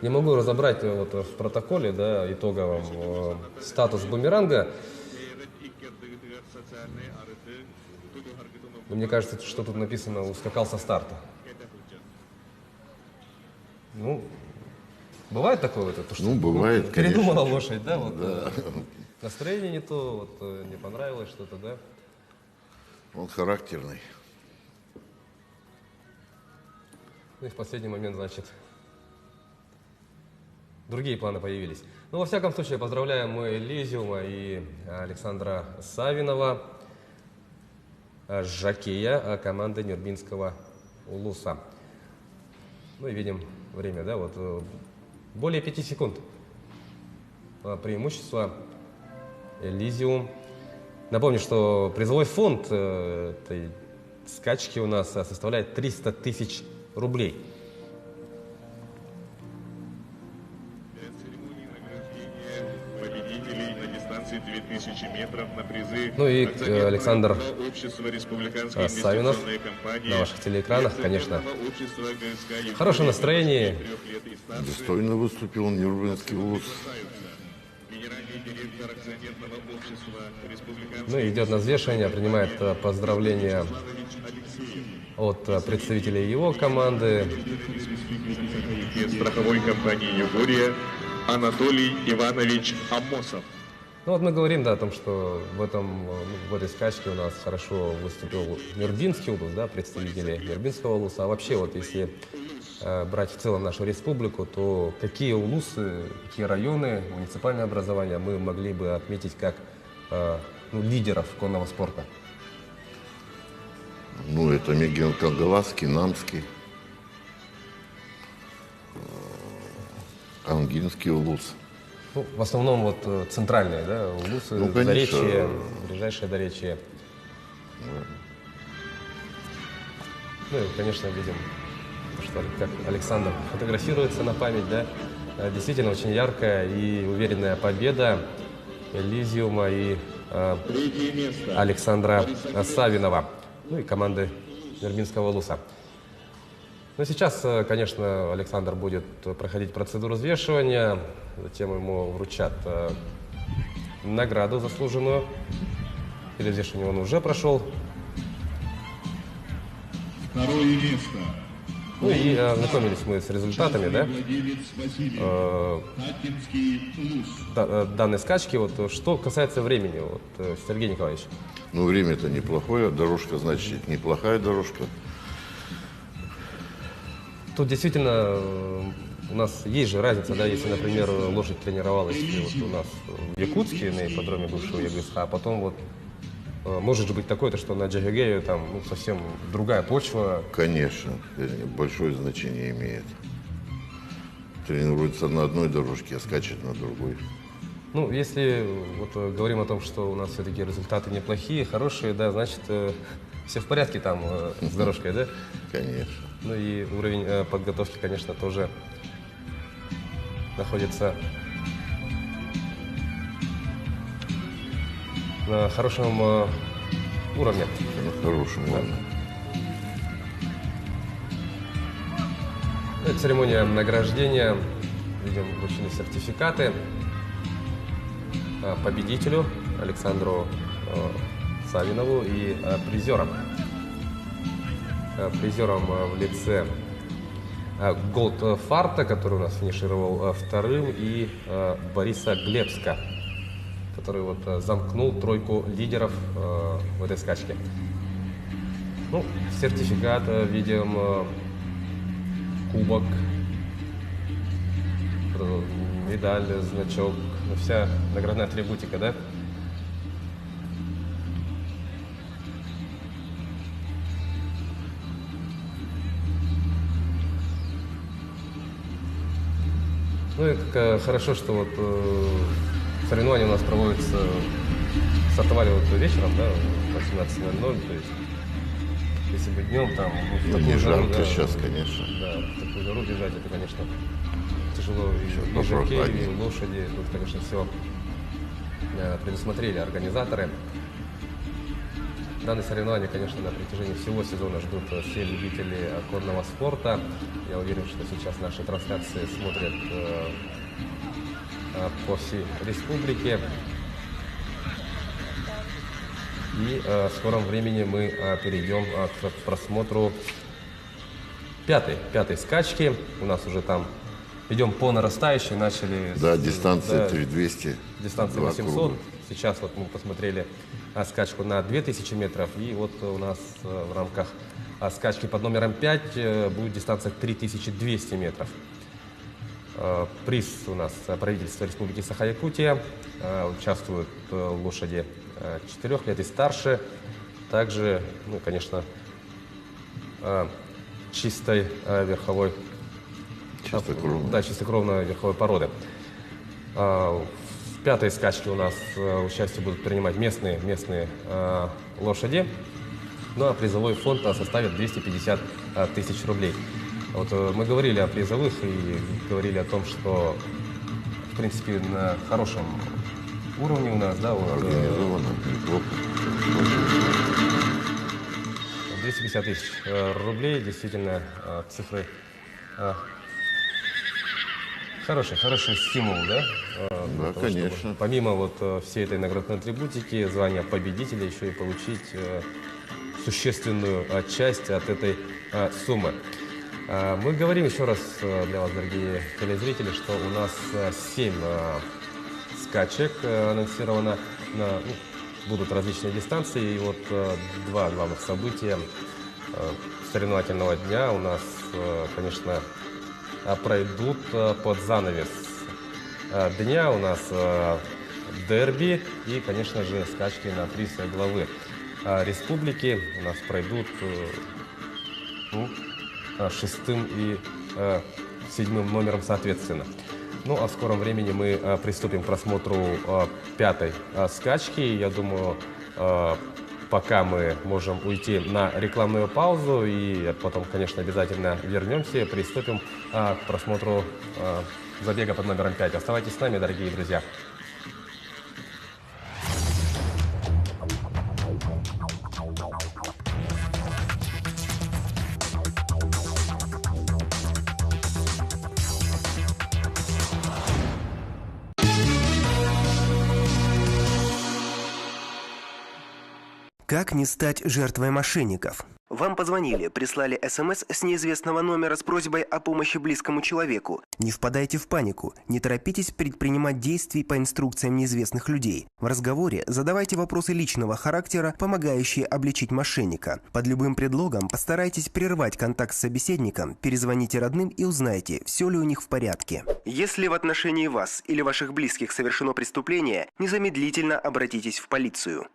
Не могу разобрать вот в протоколе, да, итоговом статус Бумеранга. Но мне кажется, что тут написано «ускакал со старта». Ну, бывает такое вот это, что бывает, передумала лошадь, да? Вот, да. Настроение не то, вот, не понравилось что-то, да? Он характерный. Ну и в последний момент, значит, другие планы появились. Ну, во всяком случае, поздравляем мы Элизиума и Александра Савинова, жокея команды Нюрбинского улуса. Ну и видим время, да, вот более 5 секунд преимущество Элизиум. Напомню, что призовой фонд этой скачки у нас составляет 300 тысяч рублей. Победителей на дистанции 2000 метров на призы. Ну и Александр Савинов компании, на ваших телеэкранах, конечно, в хорошем настроении. Достойно выступил Нюрнбергский улус. Ну и идет на взвешивание, принимает поздравления от представителей его команды. Страховой компании «Югория» Анатолий Иванович Амосов. Ну вот мы говорим, да, о том, что в этой скачке у нас хорошо выступил Нюрбинский улус, да, представители Нюрбинского улуса. А вообще, вот если брать в целом нашу республику, то какие улусы, какие районы, муниципальные образования мы могли бы отметить как лидеров конного спорта? Ну, это Мигел Колголаский, Намский, Ангинский, Улус. Ну, в основном вот центральные, да, Улусы, Ну, конечно. Заречье, ближайшее Доречье. Ну и, конечно, видим, что как Александр фотографируется на память, да. Действительно очень яркая и уверенная победа Элизиума и Александра Савинова, ну и команды Нерминского Улуса. Но сейчас, конечно, Александр будет проходить процедуру взвешивания, затем ему вручат награду заслуженную. Перевзвешивание он уже прошел. Второе место. Ну и ознакомились мы с результатами, да, данной скачки. Вот, что касается времени, вот, Сергей Николаевич. Ну, время-то неплохое, дорожка, значит, неплохая дорожка. Тут действительно у нас есть же разница, да, если, например, лошадь тренировалась вот у нас в Якутске на ипподроме бывшего ЕГСХ, а потом вот может же быть такое-то, что на Джигагею там совсем другая почва. Конечно, большое значение имеет. Тренируется на одной дорожке, а скачет на другой. Ну, если вот говорим о том, что у нас все-таки результаты неплохие, хорошие, да, значит, все в порядке там с дорожкой, да? Конечно. Ну и уровень подготовки, конечно, тоже находится на хорошем уровне. На хорошем уровне. Это церемония награждения. Видим, вручены сертификаты победителю Александру Савинову и призерам. Призером в лице Голдфарта, который у нас финишировал вторым, и Бориса Глебска, который вот замкнул тройку лидеров в этой скачке. Ну, сертификат видим, кубок, медаль, значок, ну, вся наградная атрибутика, да? Ну и как хорошо, что вот соревнования у нас проводятся, стартовали вот вечером, да, в 18:00, то есть если бы днем там в такую жару, жарко да, сейчас, конечно. Да, в такую жару бежать, это, конечно, тяжело и жирке, и лошади, тут, конечно, все предусмотрели организаторы. Данные соревнования, конечно, на протяжении всего сезона ждут все любители конного спорта. Я уверен, что сейчас наши трансляции смотрят по всей республике. И в скором времени мы перейдем к просмотру пятой скачки. У нас уже там идем по нарастающей, начали... Да, дистанция 3200. Дистанция 800. Сейчас вот мы посмотрели скачку на 2000 метров. И вот у нас в рамках скачки под номером 5 будет дистанция 3200 метров. Приз у нас правительство Республики Саха-Якутия. Участвуют лошади 4 лет и старше. Также, ну, конечно, чистой верховой... чистокровной верховой породы. В пятой скачке у нас участие будут принимать местные лошади. Ну а призовой фонд составит 250 тысяч рублей. Вот мы говорили о призовых и говорили о том, что, в принципе, на хорошем уровне у нас, да, вот, 250 тысяч рублей, действительно, цифры хороший стимул, да? Да, того, конечно. Помимо вот всей этой наградной атрибутики, звания победителя, еще и получить существенную часть от этой суммы. Мы говорим еще раз для вас, дорогие телезрители, что у нас 7 скачек анонсировано, будут различные дистанции, и вот 2 главных события соревновательного дня у нас, конечно, пройдут под занавес дня. У нас дерби и, конечно же, скачки на приз главы республики у нас пройдут 6-м и 7-м номером соответственно. Ну а в скором времени мы приступим к просмотру 5-й скачки. Я думаю, пока мы можем уйти на рекламную паузу и потом, конечно, обязательно вернемся, приступим к просмотру забега под номером 5. Оставайтесь с нами, дорогие друзья. Как не стать жертвой мошенников? Вам позвонили, прислали СМС с неизвестного номера с просьбой о помощи близкому человеку. Не впадайте в панику, не торопитесь предпринимать действий по инструкциям неизвестных людей. В разговоре задавайте вопросы личного характера, помогающие обличить мошенника. Под любым предлогом постарайтесь прервать контакт с собеседником, перезвоните родным и узнайте, все ли у них в порядке. Если в отношении вас или ваших близких совершено преступление, незамедлительно обратитесь в полицию.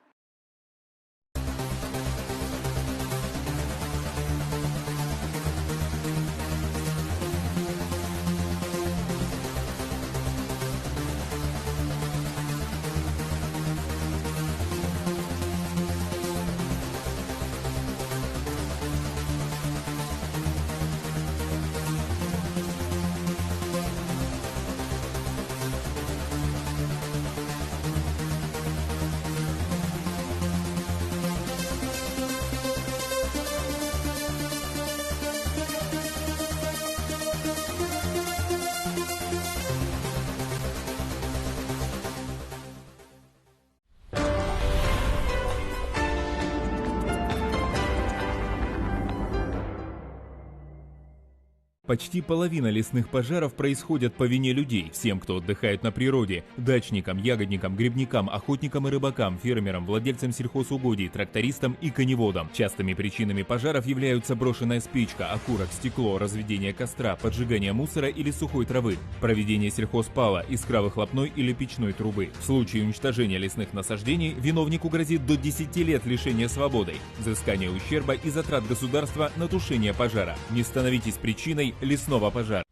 Почти половина лесных пожаров происходят по вине людей, всем, кто отдыхает на природе, дачникам, ягодникам, грибникам, охотникам и рыбакам, фермерам, владельцам сельхозугодий, трактористам и коневодам. Частыми причинами пожаров являются брошенная спичка, окурок, стекло, разведение костра, поджигание мусора или сухой травы, проведение сельхозпала, искра выхлопной или печной трубы. В случае уничтожения лесных насаждений виновнику грозит до 10 лет лишения свободы, взыскание ущерба и затрат государства на тушение пожара. Не становитесь причиной лесного пожара.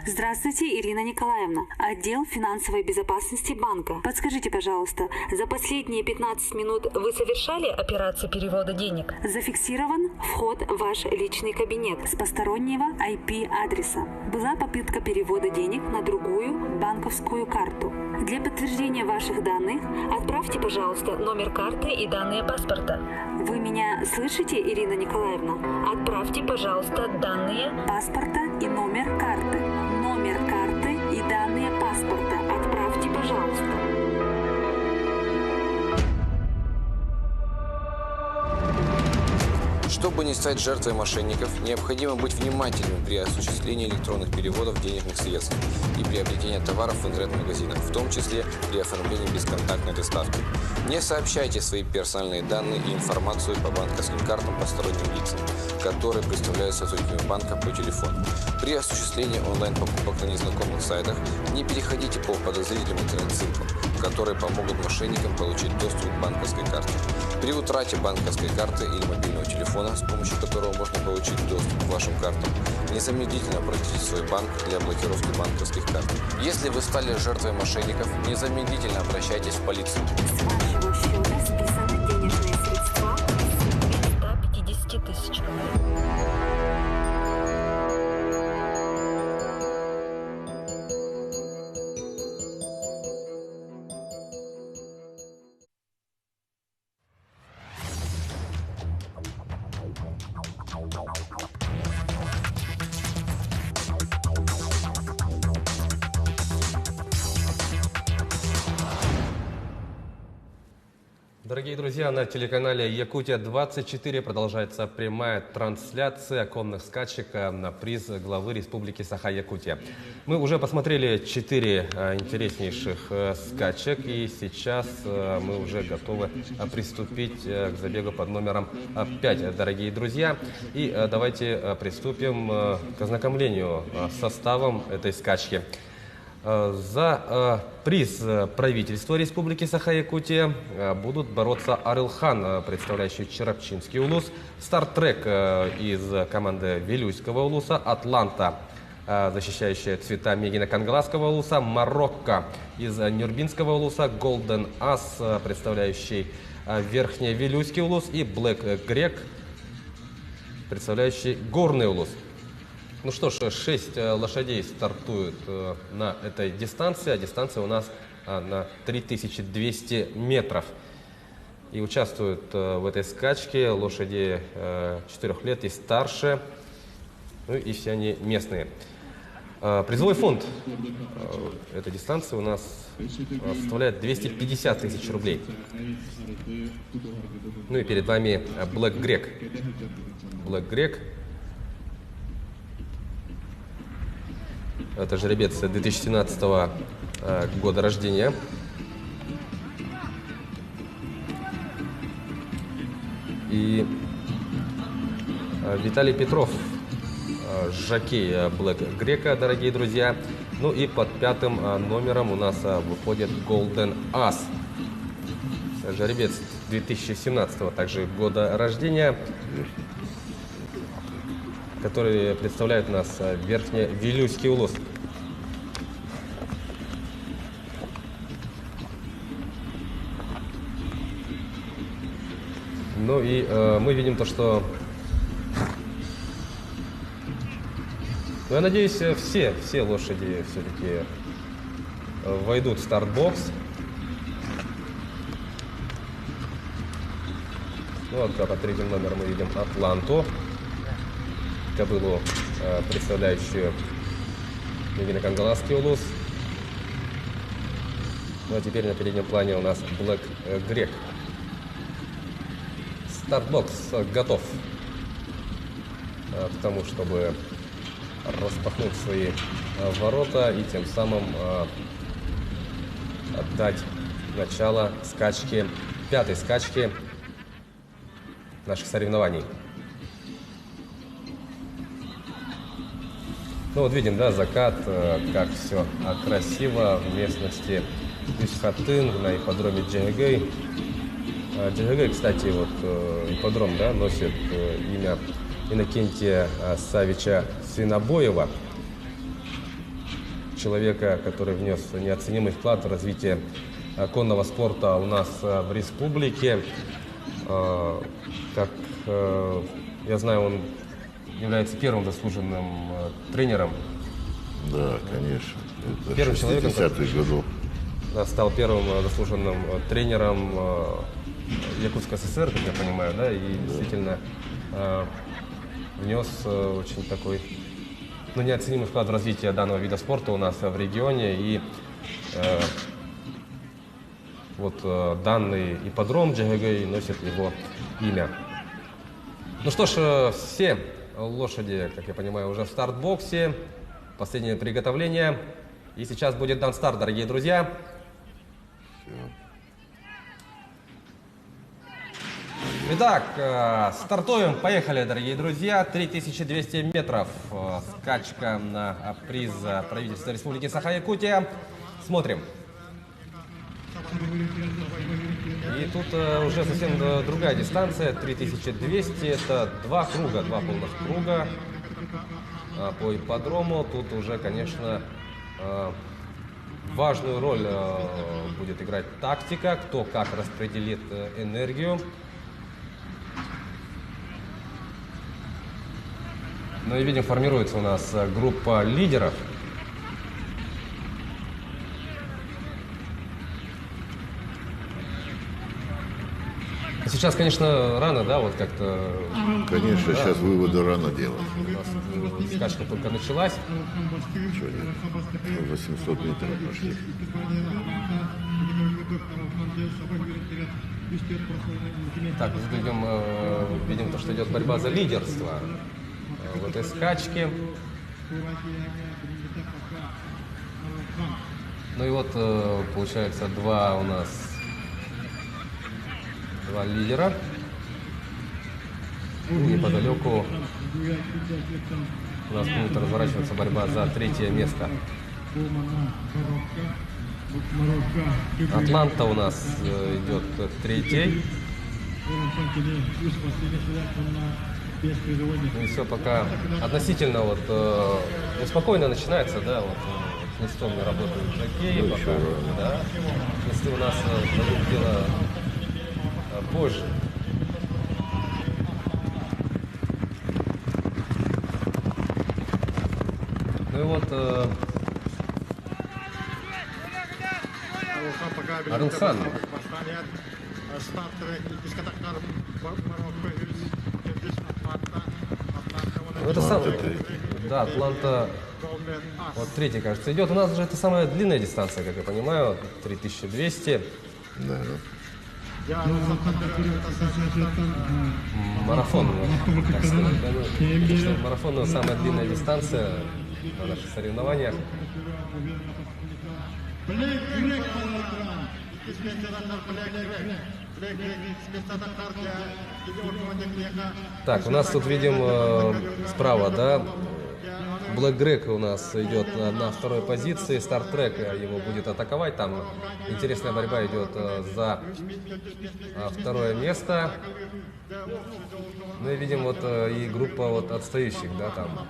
Здравствуйте, Ирина Николаевна, отдел финансовой безопасности банка. Подскажите, пожалуйста, за последние 15 минут вы совершали операцию перевода денег? Зафиксирован вход в ваш личный кабинет с постороннего IP-адреса. Была попытка перевода денег на другую банковскую карту. Для подтверждения ваших данных отправьте, пожалуйста, номер карты и данные паспорта. Вы меня слышите, Ирина Николаевна? Отправьте, пожалуйста, данные паспорта и номер карты. Номер карты и данные паспорта отправьте, пожалуйста. Чтобы не стать жертвой мошенников, необходимо быть внимательным при осуществлении электронных переводов денежных средств и приобретении товаров в интернет-магазинах, в том числе при оформлении бесконтактной доставки. Не сообщайте свои персональные данные и информацию по банковским картам посторонним лицам, которые представляются сотрудниками банка по телефону. При осуществлении онлайн-покупок на незнакомых сайтах не переходите по подозрительным интернет-ссылкам, которые помогут мошенникам получить доступ к банковской карте. При утрате банковской карты или мобильного телефона, с помощью которого можно получить доступ к вашим картам, незамедлительно обратитесь в свой банк для блокировки банковских карт. Если вы стали жертвой мошенников, незамедлительно обращайтесь в полицию. С вашего счета списаны денежные средства в 150 тысяч. Дорогие друзья, на телеканале Якутия-24 продолжается прямая трансляция конных скачек на приз главы Республики Саха-Якутия. Мы уже посмотрели 4 интереснейших скачек, и сейчас мы уже готовы приступить к забегу под номером 5, дорогие друзья. И давайте приступим к ознакомлению с составом этой скачки. За приз правительства Республики Саха-Якутия будут бороться Арылхан, представляющий Черепчинский улус, Стартрек из команды Вилюйского улуса, Атланта, защищающая цвета Мегино-Кангаласского улуса, Марокко из Нюрбинского улуса, Голден Ас, представляющий Верхневилюйский улус, и Блэк Грек, представляющий Горный улус. Ну что ж, 6 лошадей стартуют на этой дистанции, а дистанция у нас на 3200 метров. И участвуют в этой скачке лошади 4 лет и старше, ну и все они местные. Призовой фонд этой дистанции у нас составляет 250 тысяч рублей. Ну и перед вами Блэк Грек. Блэк Грек. Это жеребец 2017 года рождения. И Виталий Петров, жокей Блэк Грека, дорогие друзья. Ну и под 5-м номером у нас выходит Golden Ass. Жеребец 2017 также года рождения, который представляет у нас Верхневилюйский улус. Ну и мы видим то, что, ну, я надеюсь, все лошади все-таки войдут в старт-бокс. Ну вот, под 3-м номером мы видим Атланту, кобылу, представляющую Мегино-Кангаласский улус. Ну а теперь на переднем плане у нас Блэк Грек. Стартбокс готов к тому, чтобы распахнуть свои ворота и тем самым отдать начало скачки, 5-й скачки наших соревнований. Ну вот видим, да, закат, как все красиво в местности Исхатын на ипподроме Джегегей. Джегегей, кстати, вот ипподром, да, носит имя Иннокентия Савича Свинобоева, человека, который внес неоценимый вклад в развитие конного спорта у нас в республике. Как я знаю, он является первым заслуженным тренером. Да, конечно. Это первым человеком, 60-х годов. Да, стал первым заслуженным тренером Якутской ССР, как я понимаю, да, и действительно внес очень такой, ну, неоценимый вклад в развитие данного вида спорта у нас в регионе. И вот данный ипподром Джегегей носит его имя. Ну что ж, все лошади, как я понимаю, уже в старт-боксе. Последнее приготовление. И сейчас будет дан старт, дорогие друзья. Итак, стартуем. Поехали, дорогие друзья. 3200 метров. Скачка на приз правительства Республики Саха-Якутия. Смотрим. И тут уже совсем другая дистанция, 3200, это 2 круга, 2 полных круга по ипподрому. Тут уже, конечно, важную роль будет играть тактика, кто как распределит энергию. Ну и видим, формируется у нас группа лидеров. Сейчас, конечно, рано, да, вот как-то... Конечно, да. Сейчас выводы рано делать. У нас скачка только началась. Чего нет? 800 метров пошли. Так, видим то, что идет борьба за лидерство в этой скачке. Ну и вот получается два лидера. И неподалеку у нас будет разворачиваться борьба за третье место. Атланта у нас идет третий. Ну и все пока относительно спокойно начинается, да, с листом не работают такие пока, да. Листы у нас дают дело позже. Ну и вот Арылхан. Это самое, да, Атланта, вот третий, кажется, идет. У нас же это самая длинная дистанция, как я понимаю, 3200. Да. Марафон, так сказать, да, потому что марафон самая длинная дистанция на наших соревнованиях. Так, у нас тут видим справа, да, Black Greg у нас идет на второй позиции, Star Trek его будет атаковать, там интересная борьба идет за второе место. Ну и видим вот и группа отстающих, да, там.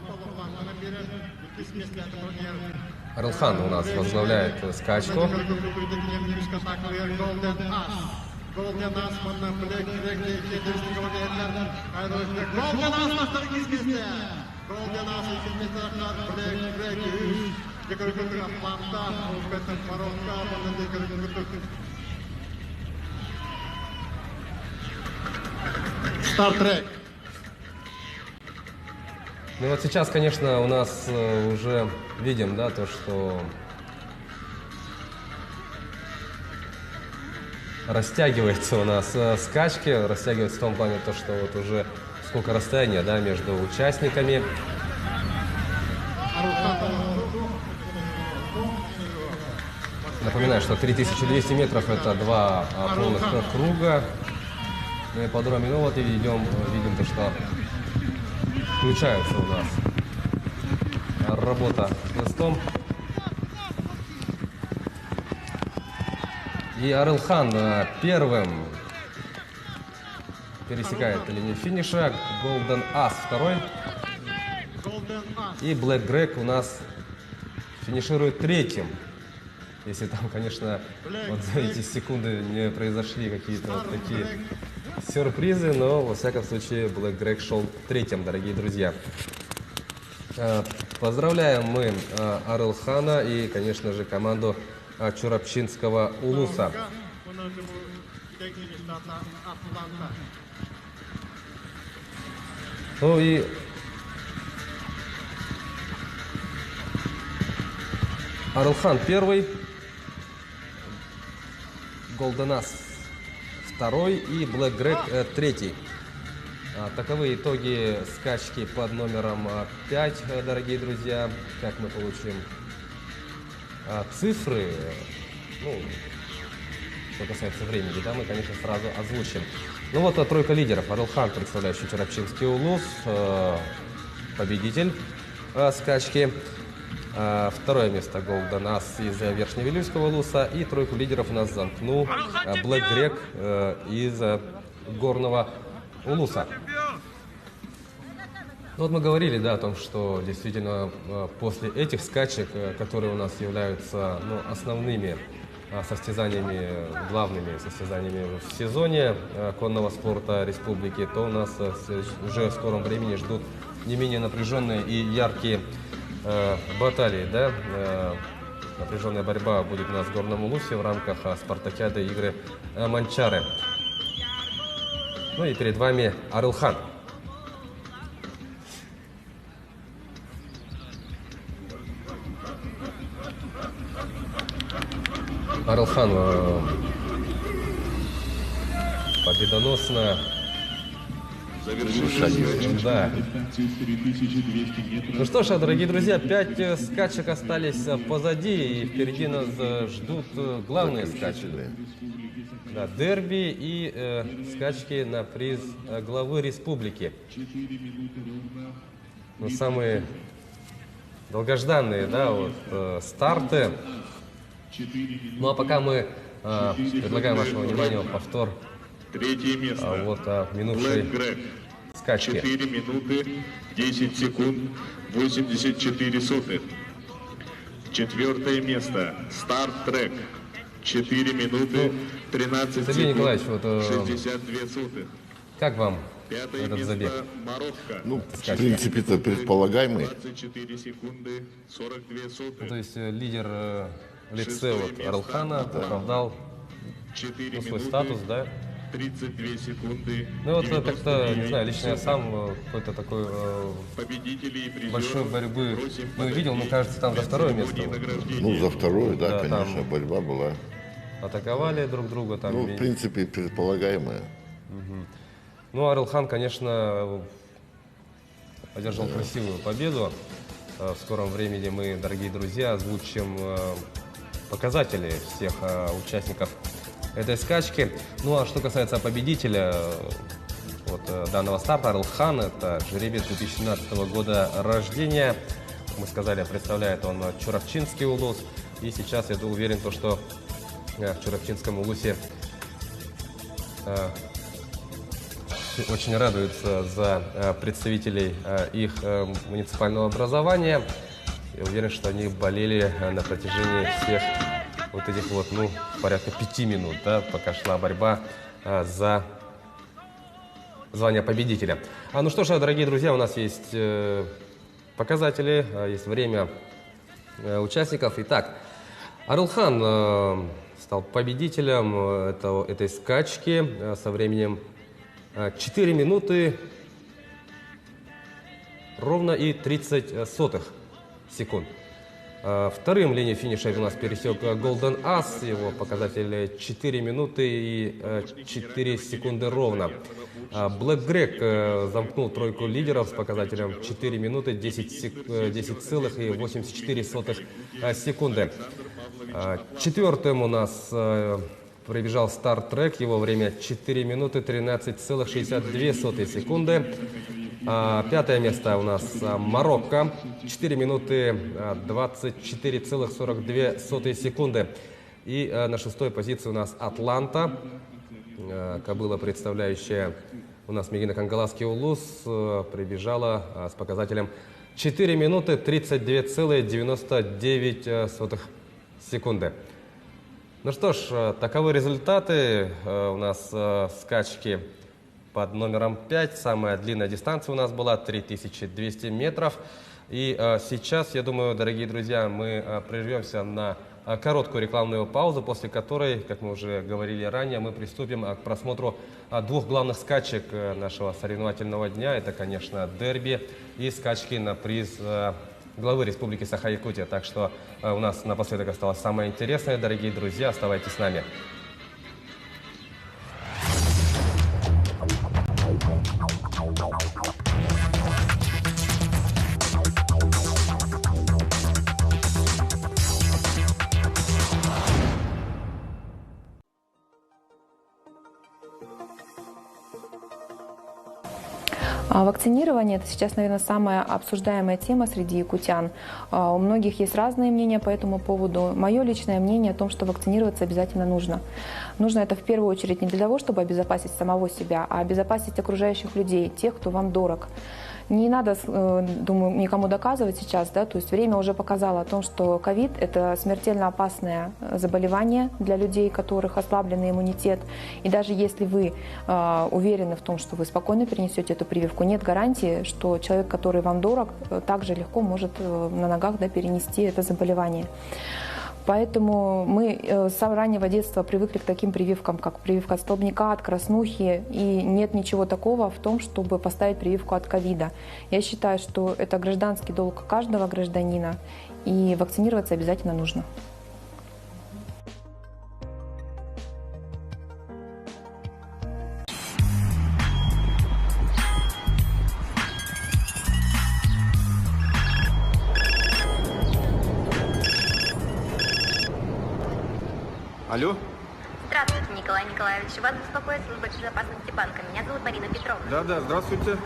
Арылхан у нас возглавляет скачку. Стартрек. Ну вот сейчас, конечно, у нас уже видим, да, то, что растягивается у нас скачки, растягивается в том плане, то, что вот уже сколько расстояния, да, между участниками. Напоминаю, что 3200 метров это два полных круга на ипподроме. Ну вот и видим то, что включается у нас работа с листом. И Арылхан первым пересекает линию финиша, Golden Ass второй. И Black Greg у нас финиширует третьим. Если там, конечно, вот за эти секунды не произошли какие-то вот такие сюрпризы, но, во всяком случае, Black Greg шел третьим, дорогие друзья. Поздравляем мы Арылхана и, конечно же, команду Чурапчинского улуса. Ну и Арылхан первый, Golden Ass второй и Black Greg третий. Таковы итоги скачки под номером 5, дорогие друзья. Как мы получим цифры, ну, что касается времени, да, мы, конечно, сразу озвучим. Ну вот тройка лидеров. Арылхан, представляющий Чурапчинский улус, победитель скачки. Второе место Golden Ass из Верхневилюйского улуса. И тройку лидеров у нас замкнул Black Greg из Горного улуса. Ну, вот мы говорили, да, о том, что действительно после этих скачек, которые у нас являются основными состязаниями, главными состязаниями в сезоне конного спорта республики, то у нас уже в скором времени ждут не менее напряженные и яркие баталии, да. Напряженная борьба будет у нас в Горном улусе в рамках спартакиады игры Манчары. Ну и перед вами Арылхан. Арылхан победоносно да. Ну что ж, дорогие друзья, 5 скачек остались позади, и впереди нас ждут главные скачки. Да, дерби и скачки на приз главы республики. Ну, самые долгожданные, да, вот, старты. Ну а пока мы предлагаем вашему вниманию повтор Третье место. вот минувшей скачки. 4 минуты 10 секунд 84 сотых. Четвертое место. Старт-трек. 4 минуты 13 секунд Сергей Николаевич, вот, 62 сотых. как вам Пятое этот место забег? Марокко. Ну, в принципе, это предполагаемый. 24 секунды 42 сотых. То есть лидер в лице вот, Орлхана оправдал свой статус, да? 32 секунды. Ну вот как-то, не знаю, лично я сам какой-то такой большой борьбы не увидел, но кажется, там за второе место. Ну, за второе, да, Да, конечно, там борьба была. Атаковали друг друга там. Ну, в принципе, предполагаемая. Ну, Орлхан, конечно, одержал красивую победу. В скором времени мы, дорогие друзья, озвучим показатели всех участников этой скачки. Ну, а что касается победителя вот, данного старта, Орлхан, это жеребец 2017 года рождения. Как мы сказали, представляет он Чуравчинский улус. И сейчас я уверен, что в Чуравчинском улусе очень радуются за представителей их муниципального образования. Я уверен, что они болели на протяжении всех вот этих вот, ну, порядка 5 минут, да, пока шла борьба за звание победителя. Ну что ж, дорогие друзья, у нас есть показатели, есть время участников. Итак, Орлхан стал победителем этой скачки со временем 4 минуты ровно и 30 сотых секунд. Вторым линию финиша у нас пересек Golden Ass, его показатель 4 минуты и 4 секунды ровно. Black Greg замкнул тройку лидеров с показателем 4 минуты 10,84 секунды. Четвертым у нас прибежал Старт-трек, его время 4 минуты 13,62 секунды. Пятое место у нас Марокко, 4 минуты 24,42 секунды. И на шестой позиции у нас Атланта, кобыла, представляющая у нас Мегино-Кангаласский улус, прибежала с показателем 4 минуты 32,99 секунды. Ну что ж, таковы результаты у нас скачки под номером 5. Самая длинная дистанция у нас была 3200 метров. И сейчас, я думаю, дорогие друзья, мы прервемся на короткую рекламную паузу, после которой, как мы уже говорили ранее, мы приступим к просмотру двух главных скачек нашего соревновательного дня. Это, конечно, дерби и скачки на приз главы Республики Саха-Якутия. Так что у нас напоследок осталось самое интересное. Дорогие друзья, оставайтесь с нами. Вакцинирование – это сейчас, наверное, самая обсуждаемая тема среди якутян. У многих есть разные мнения по этому поводу. Мое личное мнение о том, что вакцинироваться обязательно нужно. Нужно это в первую очередь не для того, чтобы обезопасить самого себя, а обезопасить окружающих людей, тех, кто вам дорог. Не надо, думаю, никому доказывать сейчас, да, то есть время уже показало о том, что ковид – это смертельно опасное заболевание для людей, у которых ослабленный иммунитет. И даже если вы уверены в том, что вы спокойно перенесете эту прививку, нет гарантии, что человек, который вам дорог, также легко может на ногах, да, перенести это заболевание. Поэтому мы с раннего детства привыкли к таким прививкам, как прививка от столбняка, от краснухи, и нет ничего такого в том, чтобы поставить прививку от ковида. Я считаю, что это гражданский долг каждого гражданина, и вакцинироваться обязательно нужно. Алло? Здравствуйте, Николай Николаевич. Вас беспокоит служба безопасности банка. Меня зовут Марина Петровна. Да, здравствуйте.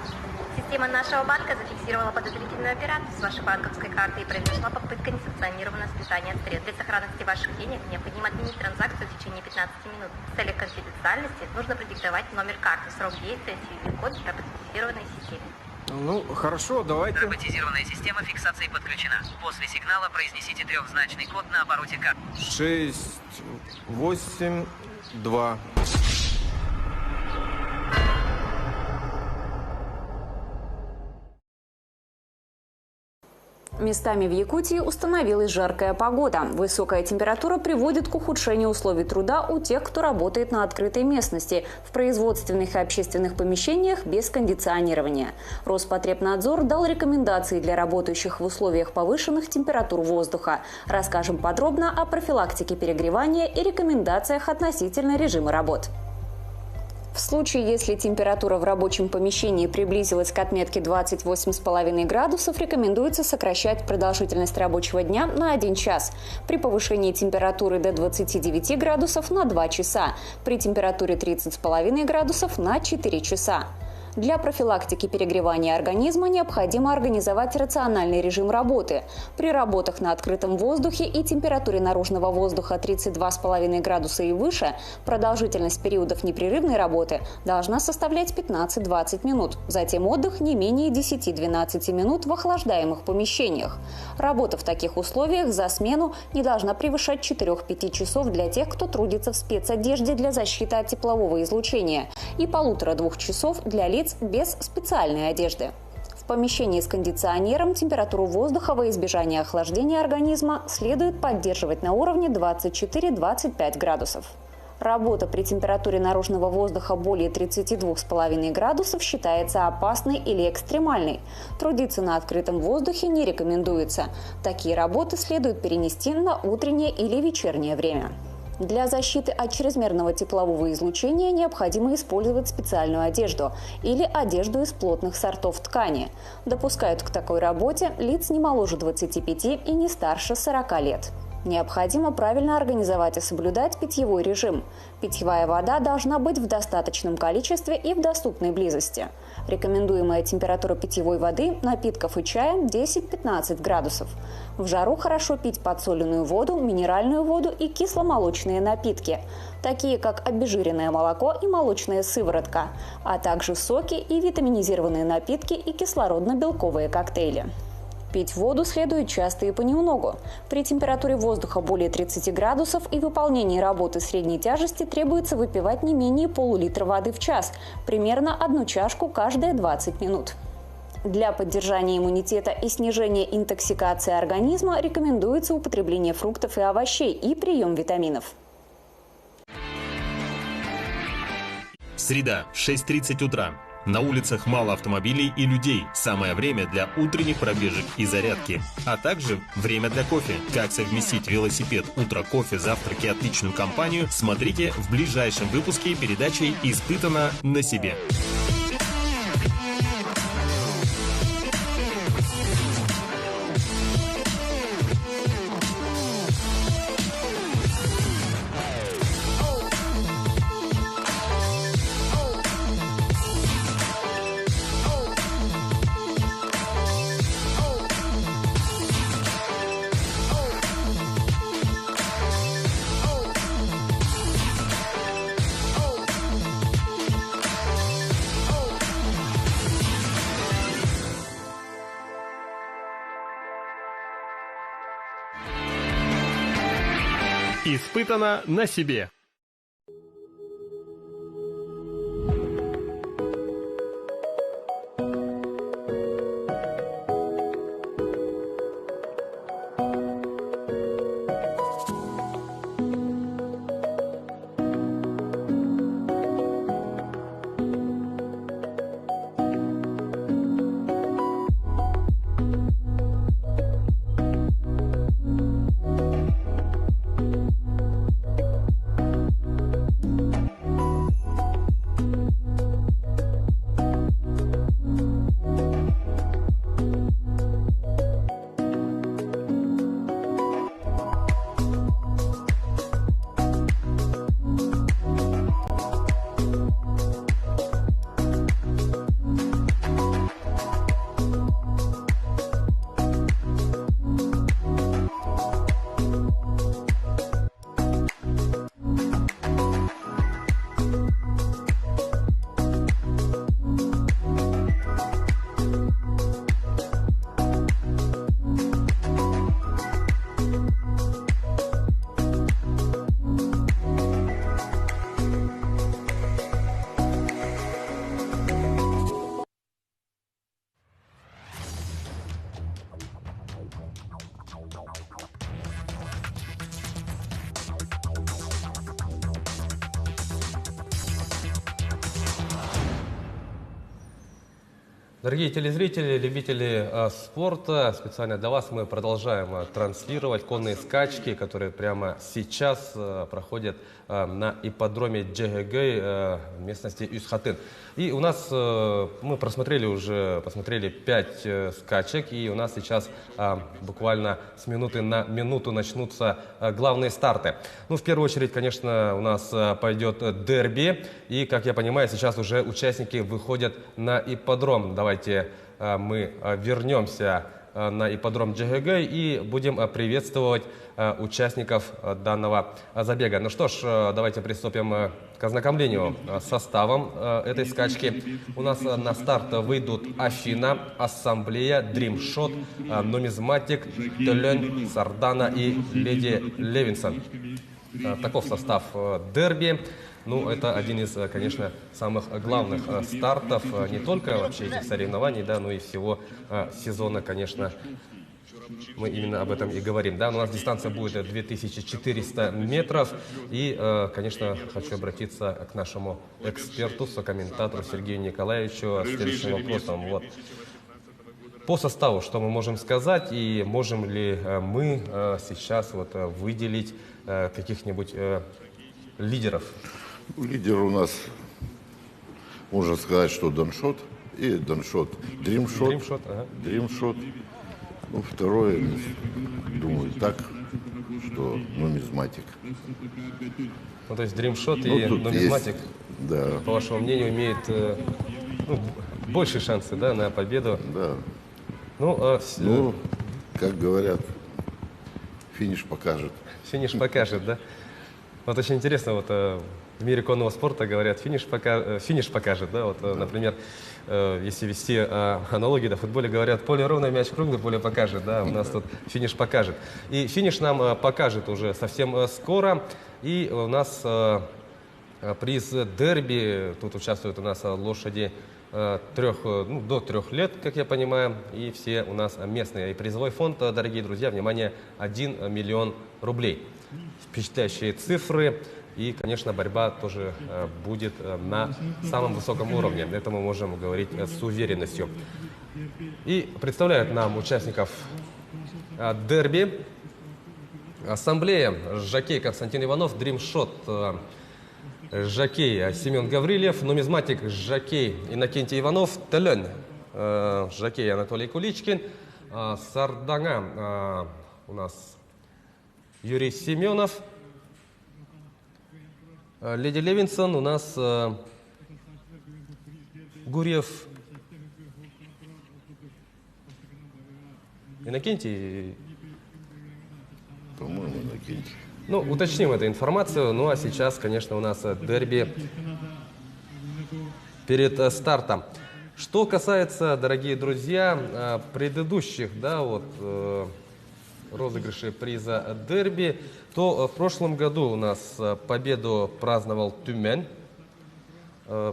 Система нашего банка зафиксировала подозрительную операцию с вашей банковской карты и произошла попытка несанкционированного списания средств. Для сохранности ваших денег необходимо отменить транзакцию в течение 15 минут. В целях конфиденциальности нужно продиктовать номер карты, срок действия, CVV-код в роботизированной системе. Ну, хорошо, давайте. Роботизированная система фиксации подключена. После сигнала произнесите трехзначный код на обороте карты. 6, 8, 2. Местами в Якутии установилась жаркая погода. Высокая температура приводит к ухудшению условий труда у тех, кто работает на открытой местности, в производственных и общественных помещениях без кондиционирования. Роспотребнадзор дал рекомендации для работающих в условиях повышенных температур воздуха. Расскажем подробно о профилактике перегревания и рекомендациях относительно режима работ. В случае, если температура в рабочем помещении приблизилась к отметке 28,5 градусов, рекомендуется сокращать продолжительность рабочего дня на 1 час. При повышении температуры до 29 градусов на 2 часа. При температуре 30,5 градусов на 4 часа. Для профилактики перегревания организма необходимо организовать рациональный режим работы. При работах на открытом воздухе и температуре наружного воздуха 32,5 градуса и выше продолжительность периодов непрерывной работы должна составлять 15-20 минут. Затем отдых не менее 10-12 минут в охлаждаемых помещениях. Работа в таких условиях за смену не должна превышать 4-5 часов для тех, кто трудится в спецодежде для защиты от теплового излучения, и 1,5-2 часов для лиц без специальной одежды. В помещении с кондиционером температуру воздуха во избежание охлаждения организма следует поддерживать на уровне 24-25 градусов. Работа при температуре наружного воздуха более 32,5 градусов считается опасной или экстремальной. Трудиться на открытом воздухе не рекомендуется. Такие работы следует перенести на утреннее или вечернее время. Для защиты от чрезмерного теплового излучения необходимо использовать специальную одежду или одежду из плотных сортов ткани. Допускают к такой работе лиц не моложе 25 и не старше 40 лет. Необходимо правильно организовать и соблюдать питьевой режим. Питьевая вода должна быть в достаточном количестве и в доступной близости. Рекомендуемая температура питьевой воды, напитков и чая 10-15 градусов. В жару хорошо пить подсоленную воду, минеральную воду и кисломолочные напитки, такие как обезжиренное молоко и молочная сыворотка, а также соки и витаминизированные напитки и кислородно-белковые коктейли. Пить воду следует часто и понемногу. При температуре воздуха более 30 градусов и выполнении работы средней тяжести требуется выпивать не менее пол-литра воды в час, примерно 1 чашку каждые 20 минут. Для поддержания иммунитета и снижения интоксикации организма рекомендуется употребление фруктов и овощей и прием витаминов. Среда, 6:30 утра. На улицах мало автомобилей и людей. Самое время для утренних пробежек и зарядки. А также время для кофе. Как совместить велосипед, утро, кофе, завтраки и отличную компанию, смотрите в ближайшем выпуске передачи «Испытано на себе». Испытано на себе. Дорогие телезрители, любители спорта, специально для вас мы продолжаем транслировать конные скачки, которые прямо сейчас проходят на ипподроме Джегегей в местности Юсхатын. И у нас мы посмотрели 5 скачек, и у нас сейчас буквально с минуты на минуту начнутся главные старты. Ну, в первую очередь, конечно, у нас пойдет дерби, и, как я понимаю, сейчас уже участники выходят на ипподром. Давайте мы вернемся на ипподром Джегегей и будем приветствовать участников данного забега. Ну что ж, давайте приступим к ознакомлению с составом этой скачки. У нас на старт выйдут Афина, Ассамблея, Дримшот, Нумизматик, Төлен, Сардана и Леди Левинсон. Таков состав дерби. Ну, это один из, конечно, самых главных стартов не только вообще этих соревнований, да, но и всего сезона, конечно. Мы именно об этом и говорим. Да, у нас дистанция будет 2400 метров. И, конечно, хочу обратиться к нашему эксперту, сокомментатору Сергею Николаевичу с следующим вопросом. Вот. По составу, что мы можем сказать, и можем ли мы сейчас вот выделить каких-нибудь лидеров? Лидер у нас, можно сказать, что Даншот и Даншот. Дримшот. Дримшот. Ну, второе, думаю, так, что нумизматик. Ну, то есть Дримшот и нумизматик, да, по вашему мнению, имеют большие шансы, да, на победу? Да. Ну, как говорят, финиш покажет. Финиш покажет, да? Вот очень интересно, вот в мире конного спорта говорят, финиш покажет, да? Вот, например, если вести аналогии, да, в футболе говорят, поле ровное, мяч круглый, поле покажет, да? У нас тут финиш покажет. И финиш нам покажет уже совсем скоро. И у нас приз дерби, тут участвуют у нас лошади до 3 лет, как я понимаю, и все у нас местные. И призовой фонд, дорогие друзья, внимание, 1 миллион рублей. Впечатляющие цифры, и, конечно, борьба тоже будет на самом высоком уровне. Это мы можем говорить с уверенностью. И представляют нам участников дерби Ассамблея, жокей Константин Иванов, Дримшот, жокей Семен Гаврилев, нумизматик жокей Иннокентий Иванов, Төлен, жокей Анатолий Куличкин, Сардана у нас Юрий Семенов, Леди Левинсон у нас Гурьев Иннокентий. По-моему, Иннокентий. Ну, уточним эту информацию. Ну, а сейчас, конечно, у нас дерби перед стартом. Что касается, дорогие друзья, предыдущих, да, вот, розыгрышей приза дерби, то в прошлом году у нас победу праздновал Тюмень,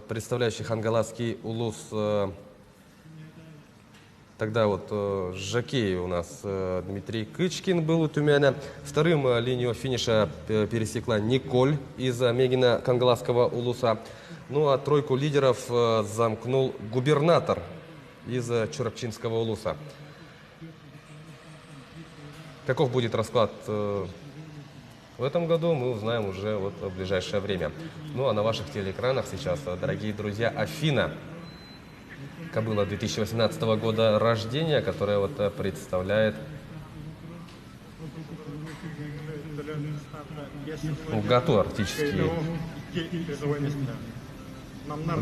представляющий хангаласский улус. Тогда вот жокей у нас Дмитрий Кычкин был у Тюмена. Вторым линию финиша пересекла Николь из Мегина Кангаласского улуса. Ну а тройку лидеров замкнул губернатор из Чурапчинского улуса. Каков будет расклад в этом году, мы узнаем уже вот в ближайшее время. Ну а на ваших телеэкранах сейчас, дорогие друзья, Афина. Кобыла 2018 года рождения, которая вот представляет Гату арктический.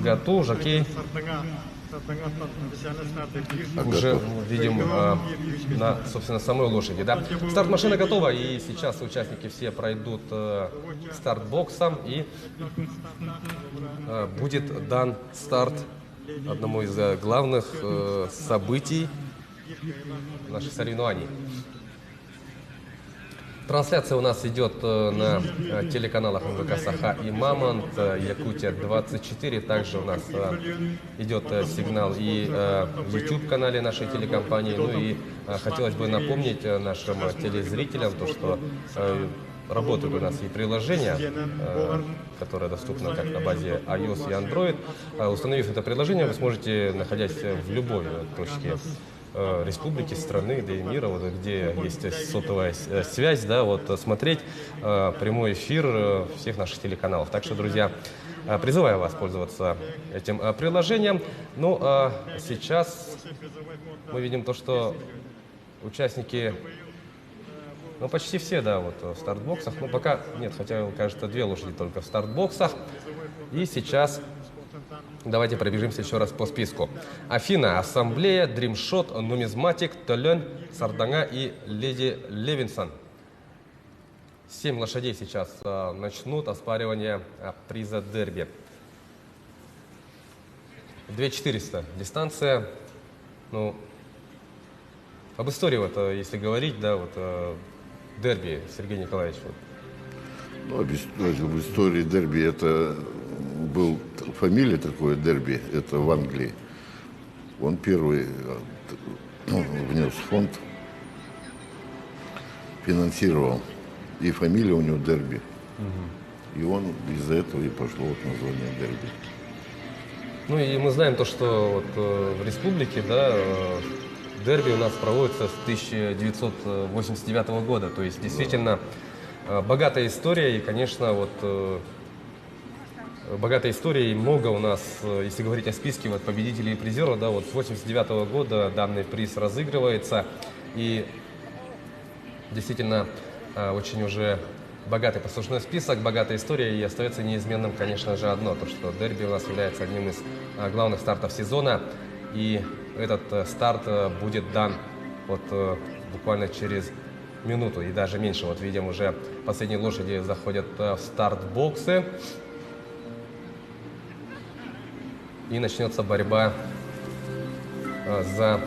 Гату, жокей. Уже видим на, собственно, самой лошади. Да? Старт машины готова, и сейчас участники все пройдут старт-боксом, и будет дан старт одному из главных событий наших соревнований. Трансляция у нас идет на телеканалах МВК «Саха» и «Мамонт», Якутия 24. Также у нас идет сигнал и в YouTube-канале нашей телекомпании. Ну и хотелось бы напомнить нашим телезрителям, то, что работают у нас и приложения, которое доступно как на базе iOS и Android. Установив это приложение, вы сможете, находясь в любой точке республики, страны, да и мира, вот, где есть сотовая связь, да, вот, смотреть прямой эфир всех наших телеканалов. Так что, друзья, призываю вас пользоваться этим приложением. Ну, а сейчас мы видим то, что участники, ну, почти все, да, вот в стартбоксах. Ну, пока нет, хотя, кажется, 2 лошади только в стартбоксах. И сейчас давайте пробежимся еще раз по списку. Афина, Ассамблея, Дримшот, Нумизматик, Толен, Сардanga и Леди Левинсон. 7 лошадей сейчас начнут оспаривание приза дерби. 2400 дистанция. Ну, об истории, вот, если говорить, да, вот, дерби, Сергей Николаевич. Вот. Ну, об истории дерби, это был фамилия такое дерби, это в Англии. Он первый внес фонд, финансировал. И фамилия у него дерби. И он из-за этого и пошло вот название дерби. Ну и мы знаем то, что вот в республике, да, дерби у нас проводится с 1989 года. То есть действительно богатая история. И, конечно, вот богатая история, и много у нас, если говорить о списке вот, победителей и призеров, да, вот с 1989 года данный приз разыгрывается. И действительно очень уже богатый послужной список, богатая история, и остается неизменным, конечно же, одно, то, что дерби у нас является одним из главных стартов сезона, и этот старт будет дан вот буквально через минуту, и даже меньше. Вот видим, уже последние лошади заходят в старт-боксы, и начнется борьба за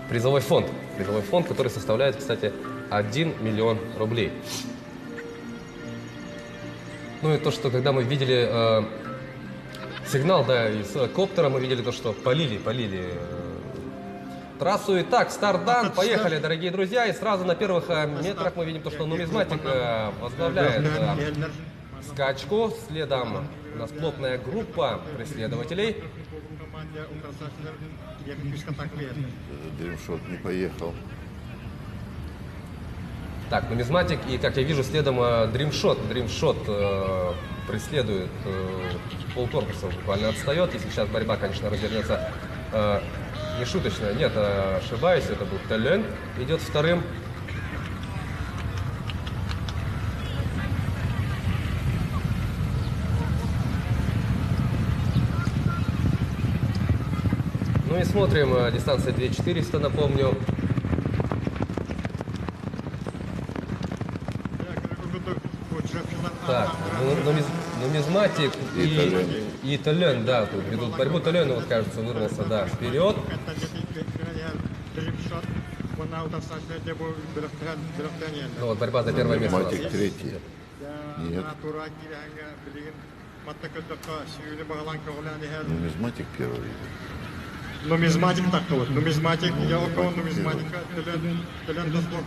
призовой фонд. Призовой фонд, который составляет, кстати, 1 миллион рублей. Ну и то, что когда мы видели сигнал, да, из коптера, мы видели то, что полили трассу. И так, старт дан, поехали, дорогие друзья. И сразу на первых метрах мы видим то, что Нумизматик возглавляет скачку. Следом у нас плотная группа преследователей. Дримшот не поехал. Так, Нумизматик, и, как я вижу, следом Дримшот. Дримшот преследует, полкорпуса буквально отстает. И сейчас борьба, конечно, развернется нешуточно. Нет, ошибаюсь, это был Толен, идет вторым. Ну и смотрим, дистанция 2400, напомню. Так, Нумизматик и Толен, да, тут ведут борьбу. Толен, вот, кажется, вырвался, да, вперед. Ну, вот борьба за первое место. Нумизматик третий. Нет. Нумизматик первый. Нумизматик так вот, нумизматик, я около нумизматика, Дримшот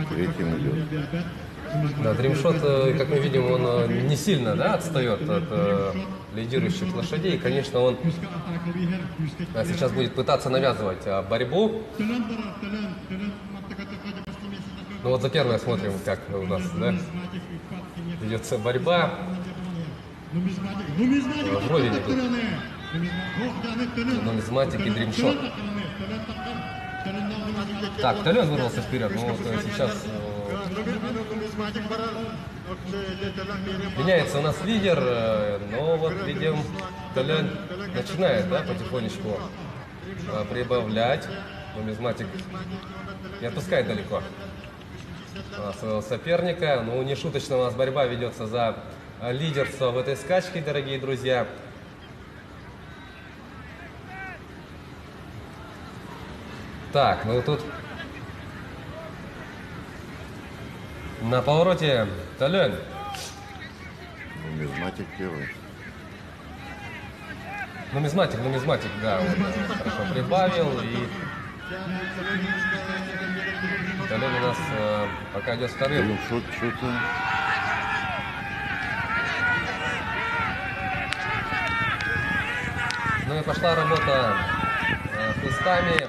третьим идет. Да, Дримшот, как мы видим, он не сильно, да, отстает от лидирующих лошадей. И, конечно, он сейчас будет пытаться навязывать борьбу. Ну вот за первое смотрим, как у нас, да, ведется борьба. Вровень идут Нумизматик и Дримшот. Так, Толен вырвался вперед, но вот сейчас меняется у нас лидер, но вот видим, Толен начинает, да, потихонечку прибавлять. Нумизматик не отпускает далеко своего соперника. Ну, нешуточно у нас борьба ведется за лидерство в этой скачке, дорогие друзья. Так, ну тут на повороте Толен. Нумизматик первый. Нумизматик, да, он хорошо прибавил. И Толен у нас пока идет вторым. Дримшот что-то. Ну и пошла работа хлыстами.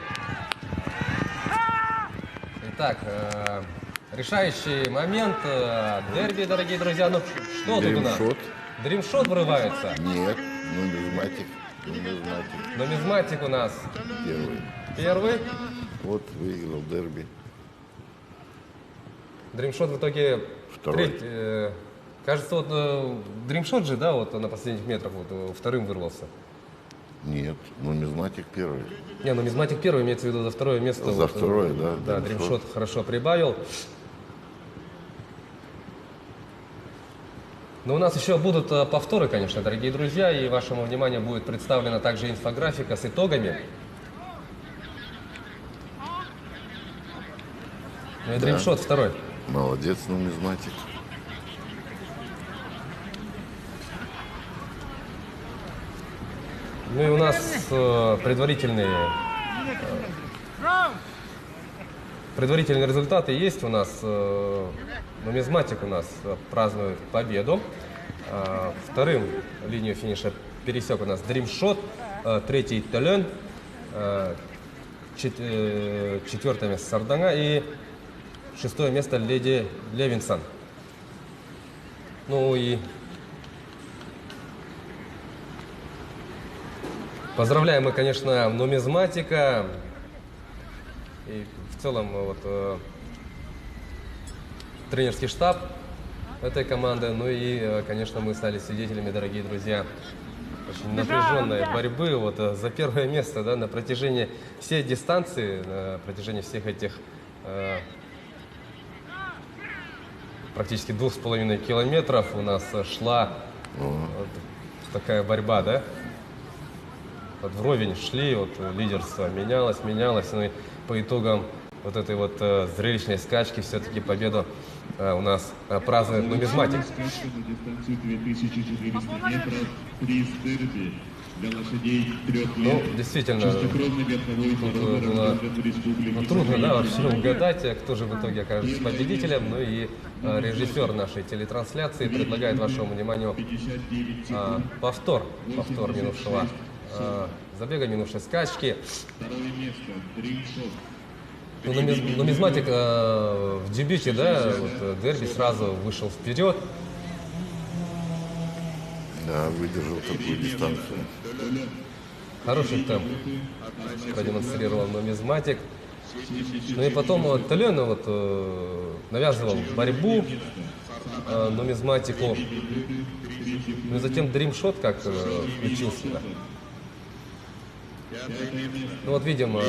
Итак, решающий момент. Дерби, дорогие друзья. Ну что тут у нас? Дримшот врывается. Нет, нумизматик. Нумизматик у нас. Первый. Вот выиграл дерби. Дримшот в итоге второй. Кажется, вот Дримшот же, да, вот на последних метрах вот вторым вырвался. Нет, нумизматик первый. Не, нумизматик первый, имеется в виду за второе место. За второе, да. Да, Дримшот хорошо прибавил. Но у нас еще будут повторы, конечно, дорогие друзья, и вашему вниманию будет представлена также инфографика с итогами. Ну и Дримшот второй. Молодец, нумизматик. Ну и у нас предварительные результаты есть. У нас нумизматик у нас празднует победу. Вторым линию финиша пересек у нас Дримшот, третий Толен, четвертое место Сардана и шестое место Леди Левинсон. Ну и поздравляем мы, конечно, нумизматика и в целом вот тренерский штаб этой команды. Ну и, конечно, мы стали свидетелями, дорогие друзья, очень напряженной борьбы вот за первое место, да, на протяжении всей дистанции, на протяжении всех этих практически 2,5 километров у нас шла вот такая борьба, да? Вот вровень шли, вот лидерство менялось, ну и по итогам вот этой вот зрелищной скачки все-таки победу у нас празднует нумизматик. Ну, действительно, тут было трудно, да, вообще угадать, кто же в итоге окажется победителем. Ну и режиссер нашей телетрансляции предлагает вашему вниманию повтор минувшего забега, минувшей скачки. Ну, нумизматик в дебюте, да, вот, дерби сразу вышел вперед. Да, выдержал такую дистанцию. Хороший темп продемонстрировал нумизматик. Ну и потом вот, Толен вот, навязывал борьбу нумизматику. Ну и затем Дримшот как включился. Да. Ну вот видим,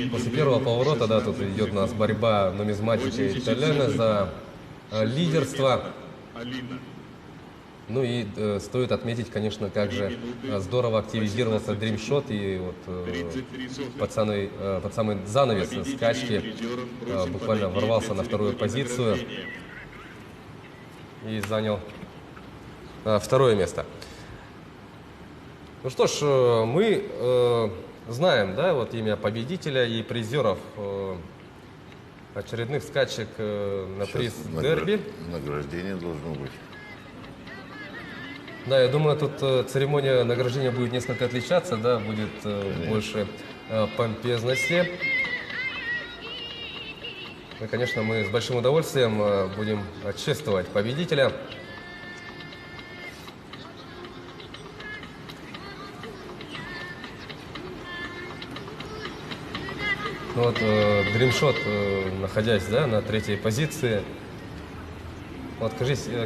после первого поворота, да, тут идет у нас борьба нумизматика и Толена за лидерство. Ну и стоит отметить, конечно, как же здорово активизировался Дримшот и вот под самый занавес скачки буквально ворвался на вторую позицию и занял второе место. Ну что ж, мы знаем, да, вот имя победителя и призеров очередных скачек на приз дерби. Награждение должно быть. Да, я думаю, тут церемония награждения будет несколько отличаться, да, будет больше помпезности. И, конечно, мы с большим удовольствием будем чествовать победителя. Ну вот Дримшот, находясь, да, на третьей позиции. Вот,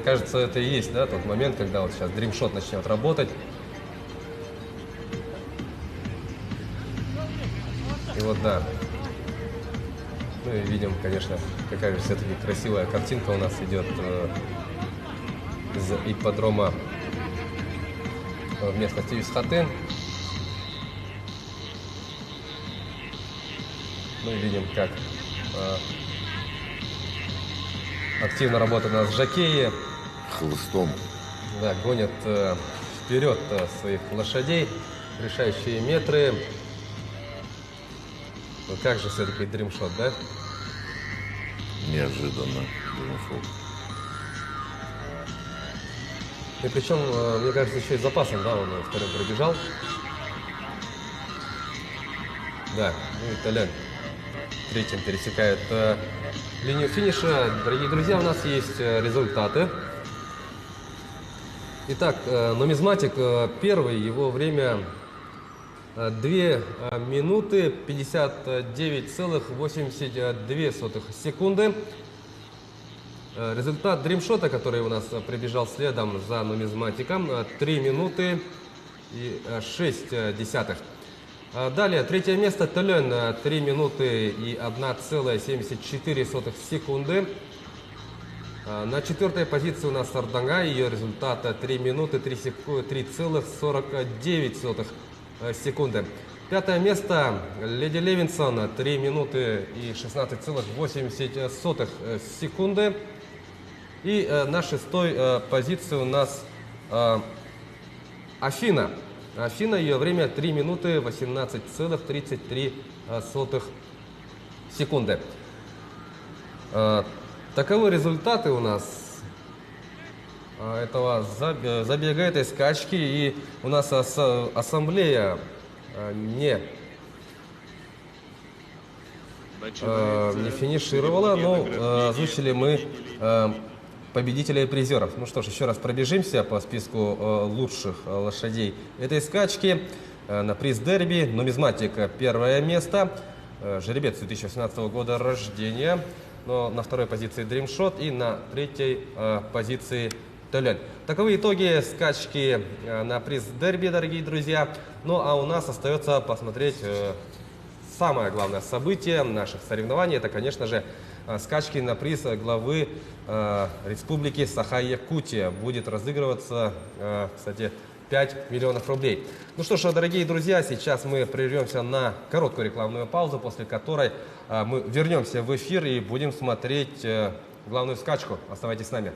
кажется, это и есть, да, тот момент, когда вот сейчас Дримшот начнет работать. И вот, да. Ну и видим, конечно, какая же все-таки красивая картинка у нас идет из ипподрома в местности Юсхатын. Ну и видим, как активно работают у нас жокеи. Хлыстом. Да, гонят вперед своих лошадей, решающие метры. Ну как же все-таки дримшот, да? Неожиданно дримшот. И причем, мне кажется, еще и с запасом, да, он вторым пробежал. Да, ну и Толян третьим пересекает линию финиша. Дорогие друзья, у нас есть результаты. Итак, нумизматик первый, его время 2 минуты 59,82 секунды. Результат дримшота, который у нас прибежал следом за нумизматиком, 3 минуты и 6 десятых. Далее, третье место Толян, 3 минуты и 1,74 секунды. На четвертой позиции у нас Арданга, ее результат 3 минуты 3,49 секунды. Пятое место Леди Левинсон, 3 минуты и 16,80 секунды. И на шестой позиции у нас Афина. Афина, ее время 3 минуты 18,33 секунды. Таковы результаты у нас этого забега, этой скачки. И у нас ассамблея не финишировала, но озвучили мы победителей и призеров. Ну что ж, еще раз пробежимся по списку лучших лошадей этой скачки. На приз дерби нумизматик первое место, жеребец 2018 года рождения, но на второй позиции дримшот и на третьей позиции Толян. Таковы итоги скачки на приз дерби, дорогие друзья. Ну а у нас остается посмотреть самое главное событие наших соревнований. Это, конечно же, скачки на приз главы Республики Саха-Якутия. Будет разыгрываться, кстати, 5 миллионов рублей. Ну что ж, дорогие друзья, сейчас мы прервемся на короткую рекламную паузу, после которой мы вернемся в эфир и будем смотреть главную скачку. Оставайтесь с нами.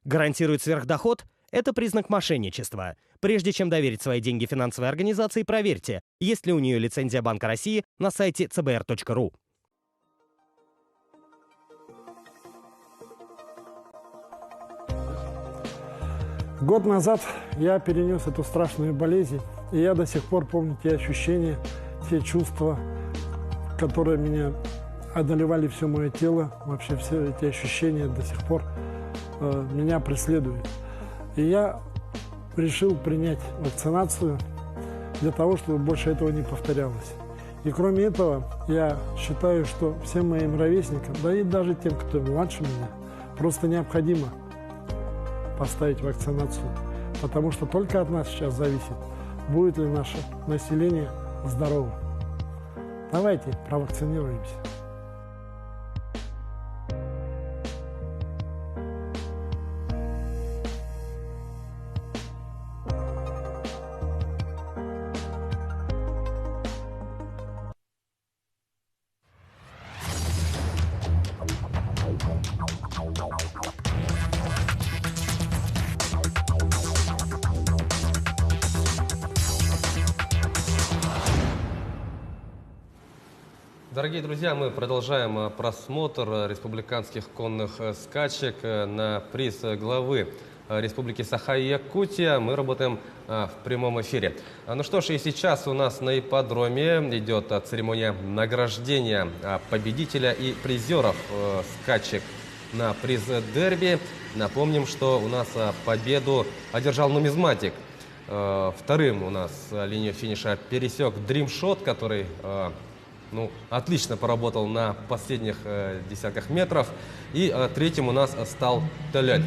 Гарантирует сверхдоход? Это признак мошенничества. Прежде чем доверить свои деньги финансовой организации, проверьте, есть ли у нее лицензия Банка России на сайте cbr.ru. Год назад я перенес эту страшную болезнь, и я до сих пор помню те ощущения, те чувства, которые меня одолевали все мое тело, вообще все эти ощущения до сих пор меня преследуют. И я решил принять вакцинацию для того, чтобы больше этого не повторялось. И кроме этого, я считаю, что всем моим ровесникам, да и даже тем, кто младше меня, просто необходимо поставить вакцинацию, потому что только от нас сейчас зависит, будет ли наше население здоровым. Давайте провакцинируемся. Дорогие друзья, мы продолжаем просмотр республиканских конных скачек на приз главы Республики Саха-Якутия. Мы работаем в прямом эфире. Ну что ж, и сейчас у нас на ипподроме идет церемония награждения победителя и призеров скачек на приз дерби. Напомним, что у нас победу одержал нумизматик. Вторым у нас линию финиша пересек Дримшот, который отлично поработал на последних десятках метров. И третьим у нас стал Телет.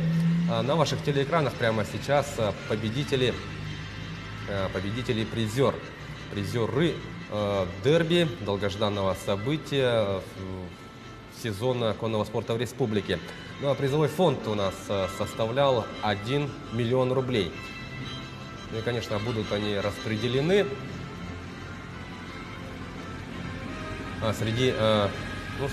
На ваших телеэкранах прямо сейчас победители и призеры дерби, долгожданного события сезона конного спорта в республике. Ну а призовой фонд у нас составлял 1 миллион рублей. Ну и, конечно, будут они распределены среди,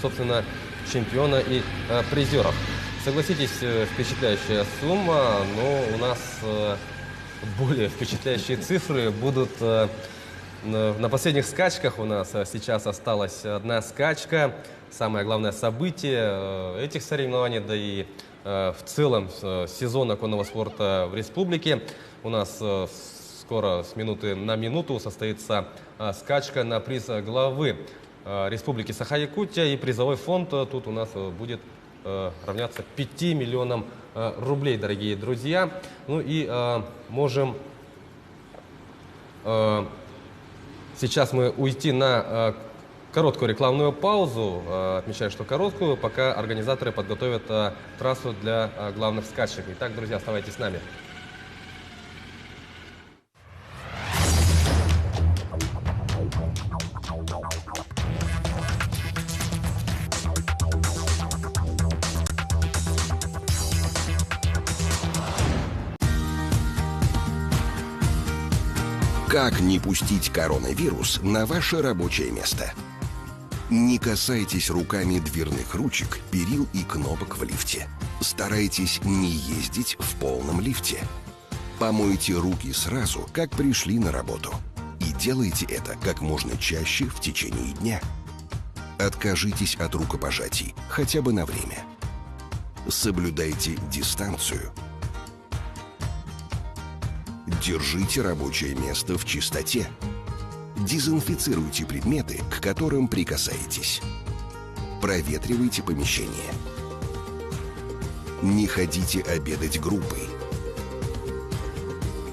собственно, чемпиона и призеров. Согласитесь, впечатляющая сумма, но у нас более впечатляющие цифры будут на последних скачках. У нас сейчас осталась одна скачка. Самое главное событие этих соревнований, да и в целом сезона конного спорта в республике. У нас скоро с минуты на минуту состоится скачка на приз главы Республики Саха-Якутия, и призовой фонд тут у нас будет равняться 5 миллионам рублей, дорогие друзья. Ну и можем сейчас мы уйти на короткую рекламную паузу. Отмечаю, что короткую, пока организаторы подготовят трассу для главных скачек. Итак, друзья, оставайтесь с нами. Как не пустить коронавирус на ваше рабочее место? Не касайтесь руками дверных ручек, перил и кнопок в лифте. Старайтесь не ездить в полном лифте. Помойте руки сразу, как пришли на работу. И делайте это как можно чаще в течение дня. Откажитесь от рукопожатий, хотя бы на время. Соблюдайте дистанцию. Держите рабочее место в чистоте. Дезинфицируйте предметы, к которым прикасаетесь. Проветривайте помещение. Не ходите обедать группой.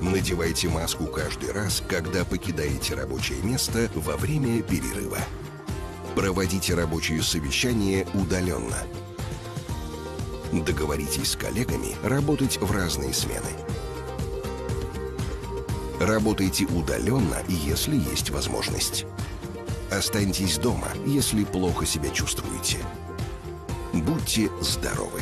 Надевайте маску каждый раз, когда покидаете рабочее место во время перерыва. Проводите рабочие совещания удаленно. Договоритесь с коллегами работать в разные смены. Работайте удаленно, если есть возможность. Останьтесь дома, если плохо себя чувствуете. Будьте здоровы!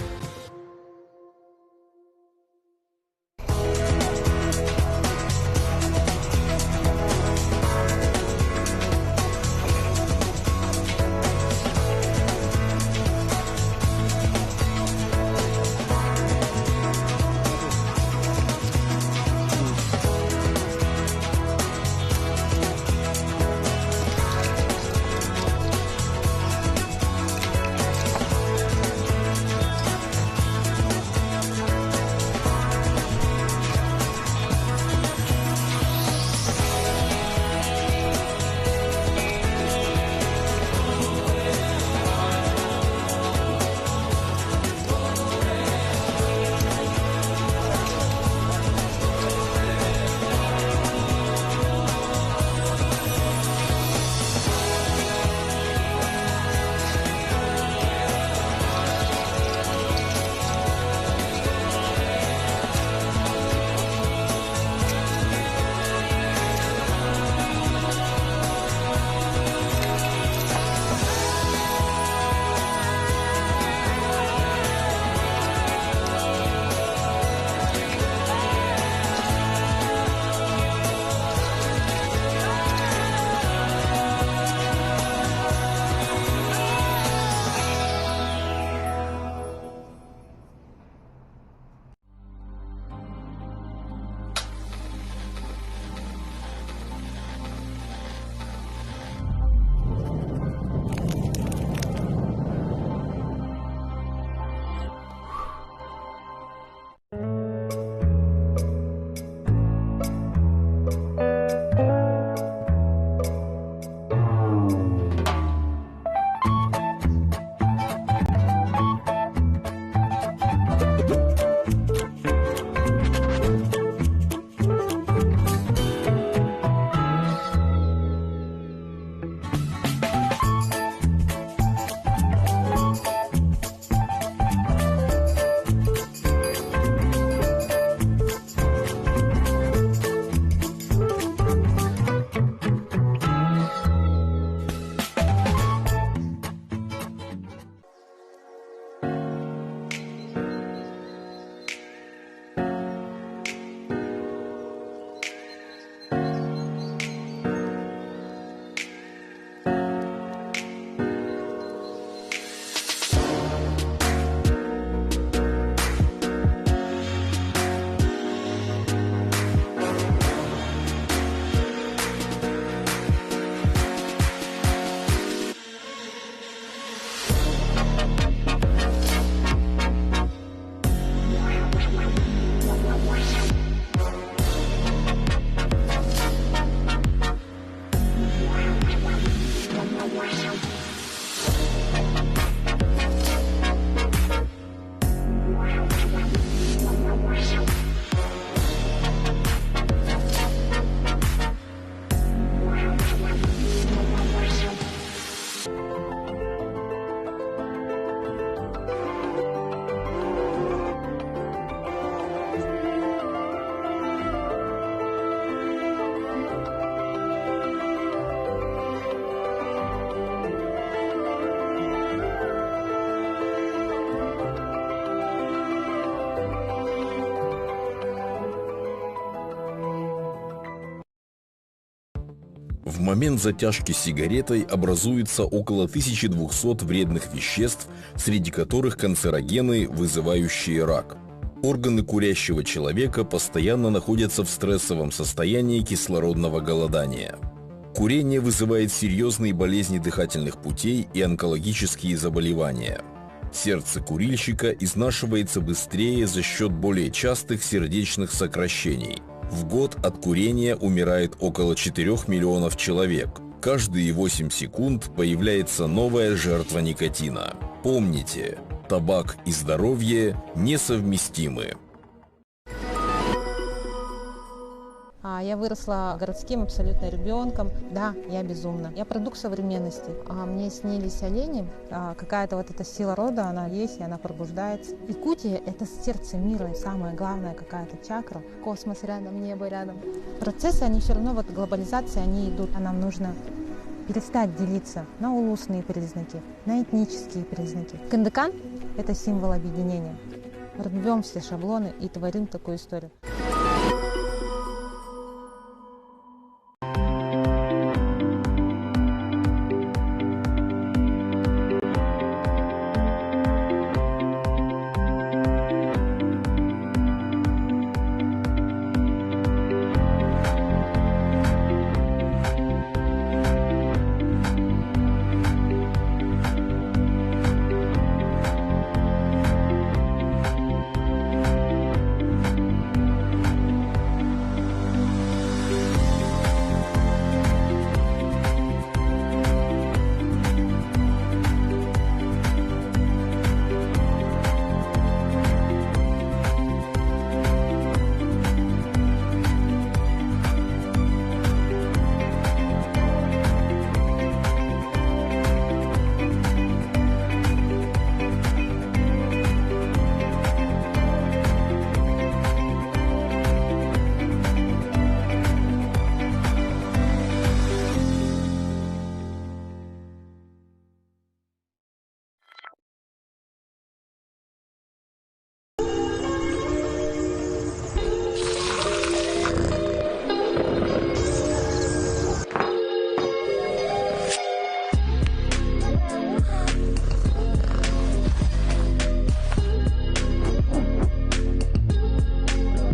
В момент затяжки сигаретой образуется около 1200 вредных веществ, среди которых канцерогены, вызывающие рак. Органы курящего человека постоянно находятся в стрессовом состоянии кислородного голодания. Курение вызывает серьезные болезни дыхательных путей и онкологические заболевания. Сердце курильщика изнашивается быстрее за счет более частых сердечных сокращений. В год от курения умирает около 4 миллионов человек. Каждые 8 секунд появляется новая жертва никотина. Помните, табак и здоровье несовместимы. Я выросла городским абсолютно ребенком. Да, я безумна. Я продукт современности. Мне снились олени. Какая-то вот эта сила рода, она есть, и она пробуждается. Якутия – это сердце мира, и самое главное, какая-то чакра. Космос рядом, небо рядом. Процессы, они все равно, вот глобализация, они идут. А нам нужно перестать делиться на улусные признаки, на этнические признаки. Кындыкан – это символ объединения. Рвем все шаблоны и творим такую историю.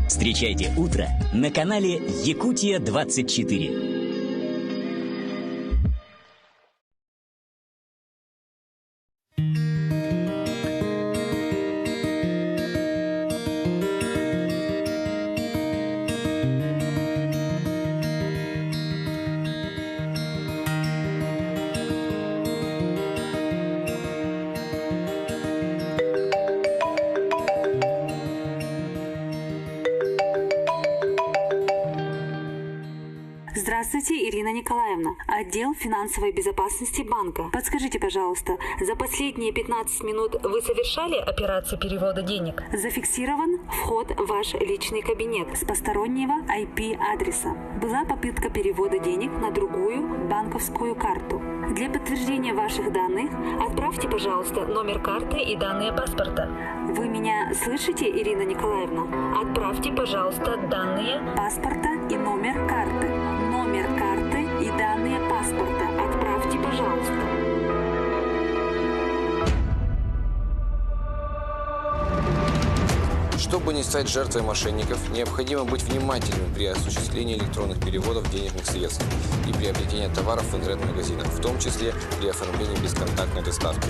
Встречайте утро на канале Якутия-24. Ирина Николаевна, отдел финансовой безопасности банка. Подскажите, пожалуйста, за последние 15 минут вы совершали операцию перевода денег? Зафиксирован вход в ваш личный кабинет с постороннего IP-адреса. Была попытка перевода денег на другую банковскую карту. Для подтверждения ваших данных отправьте, пожалуйста, номер карты и данные паспорта. Вы меня слышите, Ирина Николаевна? Отправьте, пожалуйста, данные паспорта и номер карты. Номер карты и данные паспорта. Отправьте, пожалуйста. Чтобы не стать жертвой мошенников, необходимо быть внимательным при осуществлении электронных переводов денежных средств и приобретении товаров в интернет-магазинах, в том числе при оформлении бесконтактной доставки.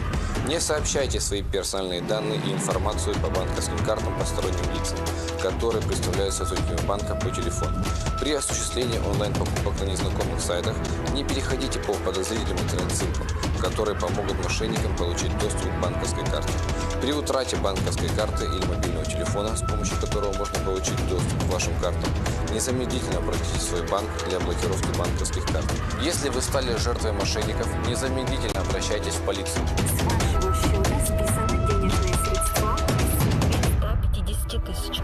Не сообщайте свои персональные данные и информацию по банковским картам посторонним лицам, которые представляют сотрудниками банка по телефону. При осуществлении онлайн-покупок на незнакомых сайтах не переходите по подозрительным интернет-ссылкам, которые помогут мошенникам получить доступ к банковской карте. При утрате банковской карты или мобильного телефона, с помощью которого можно получить доступ к вашим картам, незамедлительно обратитесь в свой банк для блокировки банковских карт. Если вы стали жертвой мошенников, незамедлительно обращайтесь в полицию. С вашего счета списаны денежные средства в 150 тысяч.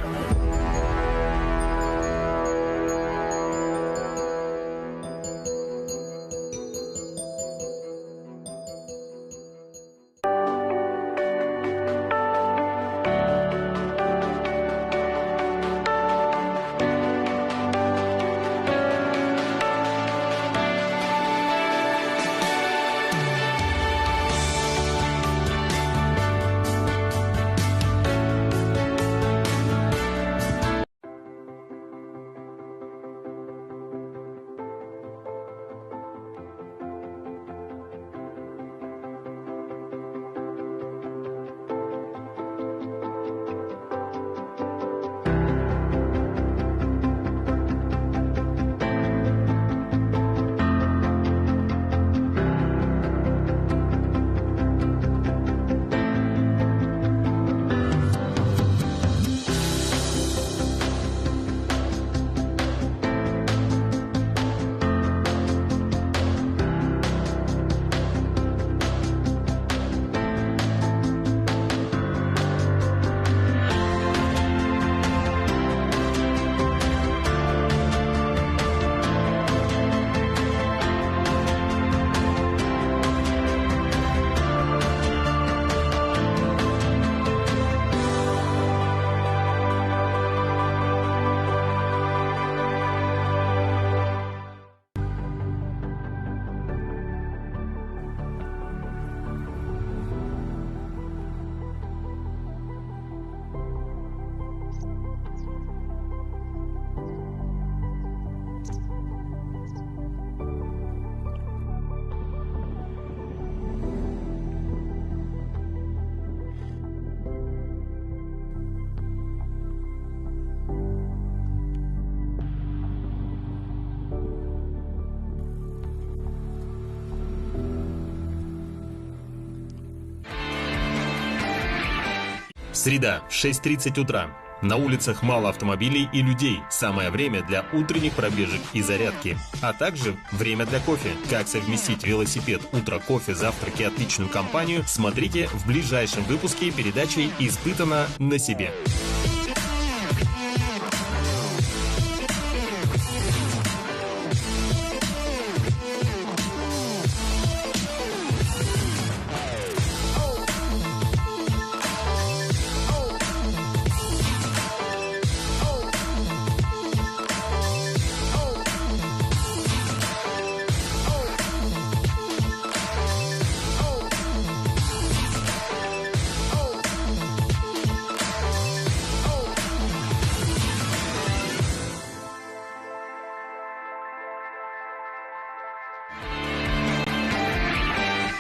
Среда, 6:30 утра. На улицах мало автомобилей и людей. Самое время для утренних пробежек и зарядки. А также время для кофе. Как совместить велосипед, утро, кофе, завтрак и отличную компанию, смотрите в ближайшем выпуске передачи «Испытано на себе».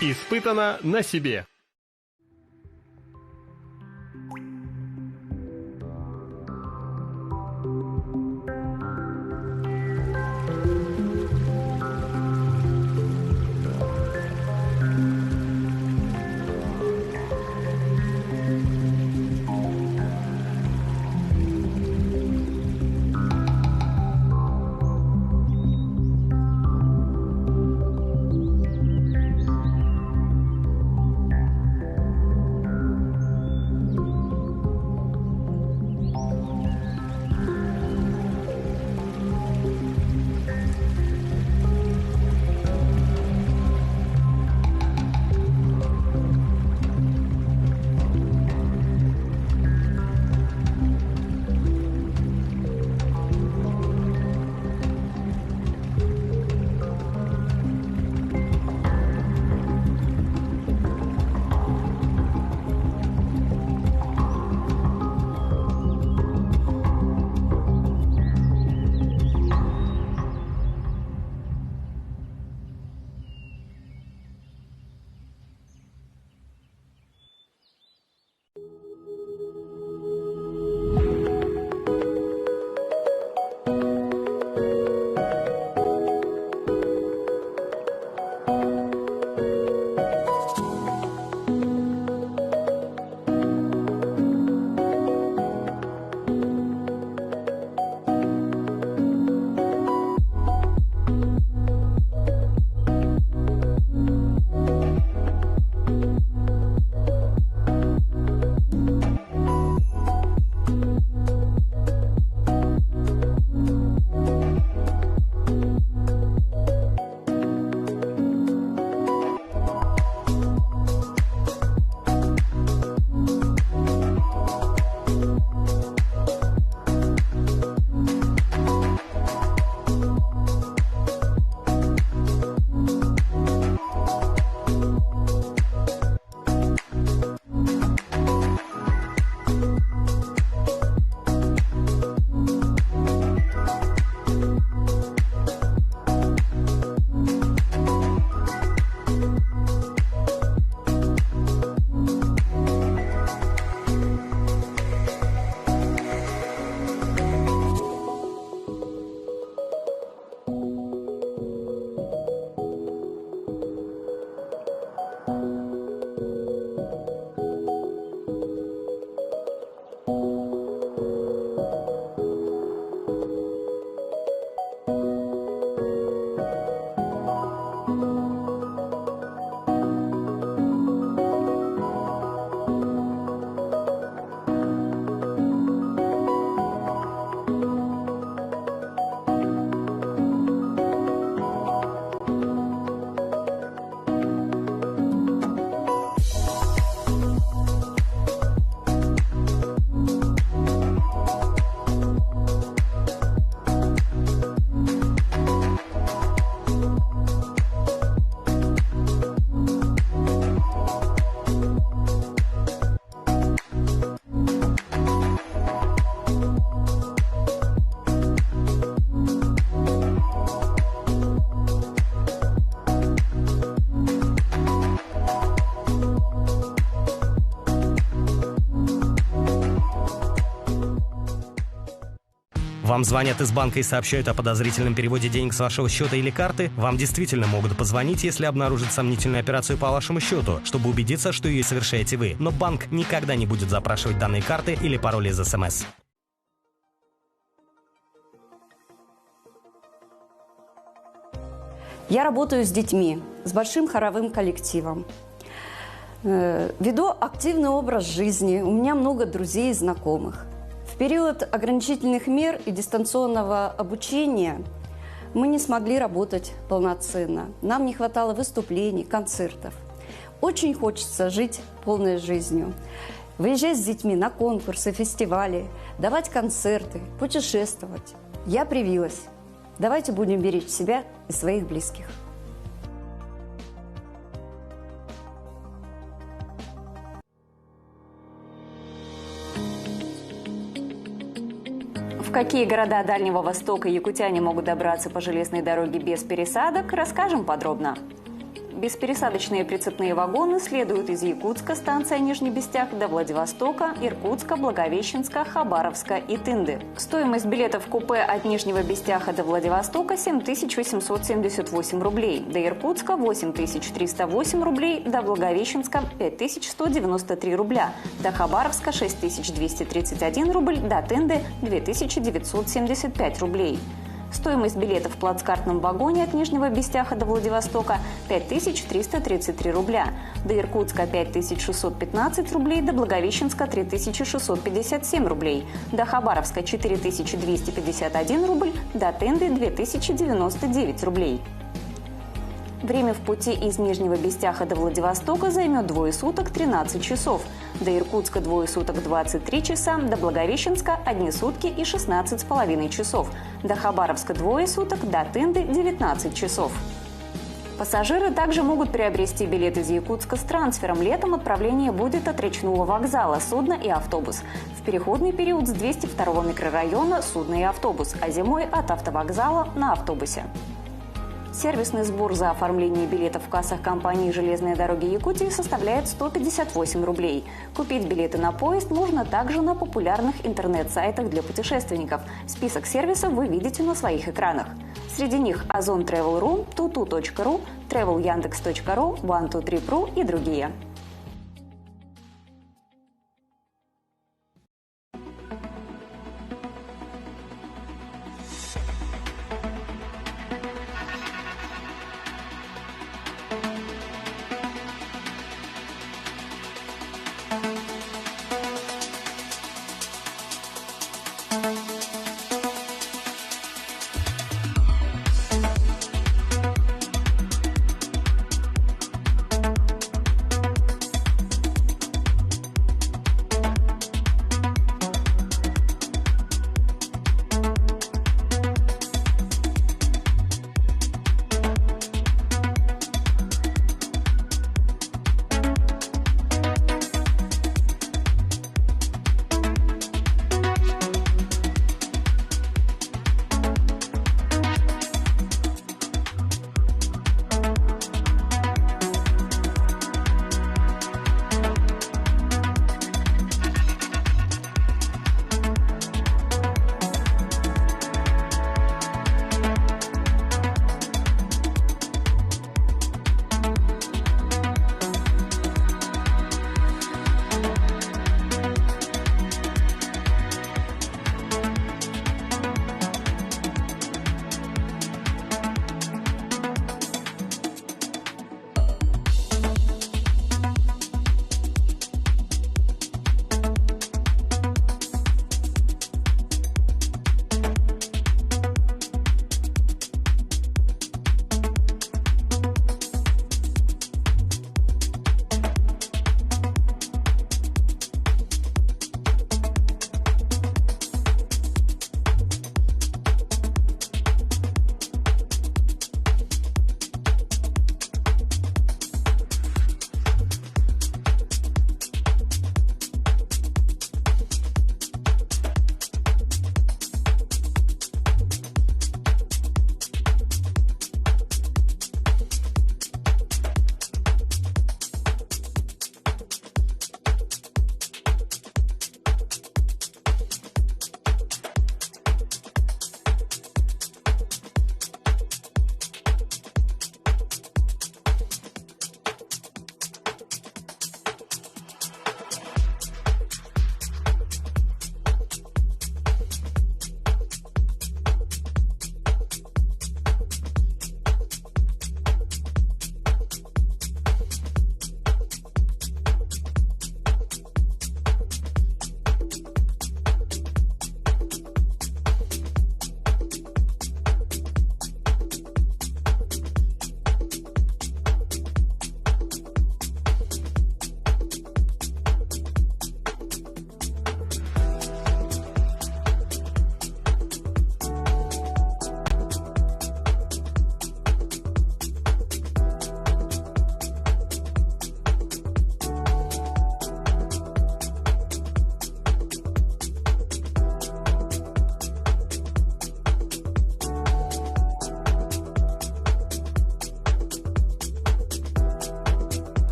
Испытано на себе. Вам звонят из банка и сообщают о подозрительном переводе денег с вашего счета или карты? Вам действительно могут позвонить, если обнаружат сомнительную операцию по вашему счету, чтобы убедиться, что ее совершаете вы. Но банк никогда не будет запрашивать данные карты или пароли из СМС. Я работаю с детьми, с большим хоровым коллективом. Веду активный образ жизни, у меня много друзей и знакомых. В период ограничительных мер и дистанционного обучения мы не смогли работать полноценно. Нам не хватало выступлений, концертов. Очень хочется жить полной жизнью. Выезжать с детьми на конкурсы, фестивали, давать концерты, путешествовать. Я привилась. Давайте будем беречь себя и своих близких. В какие города Дальнего Востока якутяне могут добраться по железной дороге без пересадок, расскажем подробно. Беспересадочные прицепные вагоны следуют из Якутска, станция Нижний Бестяк, до Владивостока, Иркутска, Благовещенска, Хабаровска и Тынды. Стоимость билетов в купе от Нижнего Бестяка до Владивостока – 7878 рублей, до Иркутска – 8308 рублей, до Благовещенска – 5193 рубля, до Хабаровска – 6231 рубль, до Тынды – 2975 рублей. Стоимость билетов в плацкартном вагоне от Нижнего Бестяка до Владивостока – 5333 рубля, до Иркутска – 5615 рублей, до Благовещенска – 3657 рублей, до Хабаровска – 4251 рубль, до Тынды – 2099 рублей. Время в пути из Нижнего Бестяка до Владивостока займет 2 суток 13 часов, до Иркутска 2 суток 23 часа, до Благовещенска 1 сутки и 16,5 часов, до Хабаровска 2 суток, до Тынды 19 часов. Пассажиры также могут приобрести билет из Якутска с трансфером. Летом отправление будет от речного вокзала, судно и автобус. В переходный период с 202 микрорайона судно и автобус, а зимой от автовокзала на автобусе. Сервисный сбор за оформление билетов в кассах компании «Железные дороги Якутии» составляет 158 рублей. Купить билеты на поезд можно также на популярных интернет-сайтах для путешественников. Список сервисов вы видите на своих экранах. Среди них Озон Travel.ru, tutu.ru, travelyandex.ru, 123.ru и другие.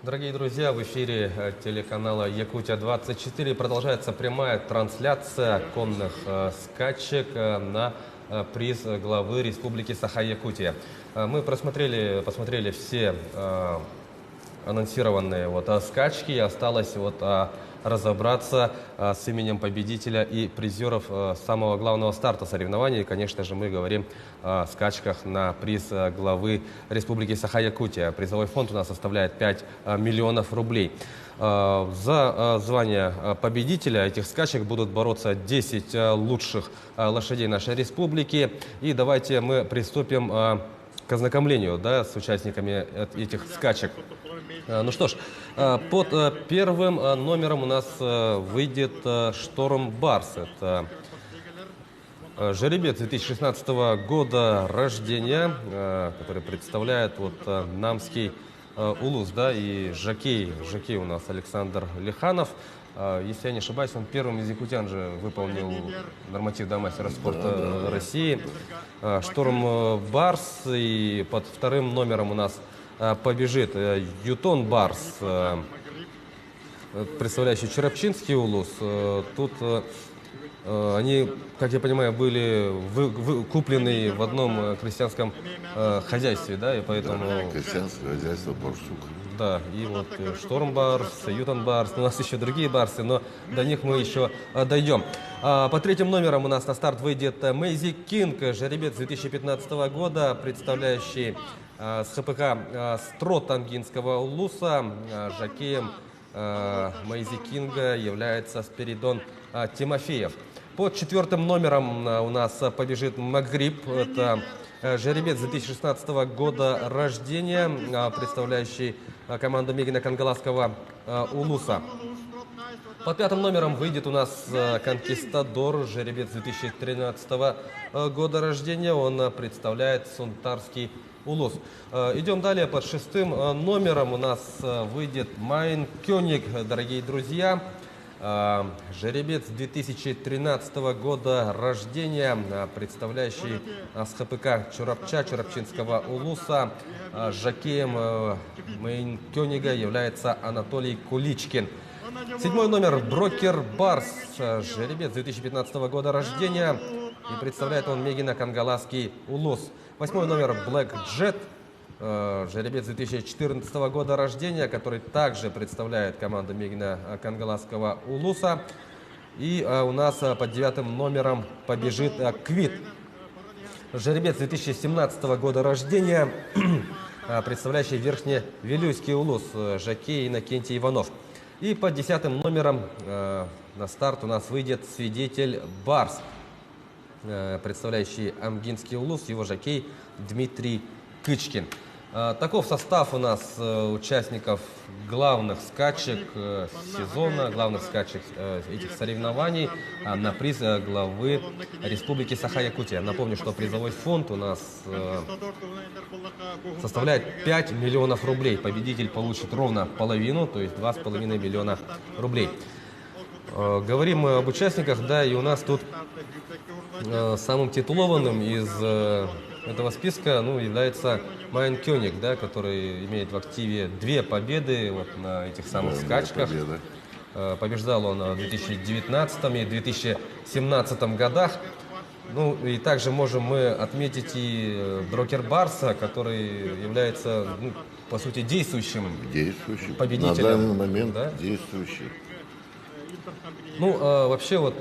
Дорогие друзья, в эфире телеканала Якутия-24 продолжается прямая трансляция конных скачек на приз главы Республики Саха-Якутия. Мы посмотрели все анонсированные скачки, и осталось разобраться с именем победителя и призеров самого главного старта соревнований. И, конечно же, мы говорим о скачках на приз главы Республики Саха-Якутия. Призовой фонд у нас составляет 5 миллионов рублей. За звание победителя этих скачек будут бороться 10 лучших лошадей нашей республики. И давайте мы приступим к ознакомлению с участниками этих скачек. Ну что ж, под первым номером у нас выйдет Шторм Барс. Это жеребец 2016 года рождения, который представляет Намский улус, и жокей у нас Александр Лиханов. Если я не ошибаюсь, он первым из якутян же выполнил норматив мастера спорта России. Шторм Барс, и под вторым номером у нас побежит Ютон Барс, представляющий Черепчинский улус. Тут они, как я понимаю, были куплены в одном крестьянском хозяйстве, и поэтому... Крестьянское хозяйство Барсук. Да, и Шторм Барс, Ютон Барс, у нас еще другие барсы, но до них мы еще дойдем. По третьим номерам у нас на старт выйдет Мэйзи Кинг, жеребец 2015 года, представляющий с ХПК Строт Амгинского улуса. Жокеем Мэйзи Кинга является Спиридон Тимофеев. Под четвертым номером у нас побежит Макгрип. Это жеребец 2016 года рождения, представляющий команду Мегина Кангаласского улуса. Под пятым номером выйдет у нас Конкистадор, жеребец 2013 года рождения. Он представляет Сунтарский улус. Идем далее. Под шестым номером у нас выйдет Майн Кёник, дорогие друзья. Жеребец 2013 года рождения, представляющий с ХПК Чурапчинского улуса. Жокеем Майн Кёнига является Анатолий Куличкин. Седьмой номер Брокер Барс, жеребец 2015 года рождения, и представляет он Мегина Кангаласский улус. Восьмой номер Блэк Джет, жеребец 2014 года рождения, который также представляет команду Мегина Кангаласского улуса. И у нас под девятым номером побежит Квит, жеребец 2017 года рождения, представляющий Верхневилюйский улус, жокей Иннокентий Иванов. И под десятым номером на старт у нас выйдет Свидетель Барс, представляющий Амгинский улус, его жокей Дмитрий Кычкин. Таков состав у нас участников главных скачек сезона, главных скачек этих соревнований на приз главы Республики Саха-Якутия. Напомню, что призовой фонд у нас составляет 5 миллионов рублей. Победитель получит ровно половину, то есть 2,5 миллиона рублей. Говорим мы об участниках, и у нас тут самым титулованным из этого списка является Майн Кёник, который имеет в активе 2 победы на этих самых скачках. Побеждал он в 2019 и 2017 годах. И также можем мы отметить и Брокер Барса, который является, по сути, действующим победителем. На данный момент действующий. Вообще,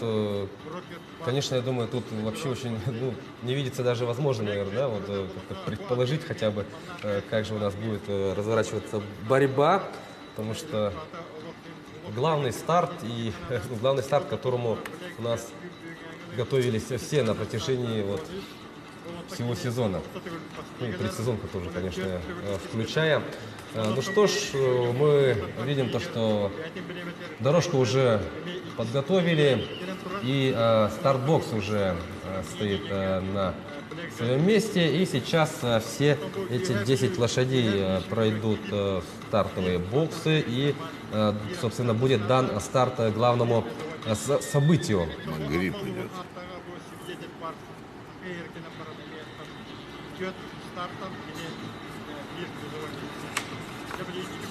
конечно, я думаю, тут вообще очень не видится даже возможно, наверное, предположить хотя бы, как же у нас будет разворачиваться борьба, потому что главный старт, к которому у нас готовились все на протяжении всего сезона, и предсезонку тоже, конечно, включая. Ну что ж, мы видим то, что дорожку уже подготовили, и стартбокс уже стоит на своем месте, и сейчас все эти 10 лошадей пройдут стартовые боксы, и, собственно, будет дан старт главному событию. Грипп идет.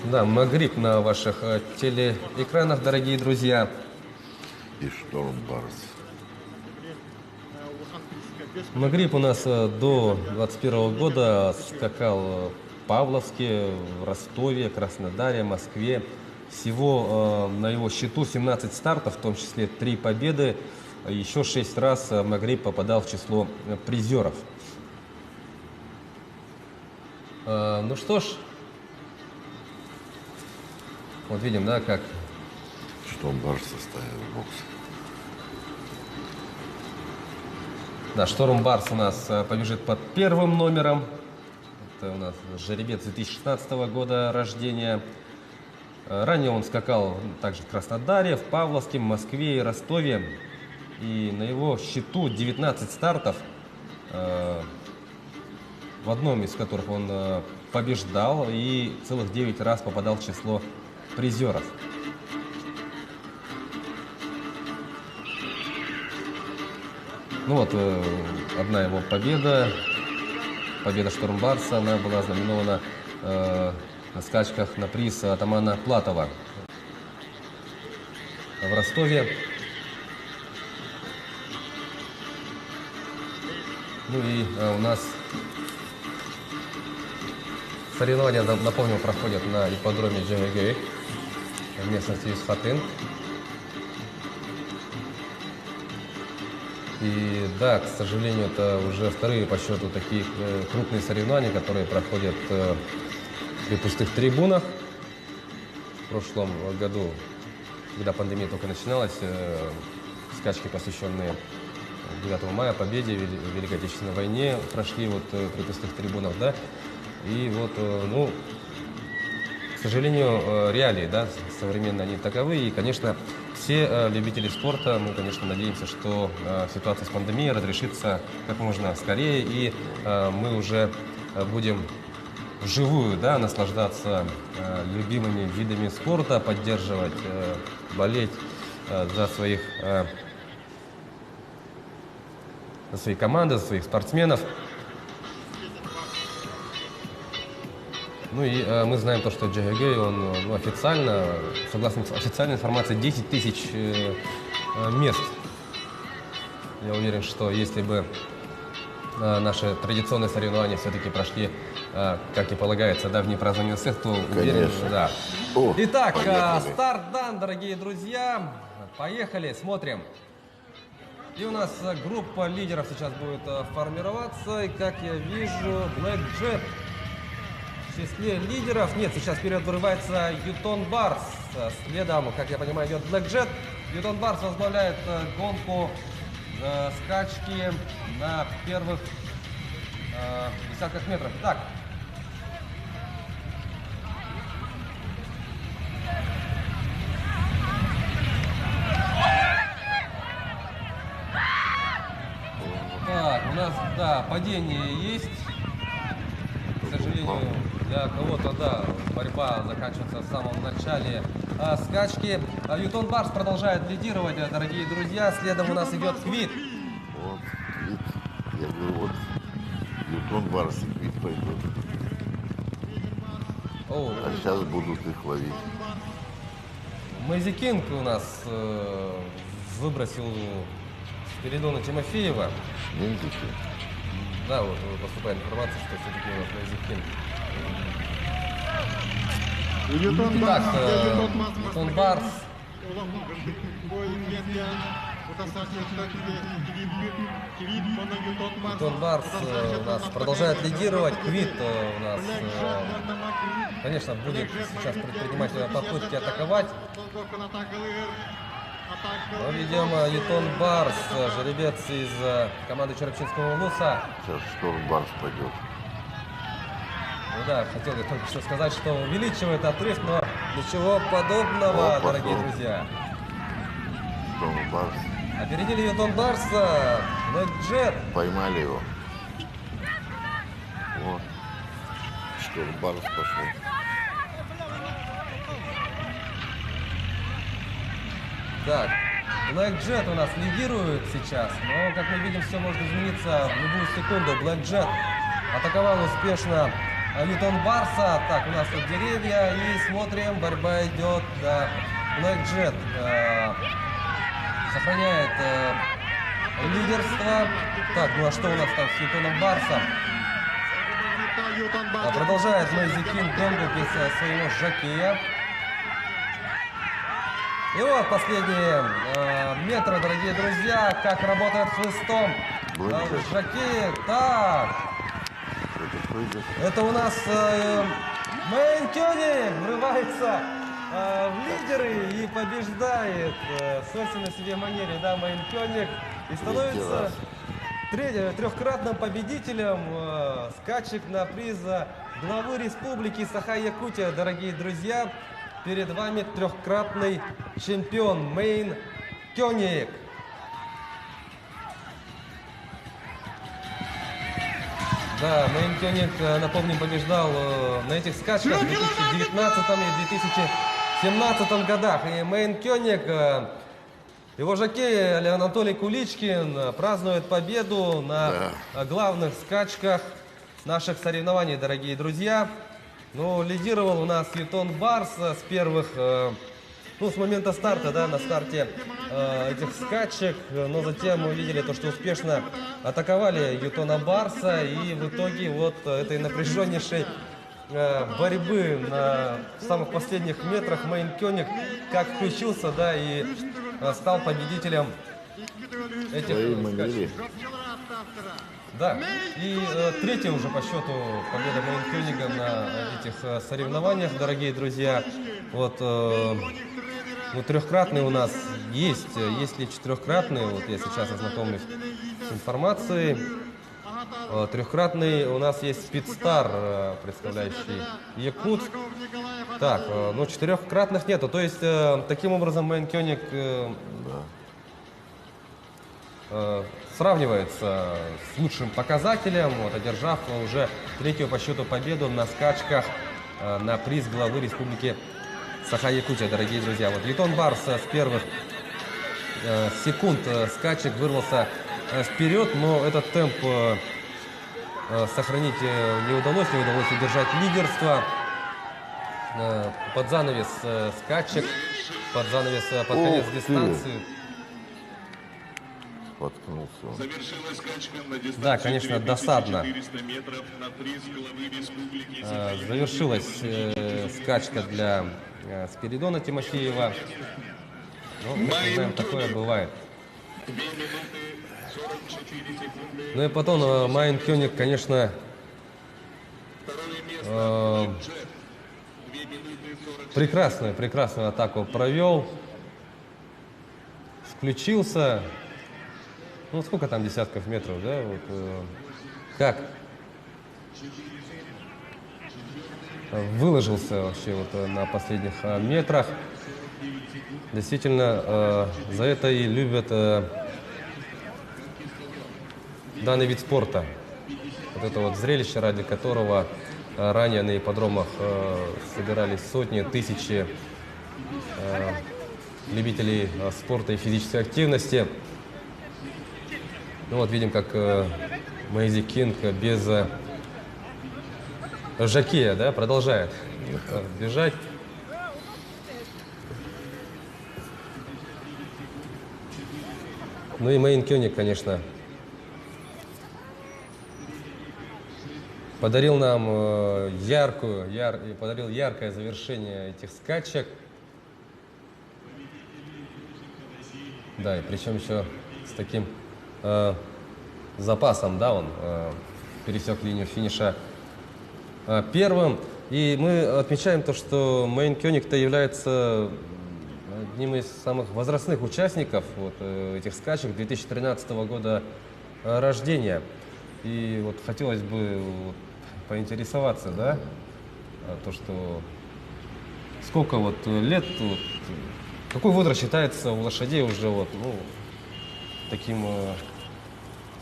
Да, Магриб на ваших телеэкранах, дорогие друзья. И Шторм Барс. Магриб у нас до 2021 года скакал в Павловске, в Ростове, Краснодаре, Москве. Всего на его счету 17 стартов, в том числе 3 победы. Еще 6 раз Магриб попадал в число призеров. Ну что ж, вот видим, да, как Шторм Барс составил бокс. Да, Шторм Барс у нас побежит под первым номером. Это у нас жеребец 2016 года рождения. Ранее он скакал также в Краснодаре, в Павловске, в Москве и Ростове. И на его счету 19 стартов, в одном из которых он побеждал и целых 9 раз попадал в число призеров. Ну вот, одна его победа, победа Шторм Барса, она была знаменована на скачках на приз атамана Платова в Ростове. Ну и у нас соревнования, напомню, проходят на ипподроме Джемегей в местности Исхатын. И да, к сожалению, это уже вторые по счету такие крупные соревнования, которые проходят при пустых трибунах. В прошлом году, когда пандемия только начиналась, скачки, посвященные 9 мая, победе в Великой Отечественной войне, прошли вот при пустых трибунах, да. И вот, ну, к сожалению, реалии, да, современные они таковы. И, конечно, все любители спорта, мы, конечно, надеемся, что ситуация с пандемией разрешится как можно скорее, и мы уже будем вживую, да, наслаждаться любимыми видами спорта, поддерживать, болеть за свои команды, за своих спортсменов. Ну и мы знаем то, что Джегегей, он официально, согласно официальной информации, 10 тысяч мест. Я уверен, что если бы наши традиционные соревнования все-таки прошли, как и полагается, да, в непразднованный цех, то уверен, да. Итак, старт дан, дорогие друзья. Поехали, смотрим. И у нас группа лидеров сейчас будет формироваться. И как я вижу, Black Jet в числе лидеров. Нет, сейчас вперед вырывается Ютон Барс. Следом, как я понимаю, идет Black Jet. Ютон Барс возглавляет гонку скачки на первых десятках метров. Итак, у нас, да, падение есть. К сожалению, для кого-то, да, борьба заканчивается в самом начале скачки. Ютон Барс продолжает лидировать, дорогие друзья. Следом у нас идет Квит. Вот, Квит. Я говорю, вот, Ютон Барс и Квит пойдут. А сейчас будут их ловить. Мэйзи Кинг у нас выбросил Спиридона Тимофеева. Да, вот поступает информация, что все-таки у нас Мэйзи Кинг. Так, Ютон Барс. Ютон Барс у нас продолжает лидировать. Квит у нас, конечно, будет сейчас предпринимать попытки атаковать. Мы видим Ютон Барс, жеребец из команды Черепчинского Улуса. Сейчас Шторм Барс пойдет. Ну да, хотел я только что сказать, что увеличивает отрыв, но ничего подобного, дорогие друзья. Шторм Барс. Опередили Ютон Барса, Black Jet. Поймали его. Вот. Шторм Барс пошел. Так, Black Jet у нас лидирует сейчас, но, как мы видим, все может измениться в любую секунду. Black Jet атаковал успешно Ньютон Барса. Так, у нас тут деревья. И смотрим, борьба идет. Да. Black Jet сохраняет лидерство. Так, ну а что у нас там с Ньютоном Барса? Продолжает Мэйзи Кинг гонку без своего жокея. И вот последние метры, дорогие друзья, как работает хлыстом жокей. Так, это у нас Мэйн Кёниг врывается в лидеры и побеждает в собственной себе манере, да, Мэйн Кёниг, и становится трехкратным победителем скачек на приз главы республики Саха-Якутия, дорогие друзья. Перед вами трехкратный чемпион Мэйн Кёниг. Да, Мэйн Кёниг, напомним, побеждал на этих скачках в 2019 и 2017 годах. И Мэйн Кёниг, его жокей Анатолий Куличкин празднует победу на главных скачках наших соревнований, дорогие друзья. Ну, лидировал у нас Ньютон Барс с первых, с момента старта, да, на старте этих скачек. Но затем мы видели то, что успешно атаковали Ньютона Барса. И в итоге вот этой напряженнейшей борьбы на самых последних метрах Мэйн Кёниг как включился, да, и стал победителем этих скачек. Да, и третья уже по счету победа Мэйн Кёнига на этих соревнованиях, дорогие друзья. Вот, трехкратный у нас есть ли четырехкратный, вот я сейчас ознакомлюсь с информацией. Трехкратный у нас есть Спидстар, представляющий Якутск. Так, четырехкратных нету, то есть таким образом Мэйн Кёниг сравнивается с лучшим показателем, вот, одержав уже третью по счету победу на скачках на приз главы республики Саха-Якутия, дорогие друзья. Вот Ньютон Барс с первых секунд скачек вырвался вперед, но этот темп сохранить не удалось удержать лидерство. Под занавес скачек, под конец дистанции. Да, конечно, досадно. Завершилась скачка для Спиридона Тимофеева. Но мы знаем, такое бывает. Ну и потом Мэйн Кёниг, конечно, прекрасную атаку провел. Включился. Ну, сколько там десятков метров, да? Вот, как выложился вообще вот на последних метрах. Действительно, за это и любят данный вид спорта. Вот это вот зрелище, ради которого ранее на ипподромах собирались сотни, тысячи любителей спорта и физической активности. Ну вот видим, как Мэйзи Кинг без жокея, да, продолжает бежать. Ну и Мэйн Кёниг, конечно, подарил нам яркое завершение этих скачек. Да, и причем еще с таким запасом, да, он пересек линию финиша первым. И мы отмечаем то, что Мэйн Кёниг-то является одним из самых возрастных участников вот этих скачек 2013 года рождения. И вот хотелось бы поинтересоваться, да, то, что сколько вот лет, вот, какой возраст считается у лошадей уже вот, таким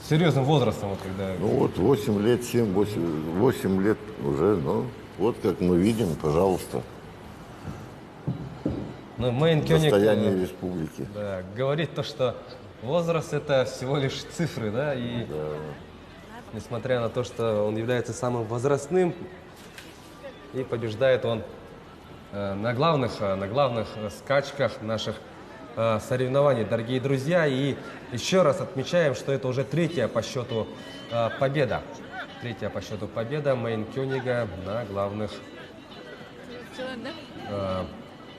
серьезным возрастом, вот, когда... Ну вот 8 лет, 8 лет уже, вот как мы видим, пожалуйста. Но Мэйн Кёниг, состояние республики. Да, говорит то, что возраст это всего лишь цифры, да, и несмотря на то, что он является самым возрастным. И побеждает он на главных скачках наших соревнований, дорогие друзья. И еще раз отмечаем, что это уже третья по счету победа. Третья по счету победа Мейн Кёнига на главных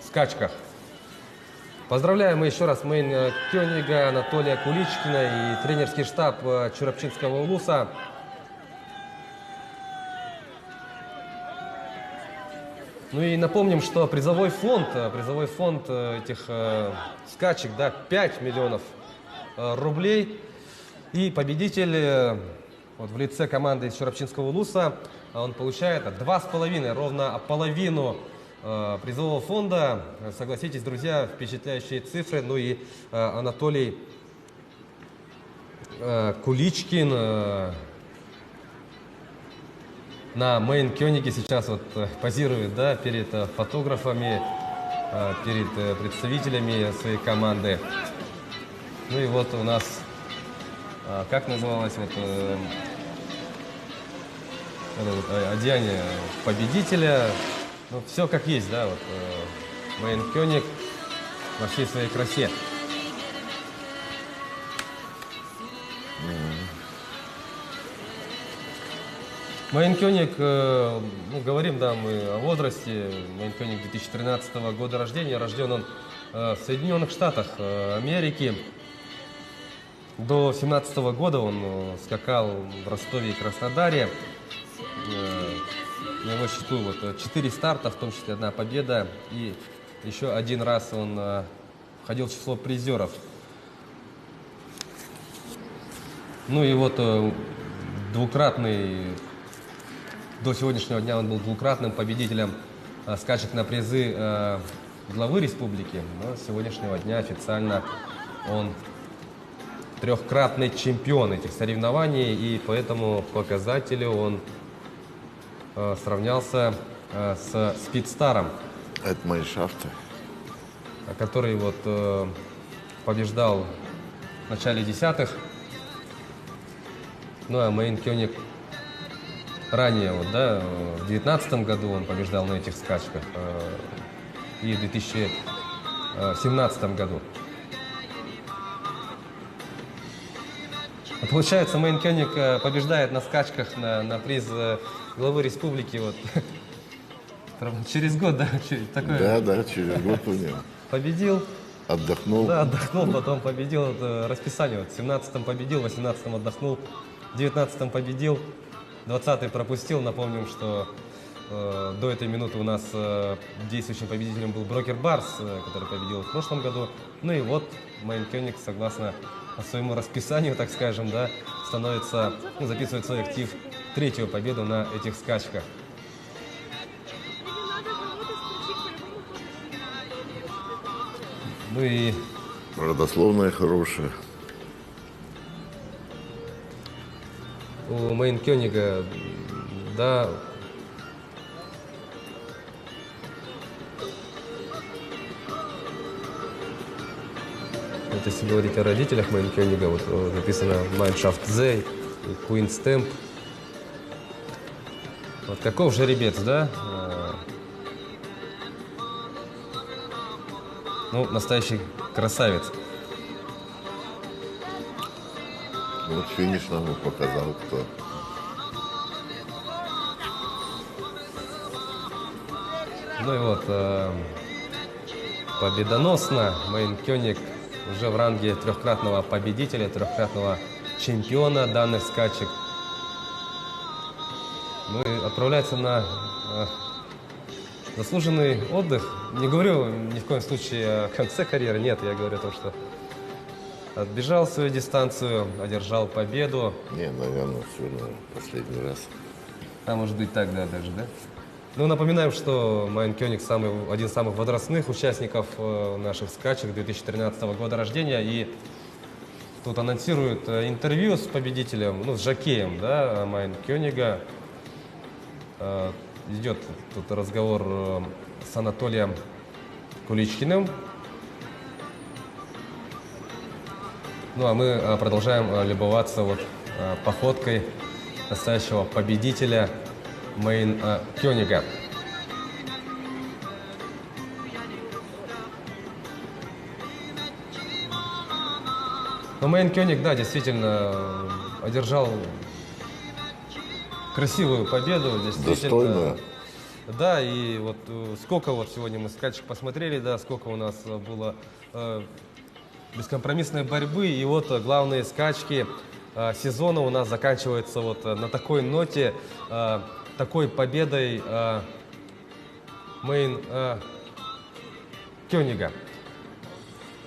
скачках. Поздравляем мы еще раз Мейн Кёнига, Анатолия Куличкина и тренерский штаб Чурапчинского улуса. Ну и напомним, что призовой фонд этих скачек, да, 5 миллионов рублей. И победитель вот, в лице команды из Чурапчинского улуса, он получает 2,5, ровно половину призового фонда. Согласитесь, друзья, впечатляющие цифры. Ну и Анатолий Куличкин на Мейн Кёниге сейчас вот позирует, да, перед фотографами, перед представителями своей команды. Ну и вот у нас, как называлось вот, одеяние победителя. Ну, все как есть, да, вот Мейн Кёниг во всей своей красе. Мейн Кёниг, ну, говорим, да, мы о возрасте. Мейн Кёниг 2013 года рождения. Рожден он в Соединенных Штатах Америки. До 2017 года он скакал в Ростове и Краснодаре. На его счету вот 4 старта, в том числе 1 победа. И еще 1 раз он входил в число призеров. Ну и вот двукратный... До сегодняшнего дня он был двукратным победителем скачек на призы главы республики. Но с сегодняшнего дня официально он 3-кратный чемпион этих соревнований. И по этому показателю он сравнялся с Спидстаром. Это мои шафты. Который вот побеждал в начале 10-х. Ну а Мейн Кёниг ранее, вот, да, в 2019 году он побеждал на этих скачках, и в 2017 году. Получается, Мейн Кёниг побеждает на скачках на приз главы республики вот, через год, да? Такое... Да, через год у него. Победил. Отдохнул. Да, отдохнул, потом победил. Это расписание. Вот, в 17-м победил, в 18-м отдохнул, в 19-м победил. 20-й пропустил. Напомним, что до этой минуты у нас действующим победителем был Брокер Барс, который победил в прошлом году. Ну и вот Мейн Кёниг, согласно своему расписанию, так скажем, да, становится, ну, записывает свой актив 3-ю победу на этих скачках. Ну и... Родословная хорошая. У Мейн Кёнига, да, вот если говорить о родителях Мейн Кёнига, вот написано Майншафт Зей, Куин Стэмп. Вот каков жеребец, да? Ну, настоящий красавец. Вот финиш нам показал, кто. Ну и вот, победоносно Мейн Кёниг уже в ранге 3-кратного победителя, 3-кратного чемпиона данных скачек. Ну и отправляется на заслуженный отдых. Не говорю ни в коем случае о конце карьеры, нет, я говорю о том, что отбежал свою дистанцию, одержал победу. Не, наверное, сегодня последний раз. А может быть так, да, даже, да? Ну, напоминаем, что Мейн Кёниг один из самых возрастных участников наших скачек 2013 года рождения. И тут анонсируют интервью с победителем, ну, с жокеем, да, Мейн Кёнига. Идет тут разговор с Анатолием Куличкиным. Ну, а мы продолжаем любоваться вот походкой настоящего победителя Мейн Кёнига. Но Мейн Кёниг, да, действительно одержал красивую победу. Достойную. Да, и вот сколько вот сегодня мы скачек посмотрели, да, сколько у нас было бескомпромиссной борьбы. И вот главные скачки сезона у нас заканчиваются вот на такой ноте, такой победой Мейн Кёнига.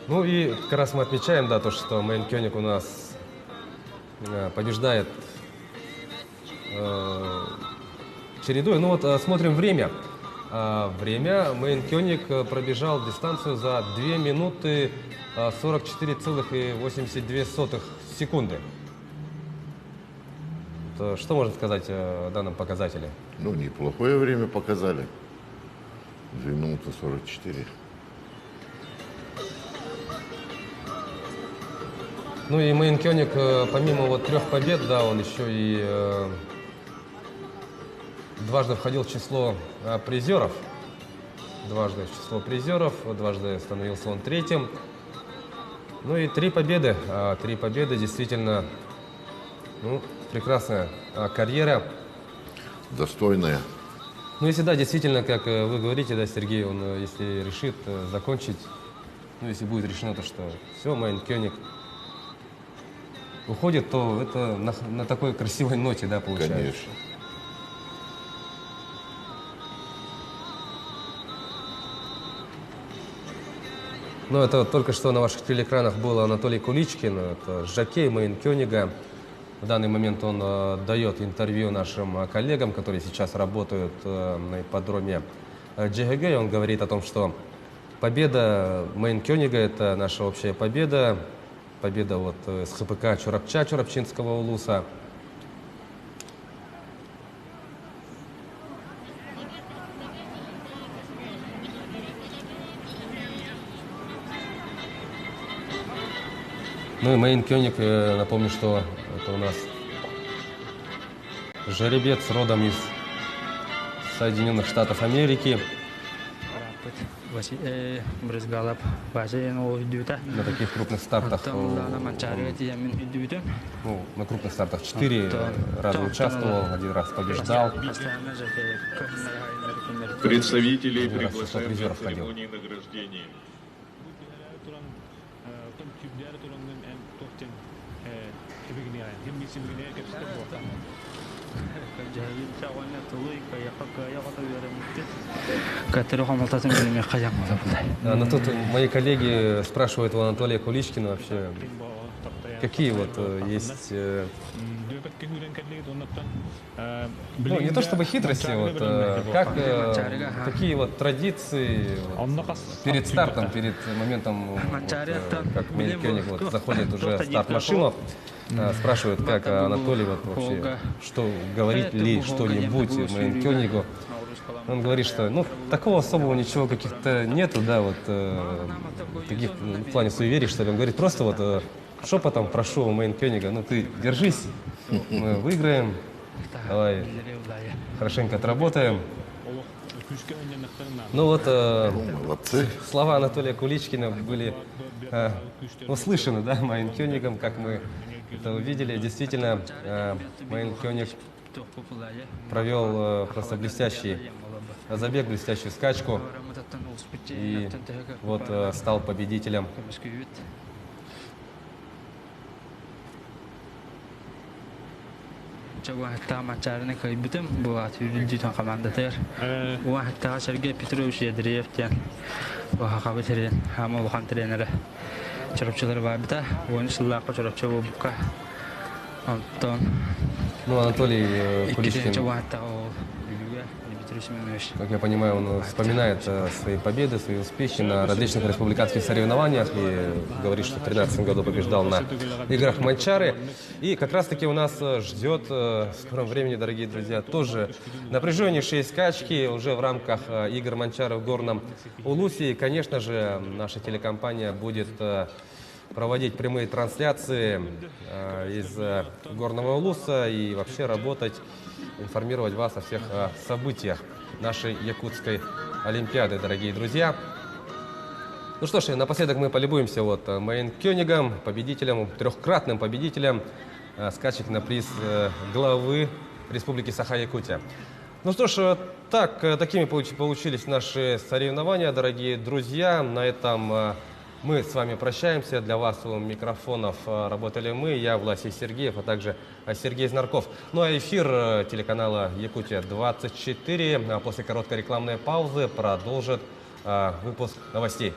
Ну и как раз мы отмечаем, да, то, что Мейн Кёниг у нас побеждает чередой. Ну вот смотрим время. Время Мейн Кёниг пробежал дистанцию за 2 минуты 44,82 секунды. Что можно сказать о данном показателе? Ну, неплохое время показали. 2 минуты 44. Ну и Мейн Кёниг, помимо вот 3 побед, да, он еще и дважды входил в число призеров. Дважды в число призеров, дважды становился он 3-м. Ну и 3 победы. 3 победы, действительно, ну, прекрасная карьера. Достойная. Ну, если да, действительно, как вы говорите, да, Сергей, он, если решит закончить, ну, если будет решено то, что все, Мейн Кёниг уходит, то это на такой красивой ноте, да, получается. Конечно. Ну, это только что на ваших телеэкранах был Анатолий Куличкин, это жокей Мейн Кёнига. В данный момент он дает интервью нашим коллегам, которые сейчас работают на ипподроме ДЖГГ. Он говорит о том, что победа Мейн Кёнига – это наша общая победа. Победа вот с ХПК Чорапча, Чорапчинского улуса. Ну и Мейн Кёниг, напомню, что это у нас жеребец родом из Соединенных Штатов Америки. На таких крупных стартах, на крупных стартах 4 раза участвовал, 1 раз побеждал. Представители в число призеров ходил. награждения. Но тут мои коллеги спрашивают у Анатолия Куличкина вообще, какие вот есть, ну, не то чтобы хитрости, вот, какие вот традиции вот, перед стартом, перед моментом, вот, как Мейн Кёниг вот, заходит уже в старт-машину, спрашивают, как Анатолий вот, вообще, что говорит ли что-нибудь Мейн Кёнигу. Он говорит, что ну, такого особого ничего каких-то нету, да, вот таких в плане суеверий, что ли. Он говорит, просто вот шепотом прошу Мейн Кёнига, ну ты держись, мы выиграем, давай хорошенько отработаем. Ну вот слова Анатолия Куличкина были услышаны, да, Мейн Кёнигом, как мы это увидели. Действительно, Мейн Кёниг провел просто блестящий забег, блестящую скачку и вот стал победителем. Ну, Анатолий Куличкин, как я понимаю, он вспоминает свои победы, свои успехи на различных республиканских соревнованиях и говорит, что в 2013 году побеждал на играх Манчары. И как раз-таки у нас ждет в скором времени, дорогие друзья, тоже напряженнейшие скачки уже в рамках игр Манчары в Горном Улусе. И, конечно же, наша телекомпания будет проводить прямые трансляции из Горного Улуса и вообще работать, информировать вас о всех событиях нашей Якутской Олимпиады, дорогие друзья. Ну что ж, и напоследок мы полюбуемся Мейн-Кёнигом, победителем, трехкратным победителем скачек на приз главы Республики Саха-Якутия. Ну что ж, такими получились наши соревнования, дорогие друзья. На этом мы с вами прощаемся. Для вас у микрофонов работали мы, я, Власий Сергеев, а также Сергей Знарков. Ну а эфир телеканала Якутия-24 после короткой рекламной паузы продолжит выпуск новостей.